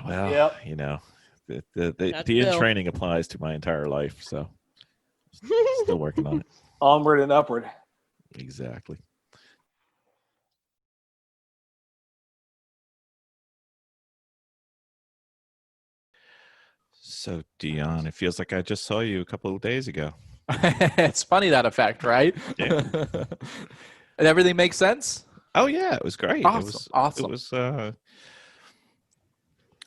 Well, the in training applies to my entire life, so still working on it. Onward and upward. Exactly. So, Dion, it feels like I just saw you a couple of days ago. It's funny, that effect, right? Yeah. And everything makes sense? Oh, yeah. It was great. Awesome. It was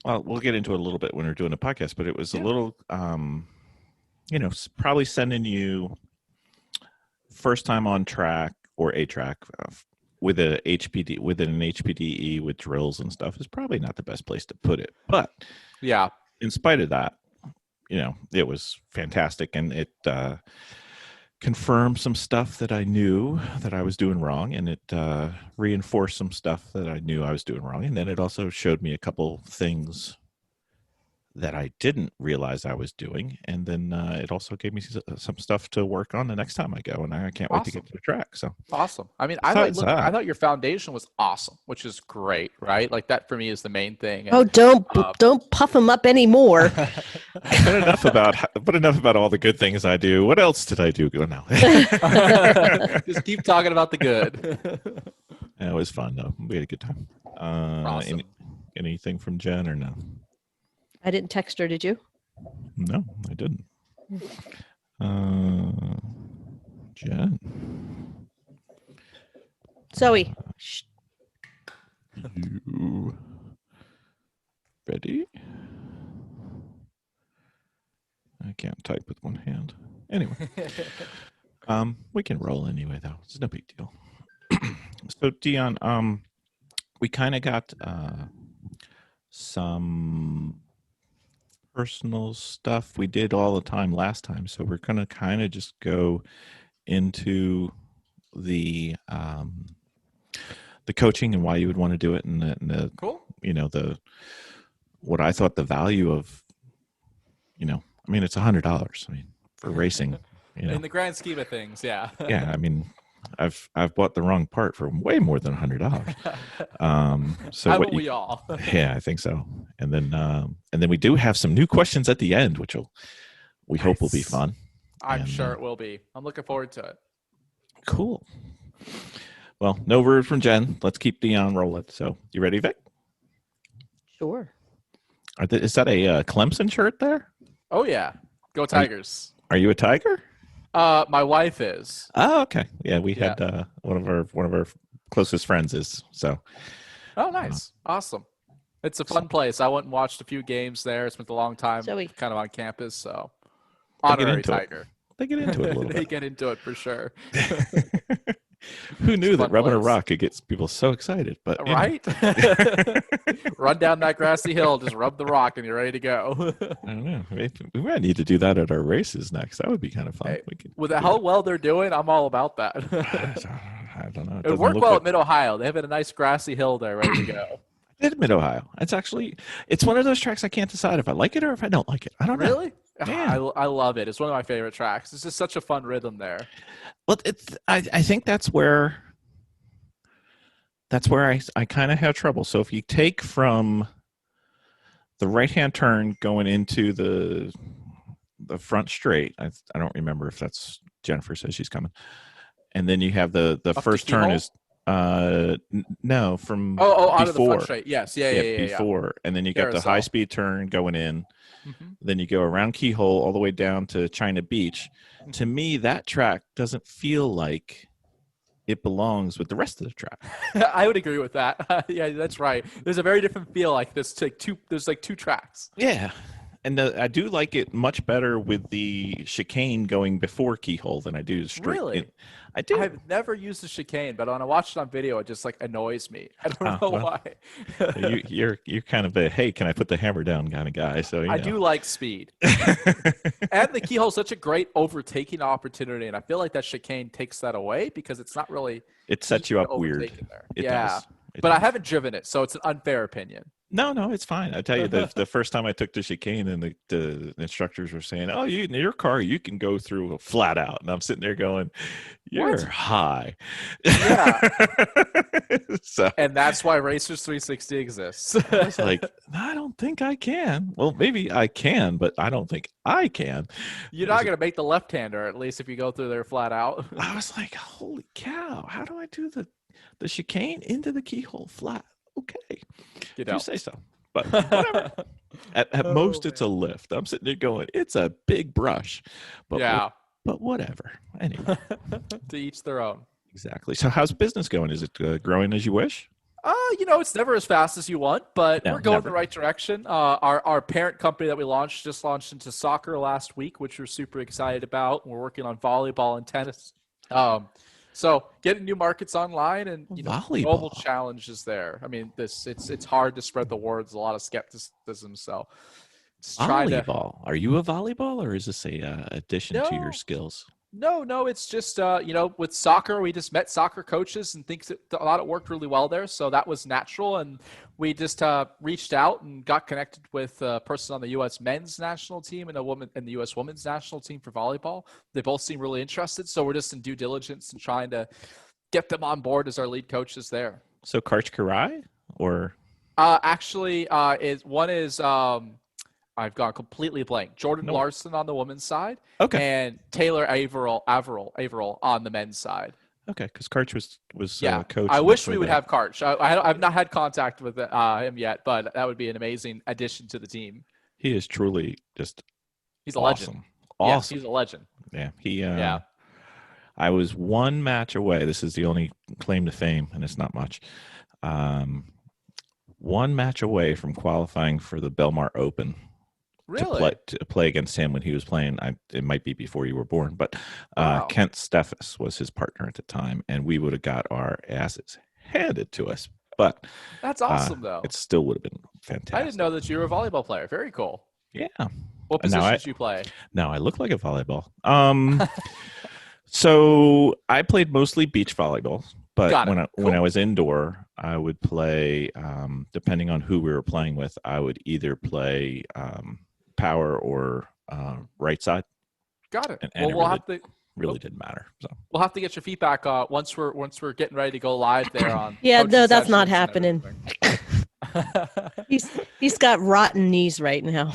well, we'll get into it a little bit when we're doing a podcast, but it was a little, probably sending you first time on track or a track with an HPDE with drills and stuff is probably not the best place to put it. But yeah, in spite of that, it was fantastic, and it confirmed some stuff that I knew that I was doing wrong, and it reinforced some stuff that I knew I was doing wrong, and then it also showed me a couple things that I didn't realize I was doing, and then it also gave me some stuff to work on the next time I go, and I can't wait to get to the track. So awesome. I mean, I thought your foundation was awesome, which is great, right? Like that for me is the main thing. And, don't puff him up anymore. But enough about all the good things I do. What else did I do? Go now. Just keep talking about the good. It was fun though. We had a good time. Awesome. Anything from Jen or no? I didn't text her, did you? No, I didn't. Jen. Zoe. You ready? I can't type with one hand. Anyway. We can roll anyway, though. It's no big deal. So, Dion, we kind of got some personal stuff we did all the time last time, so we're going to kind of just go into the coaching and why you would want to do it, and the cool. What I thought the value of, I mean, it's $100. I mean, for racing, in the grand scheme of things, yeah. Yeah, I mean, I've bought the wrong part for way more than $100. So Haven't we all? Yeah, I think so. And then we do have some new questions at the end, which we hope will be fun. I'm sure it will be. I'm looking forward to it. Cool. Well, no word from Jen. Let's keep Dion rolling. So, you ready, Vic? Sure. Is that a Clemson shirt there? Oh yeah, go Tigers. Are you a Tiger? My wife is. Oh, okay. Yeah, we had one of our closest friends is so. Oh, nice, awesome. It's a fun place. I went and watched a few games there. Spent a long time kind of on campus. So, honorary Tiger. They get into it a little bit. They get into it for sure. Who knew that rubbing a rock could get people so excited? But right, run down that grassy hill, just rub the rock, and you're ready to go. I don't know. We might need to do that at our races next. That would be kind of fun. Hey, with how well they're doing, I'm all about that. I don't know. It would work well at Mid Ohio. They have a nice grassy hill there, ready to go. I did Mid Ohio. It's one of those tracks I can't decide if I like it or if I don't like it. I don't know. Really? Yeah. I love it. It's one of my favorite tracks. It's just such a fun rhythm there. Well, I think that's where I kind of have trouble. So if you take from the right-hand turn going into the front straight, I don't remember if that's Jennifer says she's coming, and then you have the first turn is no from out of the front straight. Yes, yeah, before, and then you got the high-speed turn going in. Mm-hmm. Then you go around Keyhole all the way down to China Beach. Mm-hmm. To me, that track doesn't feel like it belongs with the rest of the track. I would agree with that. Yeah, that's right. There's a very different feel like this. There's like two tracks. Yeah. And I do like it much better with the chicane going before Keyhole than I do straight. Really? I do. I've never used the chicane, but when I watch it on video, it just like annoys me. I don't know why. You're kind of a, hey, can I put the hammer down kind of guy? So I do like speed. And the Keyhole is such a great overtaking opportunity, and I feel like that chicane takes that away because it's not really. It sets you up weird. It does. But I haven't driven it, so it's an unfair opinion. No, it's fine. I tell you, the first time I took the chicane and the instructors were saying, "Oh, in your car, you can go through flat out," and I'm sitting there going, "You're high." Yeah. So, and that's why Racers360 exists. I was like, I don't think I can. Well, maybe I can, but I don't think I can. You're not going to make the left-hander, at least if you go through there flat out. I was like, holy cow! How do I do the chicane into the Keyhole flat? Okay, you say so, but whatever. At most, it's a lift. I'm sitting there going, it's a big brush, but but whatever. Anyway, to each their own. Exactly. So, how's business going? Is it growing as you wish? It's never as fast as you want, but we're going the right direction. Our parent company that we just launched into soccer last week, which we're super excited about. We're working on volleyball and tennis. So getting new markets online and global challenges there. I mean, it's hard to spread the word. There's a lot of skepticism. So volleyball. Are you a volleyball, or is this a addition to your skills? No, it's just, with soccer, we just met soccer coaches and think that a lot of it worked really well there. So that was natural. And we just reached out and got connected with a person on the U.S. men's national team and a woman in the U.S. women's national team for volleyball. They both seem really interested. So we're just in due diligence and trying to get them on board as our lead coaches there. So Karch Karai or? One is I've gone completely blank. Jordan Larson on the women's side. Okay. And Taylor Averill on the men's side. Okay, because Karch was coach. I wish we would have Karch. I've not had contact with him yet, but that would be an amazing addition to the team. He is truly just he's a legend. Awesome. Yeah, he's a legend. Yeah. I was one match away. This is the only claim to fame, and it's not much. One match away from qualifying for the Belmar Open. Really? To play against him when he was playing. It might be before you were born, but Kent Steffes was his partner at the time, and we would have got our asses handed to us. But that's awesome, though. It still would have been fantastic. I didn't know that you were a volleyball player. Very cool. Yeah. What position did you play? Now I look like a volleyball. So I played mostly beach volleyball. But when I was indoor, I would play, depending on who we were playing with, I would either play power or right side. Got it. And we'll have to really didn't matter. So we'll have to get your feedback once we're getting ready to go live there on. Yeah, coaching no, that's not sessions and happening. He's got rotten knees right now.